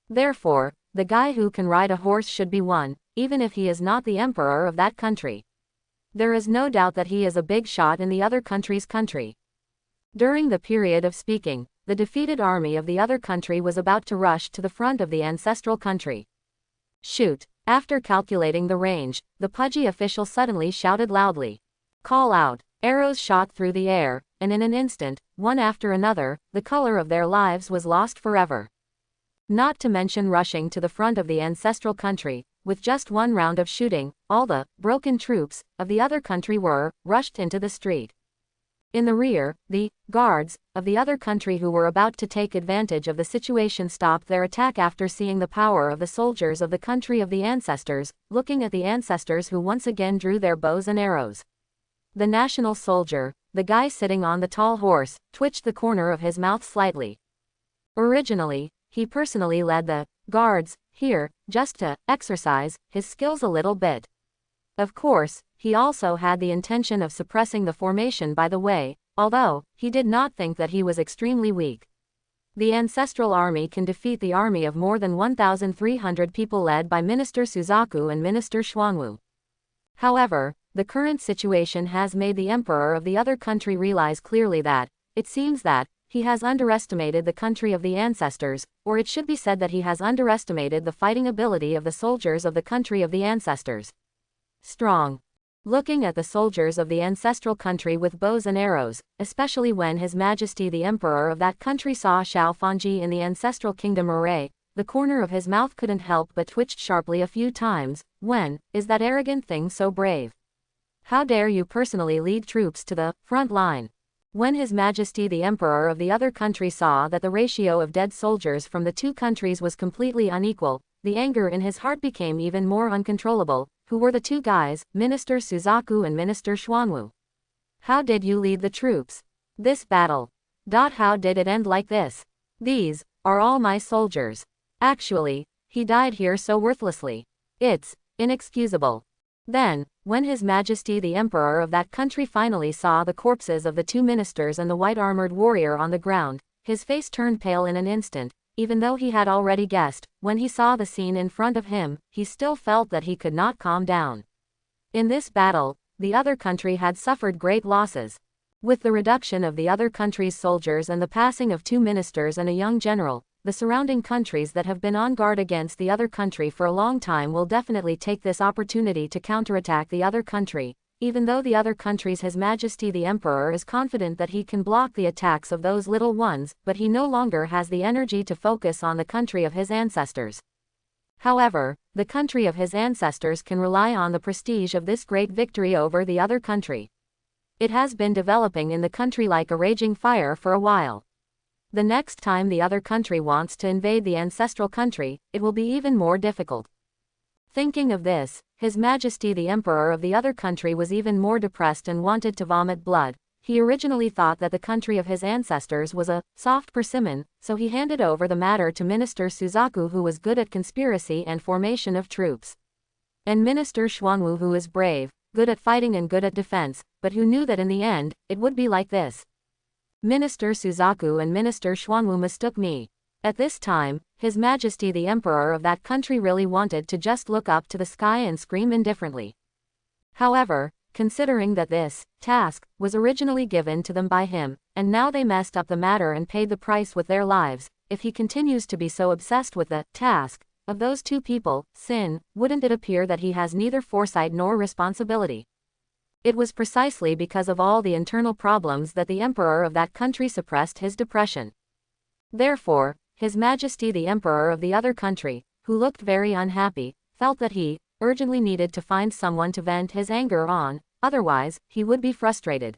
Therefore, the guy who can ride a horse should be one, even if he is not the emperor of that country. There is no doubt that he is a big shot in the other country's country. During the period of speaking, the defeated army of the other country was about to rush to the front of the ancestral country. Shoot! After calculating the range, the pudgy official suddenly shouted loudly. Call out! Arrows shot through the air, and in an instant, one after another, the color of their lives was lost forever. Not to mention rushing to the front of the ancestral country, with just one round of shooting, all the broken troops of the other country were rushed into the street. In the rear, the guards of the other country who were about to take advantage of the situation stopped their attack after seeing the power of the soldiers of the country of the ancestors, looking at the ancestors who once again drew their bows and arrows. The national soldier, the guy sitting on the tall horse, twitched the corner of his mouth slightly. Originally, he personally led the guards here, just to exercise his skills a little bit. Of course, he also had the intention of suppressing the formation by the way, although he did not think that he was extremely weak. The ancestral army can defeat the army of more than 1,300 people led by Minister Suzaku and Minister Xuanwu. However, the current situation has made the emperor of the other country realize clearly that, it seems that, he has underestimated the country of the ancestors, or it should be said that he has underestimated the fighting ability of the soldiers of the country of the ancestors. Strong. Looking at the soldiers of the ancestral country with bows and arrows, especially when His Majesty the Emperor of that country saw Xiao Fanji in the ancestral kingdom array, the corner of his mouth couldn't help but twitched sharply a few times. When is that arrogant thing so brave? How dare you personally lead troops to the front line? When His Majesty the Emperor of the other country saw that the ratio of dead soldiers from the two countries was completely unequal, the anger in his heart became even more uncontrollable. Who were the two guys, Minister Suzaku and Minister Xuanwu? How did you lead the troops? This battle. How did it end like this? These are all my soldiers. Actually, he died here so worthlessly. It's inexcusable. Then, when His Majesty the Emperor of that country finally saw the corpses of the two ministers and the white-armored warrior on the ground, his face turned pale in an instant. Even though he had already guessed, when he saw the scene in front of him, he still felt that he could not calm down. In this battle, the other country had suffered great losses. With the reduction of the other country's soldiers and the passing of two ministers and a young general, the surrounding countries that have been on guard against the other country for a long time will definitely take this opportunity to counterattack the other country. Even though the other country's His Majesty the Emperor is confident that he can block the attacks of those little ones, but he no longer has the energy to focus on the country of his ancestors. However, the country of his ancestors can rely on the prestige of this great victory over the other country. It has been developing in the country like a raging fire for a while. The next time the other country wants to invade the ancestral country, it will be even more difficult. Thinking of this, His Majesty the Emperor of the other country was even more depressed and wanted to vomit blood. He originally thought that the country of his ancestors was a soft persimmon, so he handed over the matter to Minister Suzaku, who was good at conspiracy and formation of troops, and Minister Xuanwu, who is brave, good at fighting and good at defense, but who knew that in the end, it would be like this. Minister Suzaku and Minister Xuanwu mistook me. At this time, His Majesty the Emperor of that country really wanted to just look up to the sky and scream indifferently. However, considering that this task was originally given to them by him, and now they messed up the matter and paid the price with their lives, if he continues to be so obsessed with the task of those two people, sin, wouldn't it appear that he has neither foresight nor responsibility? It was precisely because of all the internal problems that the emperor of that country suppressed his depression. Therefore, His Majesty the Emperor of the other country, who looked very unhappy, felt that he urgently needed to find someone to vent his anger on, otherwise, he would be frustrated.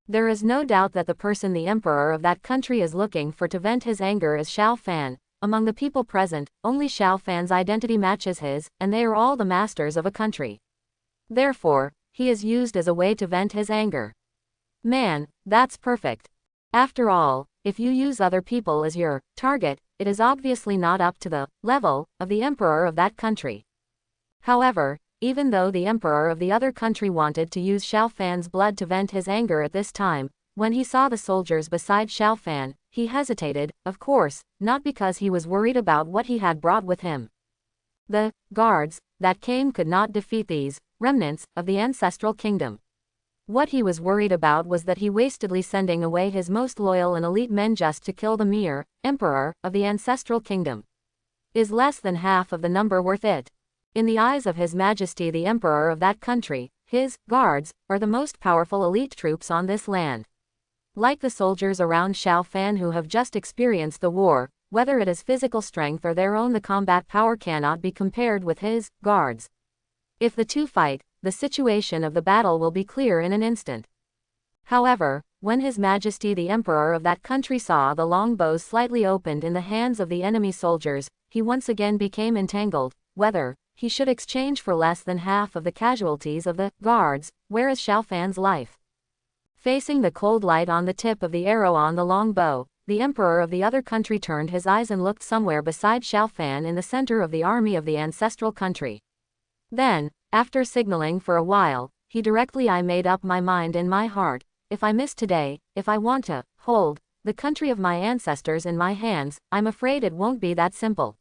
There is no doubt that the person the emperor of that country is looking for to vent his anger is Xiao Fan. Among the people present, only Xiao Fan's identity matches his, and they are all the masters of a country. Therefore, he is used as a way to vent his anger. Man, that's perfect. After all, if you use other people as your target, it is obviously not up to the level of the emperor of that country. However, even though the emperor of the other country wanted to use Xiao Fan's blood to vent his anger at this time, when he saw the soldiers beside Xiao Fan, he hesitated, of course, not because he was worried about what he had brought with him. The guards that came could not defeat these remnants of the ancestral kingdom. What he was worried about was that he wastedly sending away his most loyal and elite men just to kill the mere emperor of the ancestral kingdom. Is less than half of the number worth it? In the eyes of His Majesty the Emperor of that country, his guards are the most powerful elite troops on this land. Like the soldiers around Xiao Fan who have just experienced the war, whether it is physical strength or their own, the combat power cannot be compared with his guards. If the two fight, the situation of the battle will be clear in an instant. However, when His Majesty the Emperor of that country saw the long bows slightly opened in the hands of the enemy soldiers, he once again became entangled, whether he should exchange for less than half of the casualties of the guards, where is Xiao Fan's life? Facing the cold light on the tip of the arrow on the long bow, the emperor of the other country turned his eyes and looked somewhere beside Xiao Fan in the center of the army of the ancestral country. Then, after signaling for a while, he directly I made up my mind in my heart, if I miss today, if I want to hold the country of my ancestors in my hands, I'm afraid it won't be that simple.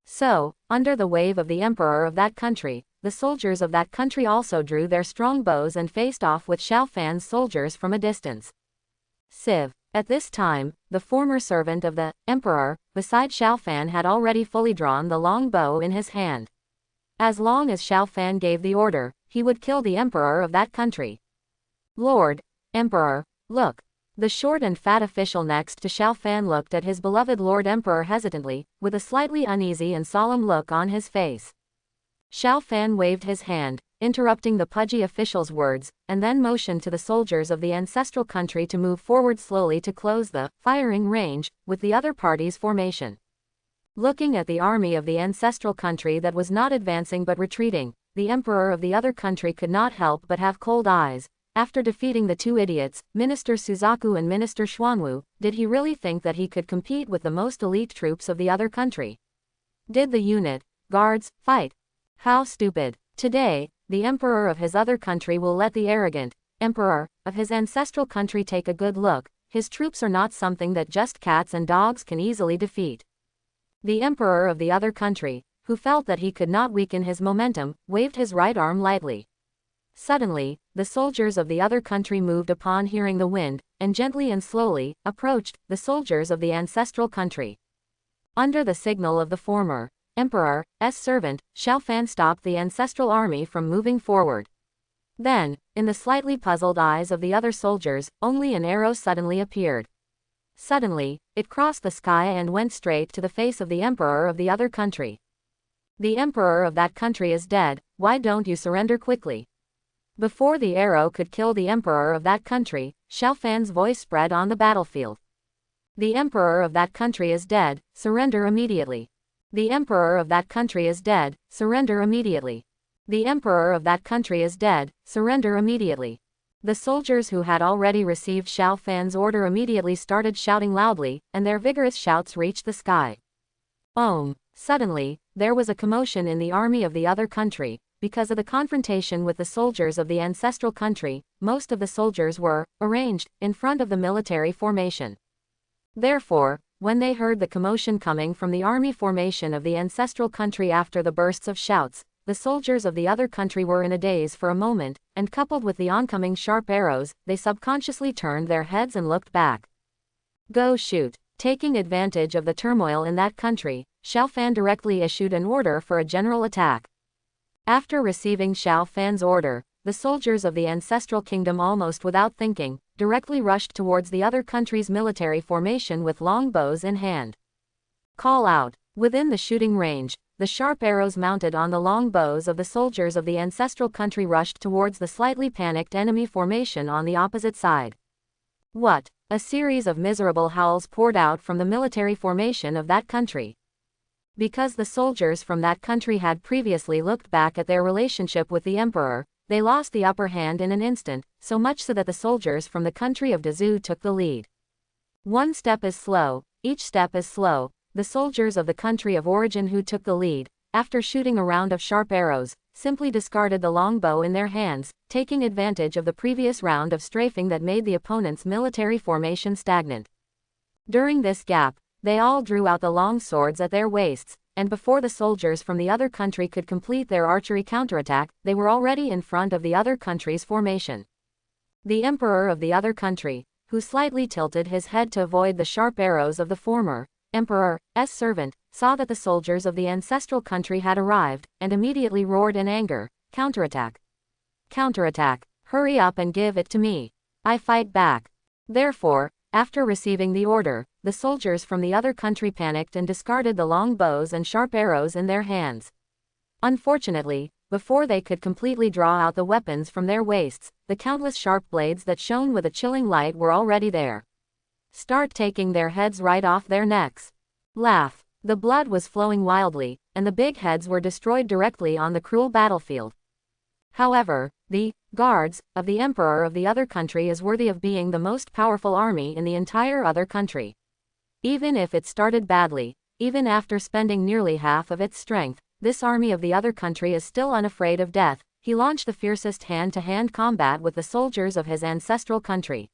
So, under the wave of the emperor of that country, the soldiers of that country also drew their strong bows and faced off with Xiao Fan's soldiers from a distance. Civ. At this time, the former servant of the emperor, beside Xiao Fan, had already fully drawn the long bow in his hand. As long as Xiao Fan gave the order, he would kill the emperor of that country. Lord Emperor, look. The short and fat official next to Xiao Fan looked at his beloved Lord Emperor hesitantly, with a slightly uneasy and solemn look on his face. Xiao Fan waved his hand, interrupting the pudgy official's words, and then motioned to the soldiers of the ancestral country to move forward slowly to close the firing range with the other party's formation. Looking at the army of the ancestral country that was not advancing but retreating, the emperor of the other country could not help but have cold eyes. After defeating the two idiots, Minister Suzaku and Minister Xuanwu, did he really think that he could compete with the most elite troops of the other country? Did the unit guards fight? How stupid. Today, the emperor of his other country will let the arrogant emperor of his ancestral country take a good look. His troops are not something that just cats and dogs can easily defeat. The emperor of the other country, who felt that he could not weaken his momentum, waved his right arm lightly. Suddenly, the soldiers of the other country moved upon hearing the wind, and gently and slowly approached the soldiers of the ancestral country. Under the signal of the former emperor's servant, Xiao Fan stopped the ancestral army from moving forward. Then, in the slightly puzzled eyes of the other soldiers, only an arrow suddenly appeared. Suddenly, it crossed the sky and went straight to the face of the emperor of the other country. The emperor of that country is dead, why don't you surrender quickly? Before the arrow could kill the emperor of that country, Xiao Fan's voice spread on the battlefield. The emperor of that country is dead, surrender immediately. The emperor of that country is dead, surrender immediately. The emperor of that country is dead, surrender immediately. The soldiers who had already received Xiao Fan's order immediately started shouting loudly, and their vigorous shouts reached the sky. Suddenly, there was a commotion in the army of the other country. Because of the confrontation with the soldiers of the ancestral country, most of the soldiers were arranged in front of the military formation. Therefore, when they heard the commotion coming from the army formation of the ancestral country after the bursts of shouts, the soldiers of the other country were in a daze for a moment, and coupled with the oncoming sharp arrows, they subconsciously turned their heads and looked back. Go shoot. Taking advantage of the turmoil in that country, Xiao Fan directly issued an order for a general attack. After receiving Xiao Fan's order, the soldiers of the ancestral kingdom almost without thinking, directly rushed towards the other country's military formation with long bows in hand. Call out. Within the shooting range, the sharp arrows mounted on the long bows of the soldiers of the ancestral country rushed towards the slightly panicked enemy formation on the opposite side. What? A series of miserable howls poured out from the military formation of that country. Because the soldiers from that country had previously looked back at their relationship with the emperor, they lost the upper hand in an instant, so much so that the soldiers from the country of Dazhu took the lead. One step is slow, each step is slow. The soldiers of the country of origin who took the lead, after shooting a round of sharp arrows, simply discarded the long bow in their hands, taking advantage of the previous round of strafing that made the opponent's military formation stagnant. During this gap, they all drew out the long swords at their waists, and before the soldiers from the other country could complete their archery counterattack, they were already in front of the other country's formation. The emperor of the other country, who slightly tilted his head to avoid the sharp arrows of the former emperor's servant, saw that the soldiers of the ancestral country had arrived, and immediately roared in anger, "Counterattack! Counterattack! Hurry up and give it to me! I fight back!" Therefore, after receiving the order, the soldiers from the other country panicked and discarded the long bows and sharp arrows in their hands. Unfortunately, before they could completely draw out the weapons from their waists, the countless sharp blades that shone with a chilling light were already there. Start taking their heads right off their necks. Laugh. The blood was flowing wildly, and the big heads were destroyed directly on the cruel battlefield. However, the guards of the emperor of the other country is worthy of being the most powerful army in the entire other country. Even if it started badly, even after spending nearly half of its strength, this army of the other country is still unafraid of death. He launched the fiercest hand-to-hand combat with the soldiers of his ancestral country.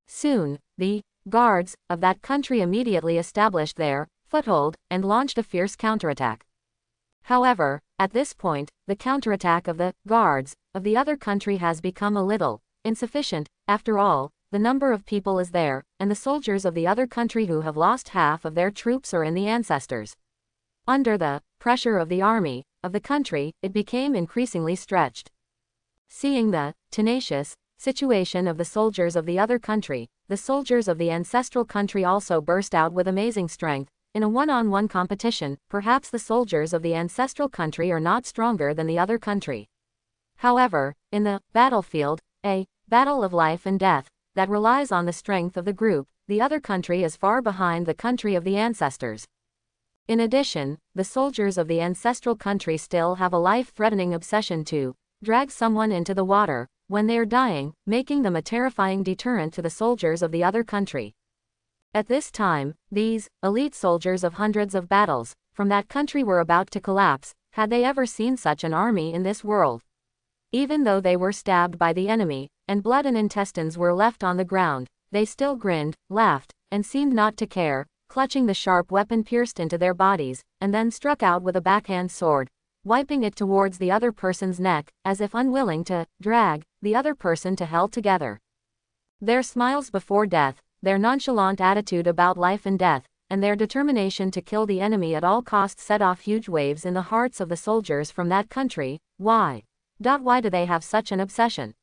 Soon, the guards of that country immediately established their foothold and launched a fierce counterattack. However, at this point, the counterattack of the guards of the other country has become a little insufficient. After all, the number of people is there, and the soldiers of the other country who have lost half of their troops are in the ancestors. Under the pressure of the army of the country, it became increasingly stretched. Seeing the tenacious situation of the soldiers of the other country, the soldiers of the ancestral country also burst out with amazing strength. In a one-on-one competition, perhaps the soldiers of the ancestral country are not stronger than the other country. However, in the battlefield, a battle of life and death, that relies on the strength of the group, the other country is far behind the country of the ancestors. In addition, the soldiers of the ancestral country still have a life-threatening obsession to drag someone into the water when they are dying, making them a terrifying deterrent to the soldiers of the other country. At this time, these elite soldiers of hundreds of battles from that country were about to collapse. Had they ever seen such an army in this world? Even though they were stabbed by the enemy, and blood and intestines were left on the ground, they still grinned, laughed, and seemed not to care, clutching the sharp weapon pierced into their bodies, and then struck out with a backhand sword, wiping it towards the other person's neck, as if unwilling to drag the other person to hell together. Their smiles before death, their nonchalant attitude about life and death, and their determination to kill the enemy at all costs set off huge waves in the hearts of the soldiers from that country. Why do they have such an obsession?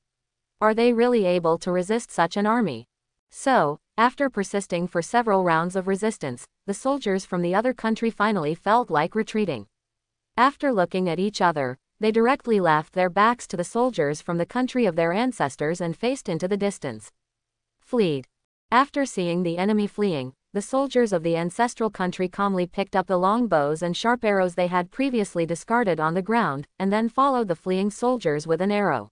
Are they really able to resist such an army? So, after persisting for several rounds of resistance, the soldiers from the other country finally felt like retreating. After looking at each other, they directly left their backs to the soldiers from the country of their ancestors and faced into the distance. Fled. After seeing the enemy fleeing, the soldiers of the ancestral country calmly picked up the long bows and sharp arrows they had previously discarded on the ground, and then followed the fleeing soldiers with an arrow.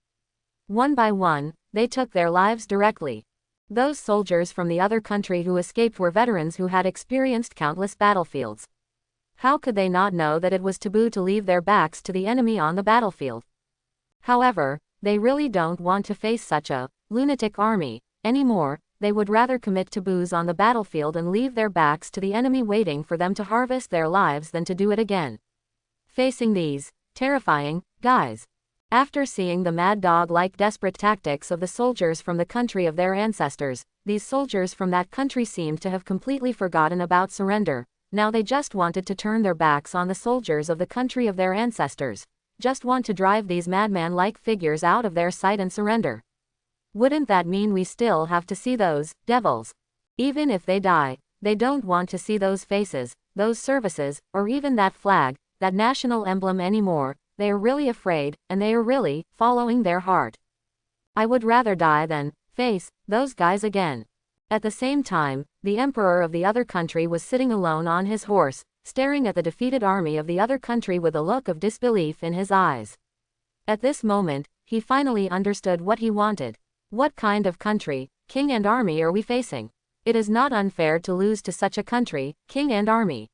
One by one, they took their lives directly. Those soldiers from the other country who escaped were veterans who had experienced countless battlefields. How could they not know that it was taboo to leave their backs to the enemy on the battlefield? However, they really don't want to face such a lunatic army anymore. They would rather commit taboos on the battlefield and leave their backs to the enemy waiting for them to harvest their lives than to do it again. Facing these terrifying guys. After seeing the mad dog-like desperate tactics of the soldiers from the country of their ancestors, these soldiers from that country seemed to have completely forgotten about surrender. Now they just wanted to turn their backs on the soldiers of the country of their ancestors. Just want to drive these madman-like figures out of their sight and surrender. Wouldn't that mean we still have to see those devils? Even if they die, they don't want to see those faces, those services, or even that flag, that national emblem anymore. They are really afraid, and they are really following their heart. I would rather die than face those guys again. At the same time, the emperor of the other country was sitting alone on his horse, staring at the defeated army of the other country with a look of disbelief in his eyes. At this moment, he finally understood what he wanted. What kind of country, king and army are we facing? It is not unfair to lose to such a country, king and army.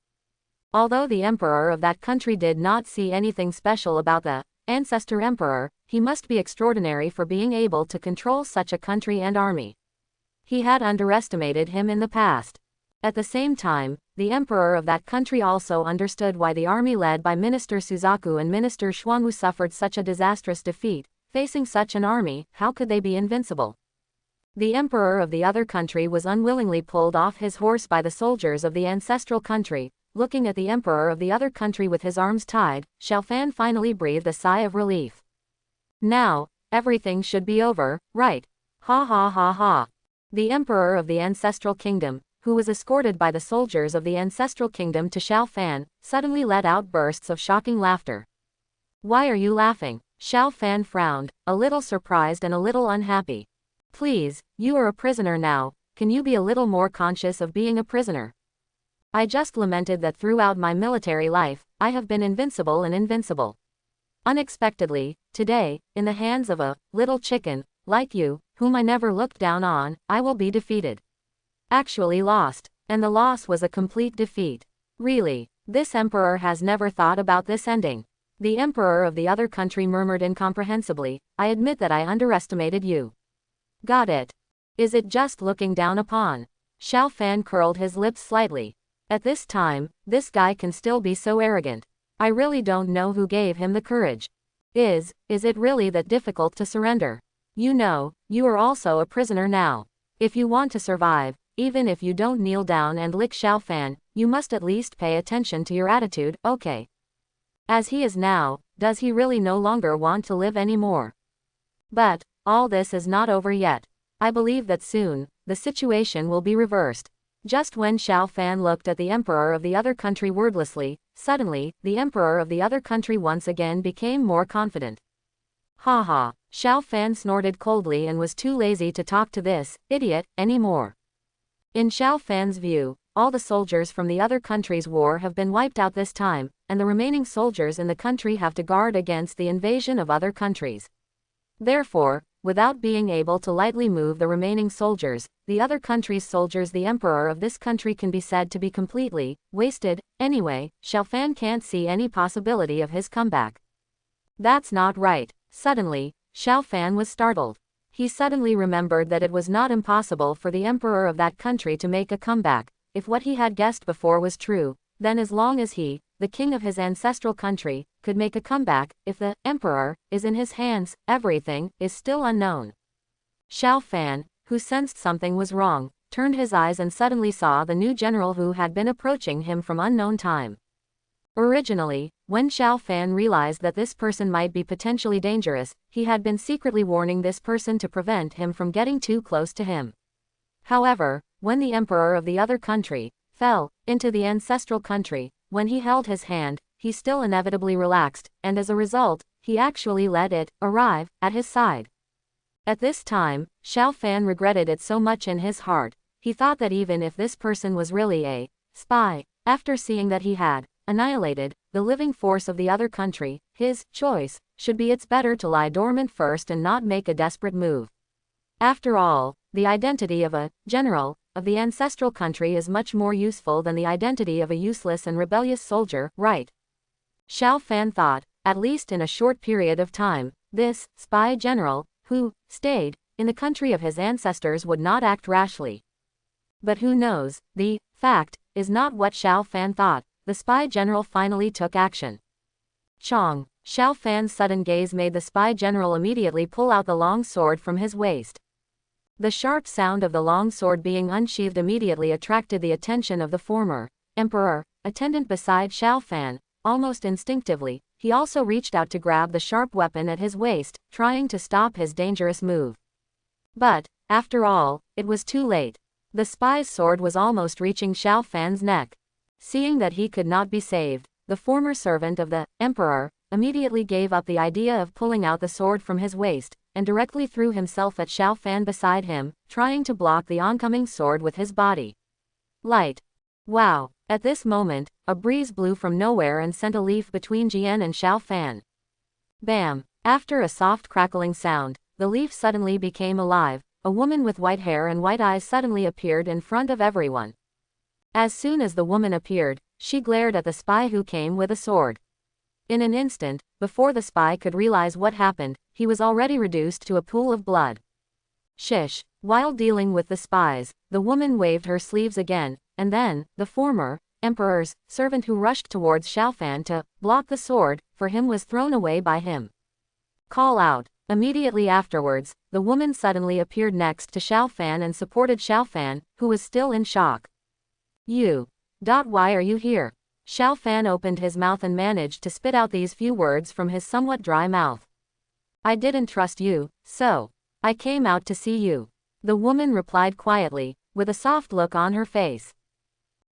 Although the emperor of that country did not see anything special about the ancestor emperor, he must be extraordinary for being able to control such a country and army. He had underestimated him in the past. At the same time, the emperor of that country also understood why the army led by Minister Suzaku and Minister Xuanwu suffered such a disastrous defeat. Facing such an army, how could they be invincible? The emperor of the other country was unwillingly pulled off his horse by the soldiers of the ancestral country. Looking at the emperor of the other country with his arms tied, Xiao Fan finally breathed a sigh of relief. Now, everything should be over, right? Ha ha ha ha. The emperor of the ancestral kingdom, who was escorted by the soldiers of the ancestral kingdom to Xiao Fan, suddenly let out bursts of shocking laughter. Why are you laughing? Xiao Fan frowned, a little surprised and a little unhappy. Please, you are a prisoner now, can you be a little more conscious of being a prisoner? I just lamented that throughout my military life, I have been invincible and invincible. Unexpectedly, today, in the hands of a little chicken, like you, whom I never looked down on, I will be defeated. Actually lost, and the loss was a complete defeat. Really, this emperor has never thought about this ending. The emperor of the other country murmured incomprehensibly, I admit that I underestimated you. Got it. Is it just looking down upon? Xiao Fan curled his lips slightly. At this time, this guy can still be so arrogant. I really don't know who gave him the courage. Is it really that difficult to surrender? You know, you are also a prisoner now. If you want to survive, even if you don't kneel down and lick Xiao Fan, you must at least pay attention to your attitude, okay? As he is now, does he really no longer want to live anymore? But all this is not over yet. I believe that soon, the situation will be reversed. Just when Xiao Fan looked at the emperor of the other country wordlessly, suddenly, the emperor of the other country once again became more confident. Ha ha, Xiao Fan snorted coldly and was too lazy to talk to this idiot anymore. In Xiao Fan's view, all the soldiers from the other country's war have been wiped out this time, and the remaining soldiers in the country have to guard against the invasion of other countries. Therefore, without being able to lightly move the remaining soldiers, the other country's soldiers, the emperor of this country can be said to be completely wasted. Anyway, Xiao Fan can't see any possibility of his comeback. That's not right. Suddenly, Xiao Fan was startled. He suddenly remembered that it was not impossible for the emperor of that country to make a comeback. If what he had guessed before was true, then as long as he, the king of his ancestral country, could make a comeback, if the emperor is in his hands, everything is still unknown. Xiao Fan, who sensed something was wrong, turned his eyes and suddenly saw the new general who had been approaching him from unknown time. Originally, when Xiao Fan realized that this person might be potentially dangerous, he had been secretly warning this person to prevent him from getting too close to him. However, when the emperor of the other country fell into the ancestral country, when he held his hand, he still inevitably relaxed, and as a result, he actually let it arrive at his side. At this time, Xiao Fan regretted it so much in his heart. he thought that even if this person was really a spy, after seeing that he had annihilated the living force of the other country, his choice should be it's better to lie dormant first and not make a desperate move. After all, the identity of a general of the ancestral country is much more useful than the identity of a useless and rebellious soldier, right? Xiao Fan thought, at least in a short period of time, this spy general, who stayed in the country of his ancestors, would not act rashly. But who knows, the fact is not what Xiao Fan thought. The spy general finally took action. Chong. Xiao Fan's sudden gaze made the spy general immediately pull out the long sword from his waist. The sharp sound of the long sword being unsheathed immediately attracted the attention of the former emperor, attendant beside Xiao Fan. Almost instinctively, he also reached out to grab the sharp weapon at his waist, trying to stop his dangerous move. But, after all, it was too late. The spy's sword was almost reaching Xiao Fan's neck. Seeing that he could not be saved, the former servant of the emperor immediately gave up the idea of pulling out the sword from his waist, and directly threw himself at Xiao Fan beside him, trying to block the oncoming sword with his body. Light. Wow. At this moment, a breeze blew from nowhere and sent a leaf between Jian and Xiao Fan. Bam! After a soft crackling sound, the leaf suddenly became alive. A woman with white hair and white eyes suddenly appeared in front of everyone. As soon as the woman appeared, she glared at the spy who came with a sword. In an instant, before the spy could realize what happened, he was already reduced to a pool of blood. Shish. While dealing with the spies, the woman waved her sleeves again, and then, the former emperor's servant who rushed towards Xiao Fan to block the sword for him was thrown away by him. Call out. Immediately afterwards, the woman suddenly appeared next to Xiao Fan and supported Xiao Fan, who was still in shock. Why are you here? Xiao Fan opened his mouth and managed to spit out these few words from his somewhat dry mouth. I didn't trust you, so I came out to see you. The woman replied quietly, with a soft look on her face.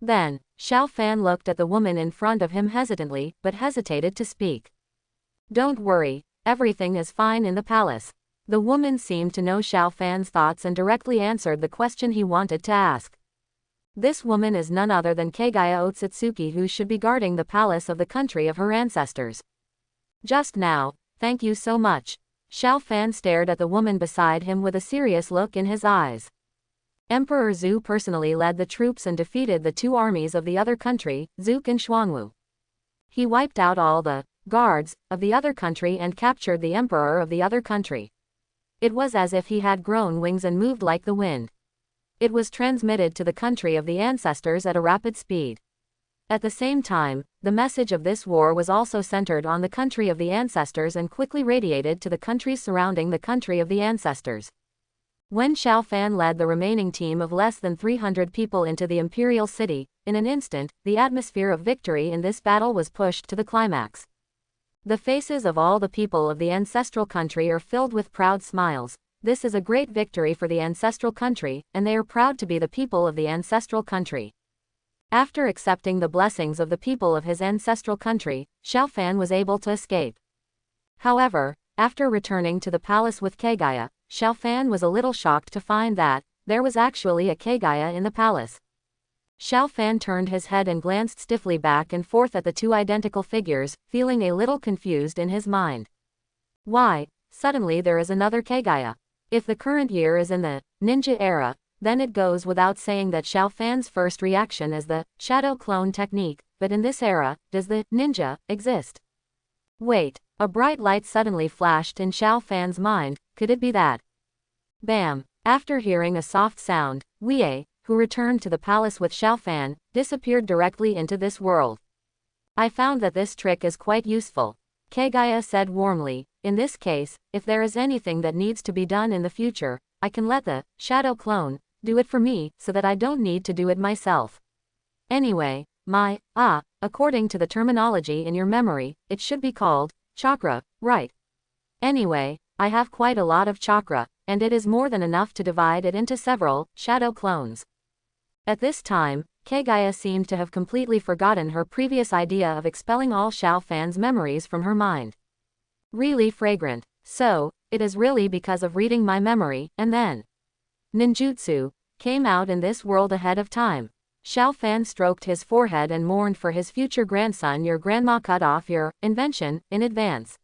Then, Xiao Fan looked at the woman in front of him hesitantly, but hesitated to speak. Don't worry, everything is fine in the palace. The woman seemed to know Xiao Fan's thoughts and directly answered the question he wanted to ask. This woman is none other than Kaguya Otsutsuki, who should be guarding the palace of the country of her ancestors. Just now, thank you so much. Xiao Fan stared at the woman beside him with a serious look in his eyes. Emperor Zhu personally led the troops and defeated the two armies of the other country, Zuk and Shuangwu. He wiped out all the guards of the other country and captured the emperor of the other country. It was as if he had grown wings and moved like the wind. It was transmitted to the country of the ancestors at a rapid speed. At the same time, the message of this war was also centered on the country of the ancestors and quickly radiated to the countries surrounding the country of the ancestors. When Xiao Fan led the remaining team of less than 300 people into the imperial city, in an instant, the atmosphere of victory in this battle was pushed to the climax. The faces of all the people of the ancestral country are filled with proud smiles. This is a great victory for the ancestral country, and they are proud to be the people of the ancestral country. After accepting the blessings of the people of his ancestral country, Xiao Fan was able to escape. However, after returning to the palace with Kaguya, Xiao Fan was a little shocked to find that there was actually a Kaguya in the palace. Xiao Fan turned his head and glanced stiffly back and forth at the two identical figures, feeling a little confused in his mind. Why, suddenly there is another Kaguya? If the current year is in the ninja era, then it goes without saying that Xiao Fan's first reaction is the shadow clone technique, but in this era, does the ninja exist? Wait, a bright light suddenly flashed in Xiao Fan's mind. Could it be that? Bam! After hearing a soft sound, Wei, who returned to the palace with Xiao Fan, disappeared directly into this world. I found that this trick is quite useful, Kaguya said warmly. In this case, if there is anything that needs to be done in the future, I can let the shadow clone do it for me so that I don't need to do it myself. Anyway, according to the terminology in your memory, it should be called chakra, right? Anyway, I have quite a lot of chakra, and it is more than enough to divide it into several shadow clones. At this time, Kaguya seemed to have completely forgotten her previous idea of expelling all Xiao Fan's memories from her mind. Really fragrant. So, it is really because of reading my memory, and then ninjutsu. came out in this world ahead of time. Xiao Fan stroked his forehead and mourned for his future grandson. Your grandma cut off your invention in advance.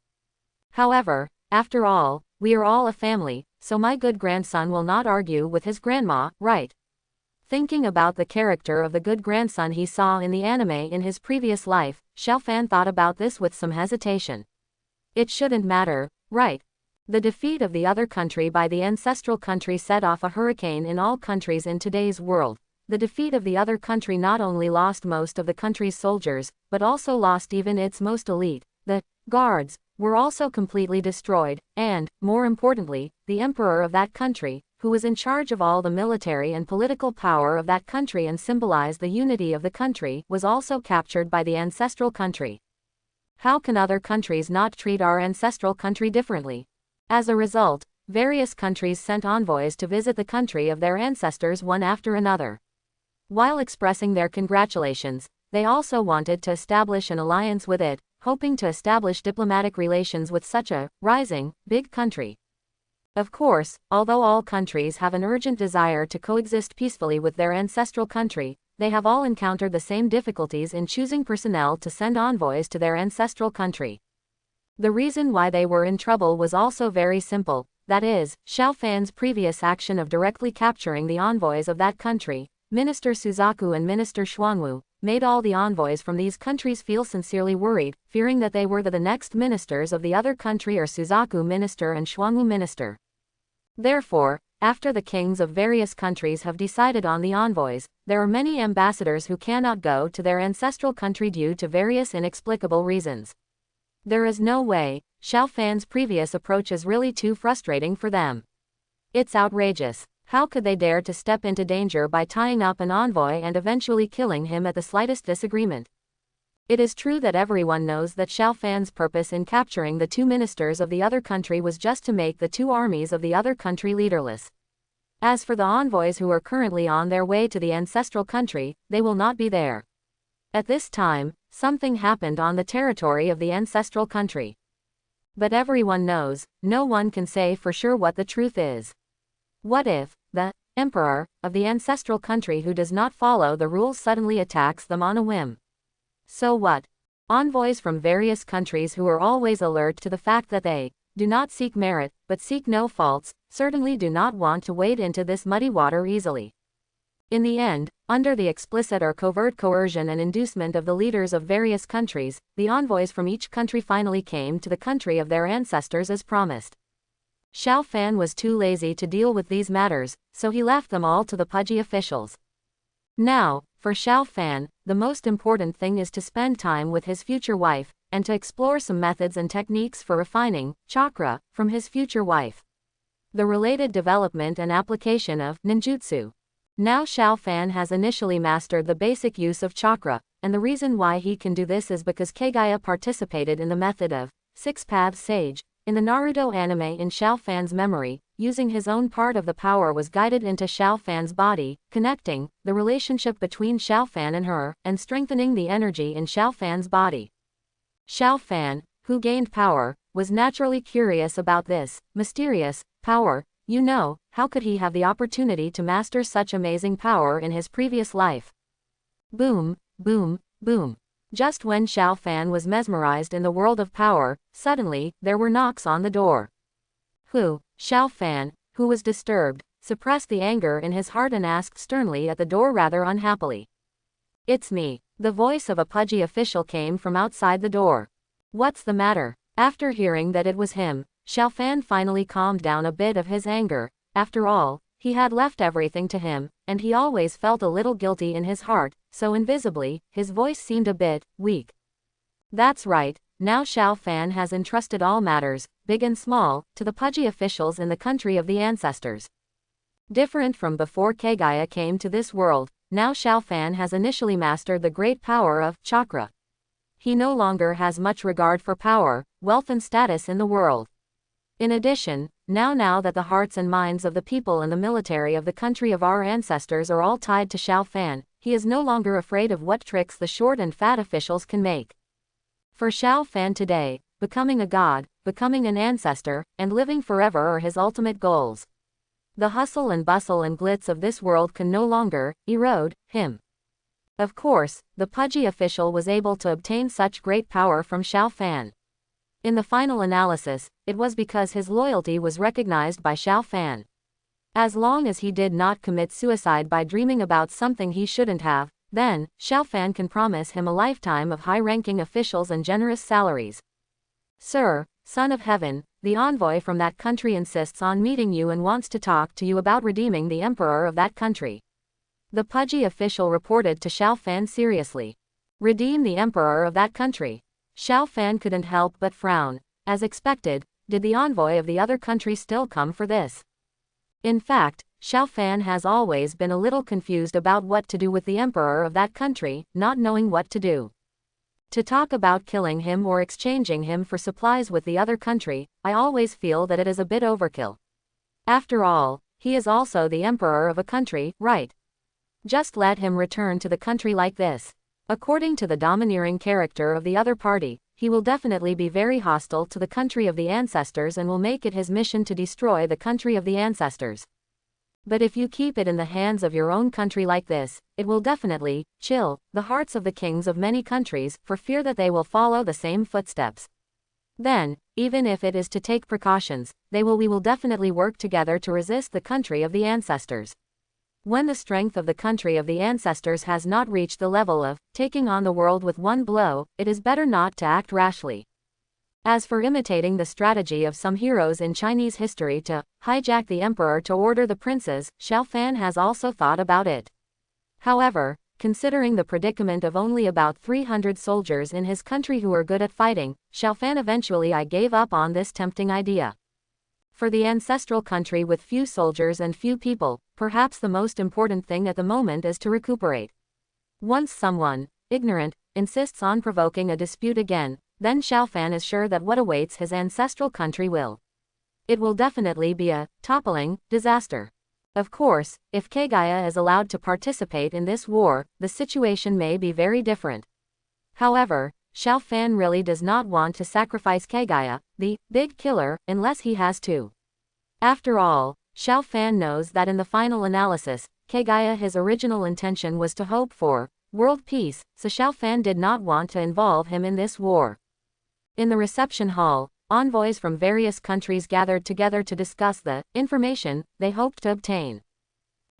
However, after all, we are all a family, so my good grandson will not argue with his grandma, right? Thinking about the character of the good grandson he saw in the anime in his previous life, Xiao Fan thought about this with some hesitation. It shouldn't matter, right? The defeat of the other country by the ancestral country set off a hurricane in all countries in today's world. The defeat of the other country not only lost most of the country's soldiers, but also lost even its most elite. The guards were also completely destroyed, and, more importantly, the emperor of that country, who was in charge of all the military and political power of that country and symbolized the unity of the country, was also captured by the ancestral country. How can other countries not treat our ancestral country differently? As a result, various countries sent envoys to visit the country of their ancestors one after another. While expressing their congratulations, they also wanted to establish an alliance with it, hoping to establish diplomatic relations with such a rising, big country. Of course, although all countries have an urgent desire to coexist peacefully with their ancestral country, they have all encountered the same difficulties in choosing personnel to send envoys to their ancestral country. The reason why they were in trouble was also very simple, that is, Xiao Fan's previous action of directly capturing the envoys of that country, Minister Suzaku and Minister Xuanwu, made all the envoys from these countries feel sincerely worried, fearing that they were the next ministers of the other country or Suzaku minister and Xuanwu minister. Therefore, after the kings of various countries have decided on the envoys, there are many ambassadors who cannot go to their ancestral country due to various inexplicable reasons. There is no way. Xiao Fan's previous approach is really too frustrating for them. It's outrageous. How could they dare to step into danger by tying up an envoy and eventually killing him at the slightest disagreement? It is true that everyone knows that Xiao Fan's purpose in capturing the two ministers of the other country was just to make the two armies of the other country leaderless. As for the envoys who are currently on their way to the ancestral country, they will not be there. At this time, something happened on the territory of the ancestral country. But everyone knows, no one can say for sure what the truth is. What if the emperor of the ancestral country who does not follow the rules suddenly attacks them on a whim? So what? Envoys from various countries who are always alert to the fact that they do not seek merit, but seek no faults, certainly do not want to wade into this muddy water easily. In the end, under the explicit or covert coercion and inducement of the leaders of various countries, the envoys from each country finally came to the country of their ancestors as promised. Xiao Fan was too lazy to deal with these matters, so he left them all to the pudgy officials. Now, for Xiao Fan, the most important thing is to spend time with his future wife, and to explore some methods and techniques for refining chakra from his future wife. The related development and application of ninjutsu. Now Xiao Fan has initially mastered the basic use of chakra, and the reason why he can do this is because Kaguya participated in the method of Six Paths Sage. In the Naruto anime in Xiao Fan's memory, using his own part of the power was guided into Xiao Fan's body, connecting the relationship between Xiao Fan and her, and strengthening the energy in Xiao Fan's body. Xiao Fan, who gained power, was naturally curious about this mysterious power. How could he have the opportunity to master such amazing power in his previous life? Boom, boom, boom. Just when Xiao Fan was mesmerized in the world of power, suddenly, there were knocks on the door. Xiao Fan, who was disturbed, suppressed the anger in his heart and asked sternly at the door rather unhappily. "It's me." The voice of a pudgy official came from outside the door. "What's the matter?" After hearing that it was him, Xiao Fan finally calmed down a bit of his anger. After all, he had left everything to him, and he always felt a little guilty in his heart, so invisibly, his voice seemed a bit weak. "That's right, now Xiao Fan has entrusted all matters, big and small, to the pudgy officials in the country of the ancestors. Different from before Kaguya came to this world, now Xiao Fan has initially mastered the great power of chakra. He no longer has much regard for power, wealth and status in the world. In addition, now that the hearts and minds of the people and the military of the country of our ancestors are all tied to Xiao Fan, he is no longer afraid of what tricks the short and fat officials can make. For Xiao Fan today, becoming a god, becoming an ancestor, and living forever are his ultimate goals. The hustle and bustle and glitz of this world can no longer erode him. Of course, the pudgy official was able to obtain such great power from Xiao Fan. In the final analysis, it was because his loyalty was recognized by Xiao Fan. As long as he did not commit suicide by dreaming about something he shouldn't have, then, Xiao Fan can promise him a lifetime of high-ranking officials and generous salaries. Sir, Son of Heaven, the envoy from that country insists on meeting you and wants to talk to you about redeeming the emperor of that country. The pudgy official reported to Xiao Fan seriously. Redeem the emperor of that country. Xiao Fan couldn't help but frown. As expected, did the envoy of the other country still come for this? In fact, Xiao Fan has always been a little confused about what to do with the emperor of that country, not knowing what to do. To talk about killing him or exchanging him for supplies with the other country, I always feel that it is a bit overkill. After all, he is also the emperor of a country, right? Just let him return to the country like this. According to the domineering character of the other party, he will definitely be very hostile to the country of the ancestors and will make it his mission to destroy the country of the ancestors. But if you keep it in the hands of your own country like this, it will definitely chill the hearts of the kings of many countries for fear that they will follow the same footsteps. Then, even if it is to take precautions, we will definitely work together to resist the country of the ancestors. When the strength of the country of the ancestors has not reached the level of taking on the world with one blow, it is better not to act rashly. As for imitating the strategy of some heroes in Chinese history to hijack the emperor to order the princes, Xiao Fan has also thought about it. However, considering the predicament of only about 300 soldiers in his country who are good at fighting, Xiao Fan eventually gave up on this tempting idea. For the ancestral country with few soldiers and few people, perhaps the most important thing at the moment is to recuperate. Once someone, ignorant, insists on provoking a dispute again, then Xiao Fan is sure that what awaits his ancestral country will. It will definitely be a toppling disaster. Of course, if Kaguya is allowed to participate in this war, the situation may be very different. However, Xiao Fan really does not want to sacrifice Kaguya, the big killer, unless he has to. After all, Xiao Fan knows that in the final analysis, Kaguya his original intention was to hope for world peace, so Xiao Fan did not want to involve him in this war. In the reception hall, envoys from various countries gathered together to discuss the information they hoped to obtain.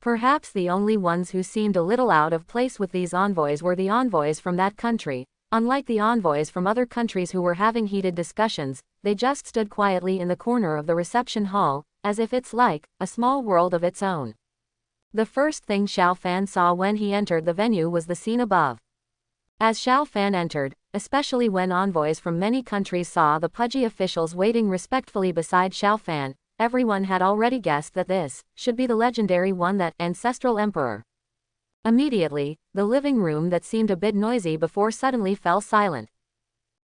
Perhaps the only ones who seemed a little out of place with these envoys were the envoys from that country. Unlike the envoys from other countries who were having heated discussions, they just stood quietly in the corner of the reception hall, as if it's like a small world of its own. The first thing Xiao Fan saw when he entered the venue was the scene above. As Xiao Fan entered, especially when envoys from many countries saw the pudgy officials waiting respectfully beside Xiao Fan, everyone had already guessed that this should be the legendary one, that ancestral emperor. Immediately, the living room that seemed a bit noisy before suddenly fell silent.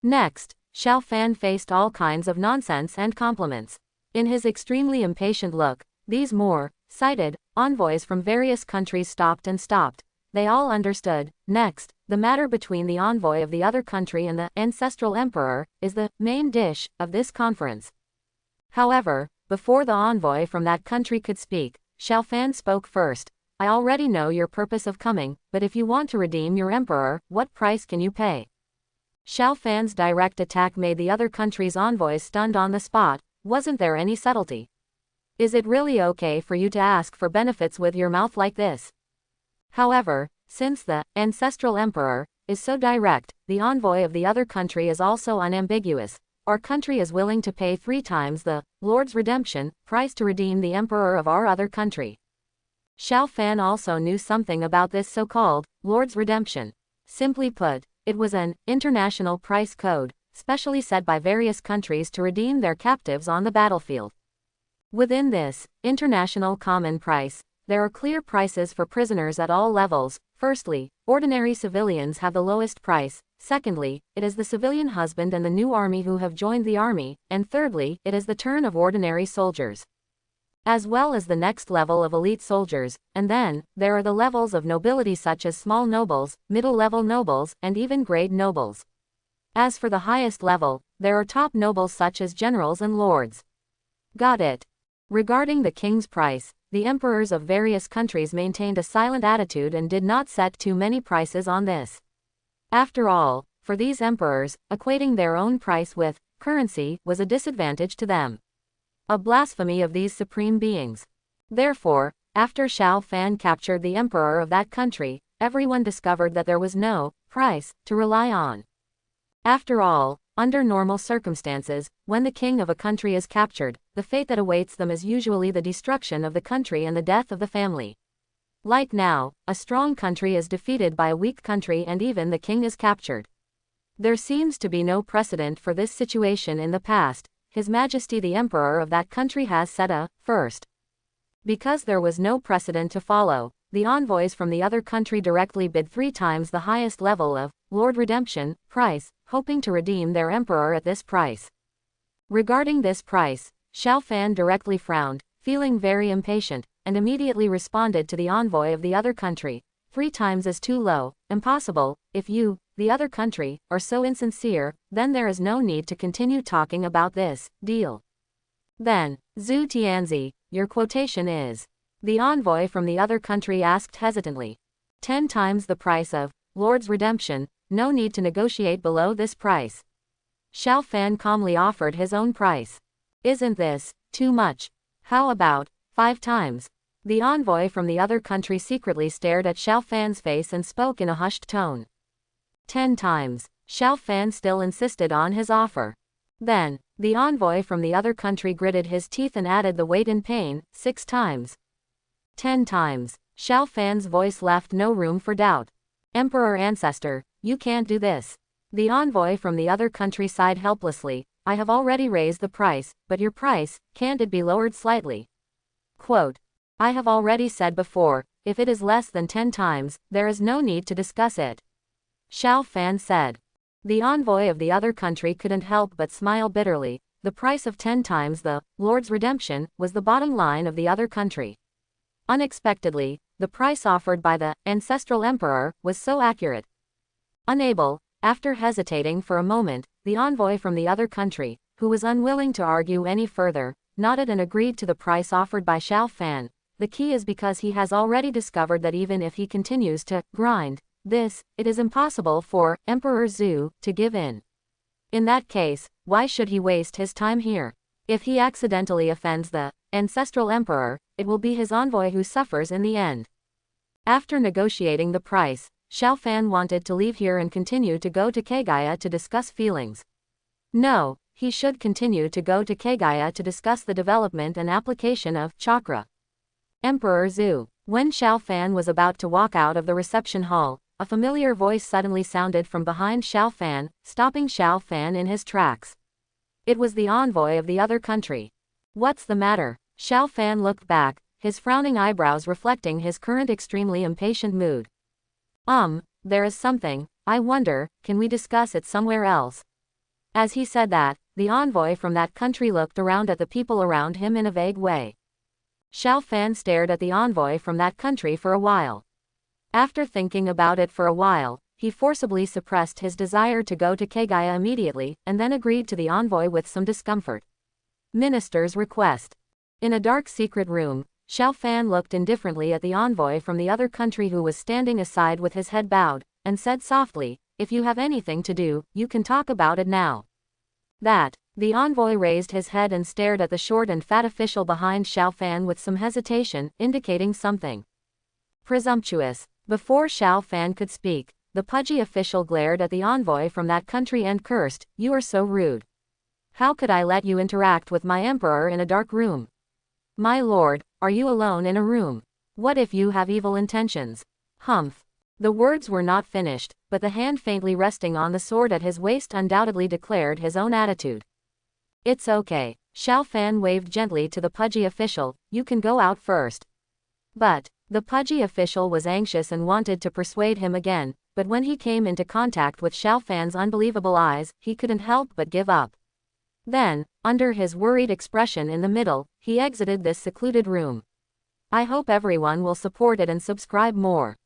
Next, Xiao Fan faced all kinds of nonsense and compliments. In his extremely impatient look, these more-sighted envoys from various countries stopped and stopped. They all understood. Next, the matter between the envoy of the other country and the ancestral emperor is the main dish of this conference. However, before the envoy from that country could speak, Xiao Fan spoke first. I already know your purpose of coming, but if you want to redeem your emperor, what price can you pay? Xiao Fan's direct attack made the other country's envoys stunned on the spot. Wasn't there any subtlety? Is it really okay for you to ask for benefits with your mouth like this? However, since the ancestral emperor is so direct, the envoy of the other country is also unambiguous. Our country is willing to pay 3 times the Lord's redemption price to redeem the emperor of our other country. Xiao Fan also knew something about this so-called Lord's redemption. Simply put, it was an international price code, specially set by various countries to redeem their captives on the battlefield. Within this international common price, there are clear prices for prisoners at all levels. Firstly, ordinary civilians have the lowest price. Secondly, it is the civilian husband and the new army who have joined the army. And thirdly, it is the turn of ordinary soldiers, as well as the next level of elite soldiers, and then, there are the levels of nobility such as small nobles, middle-level nobles, and even grade nobles. As for the highest level, there are top nobles such as generals and lords. Got it. Regarding the king's price, the emperors of various countries maintained a silent attitude and did not set too many prices on this. After all, for these emperors, equating their own price with currency was a disadvantage to them. A blasphemy of these supreme beings. Therefore, after Xiao Fan captured the emperor of that country, everyone discovered that there was no price to rely on. After all, under normal circumstances, when the king of a country is captured, the fate that awaits them is usually the destruction of the country and the death of the family. Like now, a strong country is defeated by a weak country and even the king is captured. There seems to be no precedent for this situation in the past. His Majesty the Emperor of that country has set a first. Because there was no precedent to follow, the envoys from the other country directly bid 3 times the highest level of Lord Redemption price, hoping to redeem their emperor at this price. Regarding this price, Xiao Fan directly frowned, feeling very impatient, and immediately responded to the envoy of the other country, 3 times is too low, impossible. If you, the other country, are so insincere, then there is no need to continue talking about this deal. Then, Zhu Tianzi, your quotation is? The envoy from the other country asked hesitantly. 10 times the price of Lord's Redemption, no need to negotiate below this price. Xiao Fan calmly offered his own price. Isn't this too much? How about 5 times? The envoy from the other country secretly stared at Xiao Fan's face and spoke in a hushed tone. 10 times. Xiao Fan still insisted on his offer. Then, the envoy from the other country gritted his teeth and added the weight in pain, 6 times. 10 times. Xiao Fan's voice left no room for doubt. Emperor Ancestor, you can't do this. The envoy from the other country sighed helplessly. I have already raised the price, but your price, can't it be lowered slightly? Quote. I have already said before, if it is less than 10 times, there is no need to discuss it. Xiao Fan said. The envoy of the other country couldn't help but smile bitterly. The price of 10 times the Lord's Redemption was the bottom line of the other country. Unexpectedly, the price offered by the ancestral emperor was so accurate. Unable, after hesitating for a moment, the envoy from the other country, who was unwilling to argue any further, nodded and agreed to the price offered by Xiao Fan. The key is because he has already discovered that even if he continues to grind this, it is impossible for Emperor Zhu to give in. In that case, why should he waste his time here? If he accidentally offends the ancestral emperor, it will be his envoy who suffers in the end. After negotiating the price, Xiao Fan wanted to leave here and continue to go to Kaguya to discuss feelings. No, he should continue to go to Kaguya to discuss the development and application of chakra. Emperor Zhu. When Xiao Fan was about to walk out of the reception hall, a familiar voice suddenly sounded from behind Xiao Fan, stopping Xiao Fan in his tracks. It was the envoy of the other country. What's the matter? Xiao Fan looked back, his frowning eyebrows reflecting his current extremely impatient mood. There is something. I wonder, can we discuss it somewhere else? As he said that, the envoy from that country looked around at the people around him in a vague way. Xiao Fan stared at the envoy from that country for a while. After thinking about it for a while, he forcibly suppressed his desire to go to Kaguya immediately, and then agreed to the envoy with some discomfort. Minister's request. In a dark secret room, Xiao Fan looked indifferently at the envoy from the other country who was standing aside with his head bowed, and said softly, if you have anything to do, you can talk about it now. That. The envoy raised his head and stared at the short and fat official behind Xiao Fan with some hesitation, indicating something presumptuous. Before Xiao Fan could speak, the pudgy official glared at the envoy from that country and cursed, you are so rude. How could I let you interact with my emperor in a dark room? My lord, are you alone in a room? What if you have evil intentions? Humph. The words were not finished, but the hand faintly resting on the sword at his waist undoubtedly declared his own attitude. It's okay. Xiao Fan waved gently to the pudgy official, you can go out first. But the pudgy official was anxious and wanted to persuade him again, but when he came into contact with Xiao Fan's unbelievable eyes, he couldn't help but give up. Then, under his worried expression in the middle, he exited this secluded room. I hope everyone will support it and subscribe more.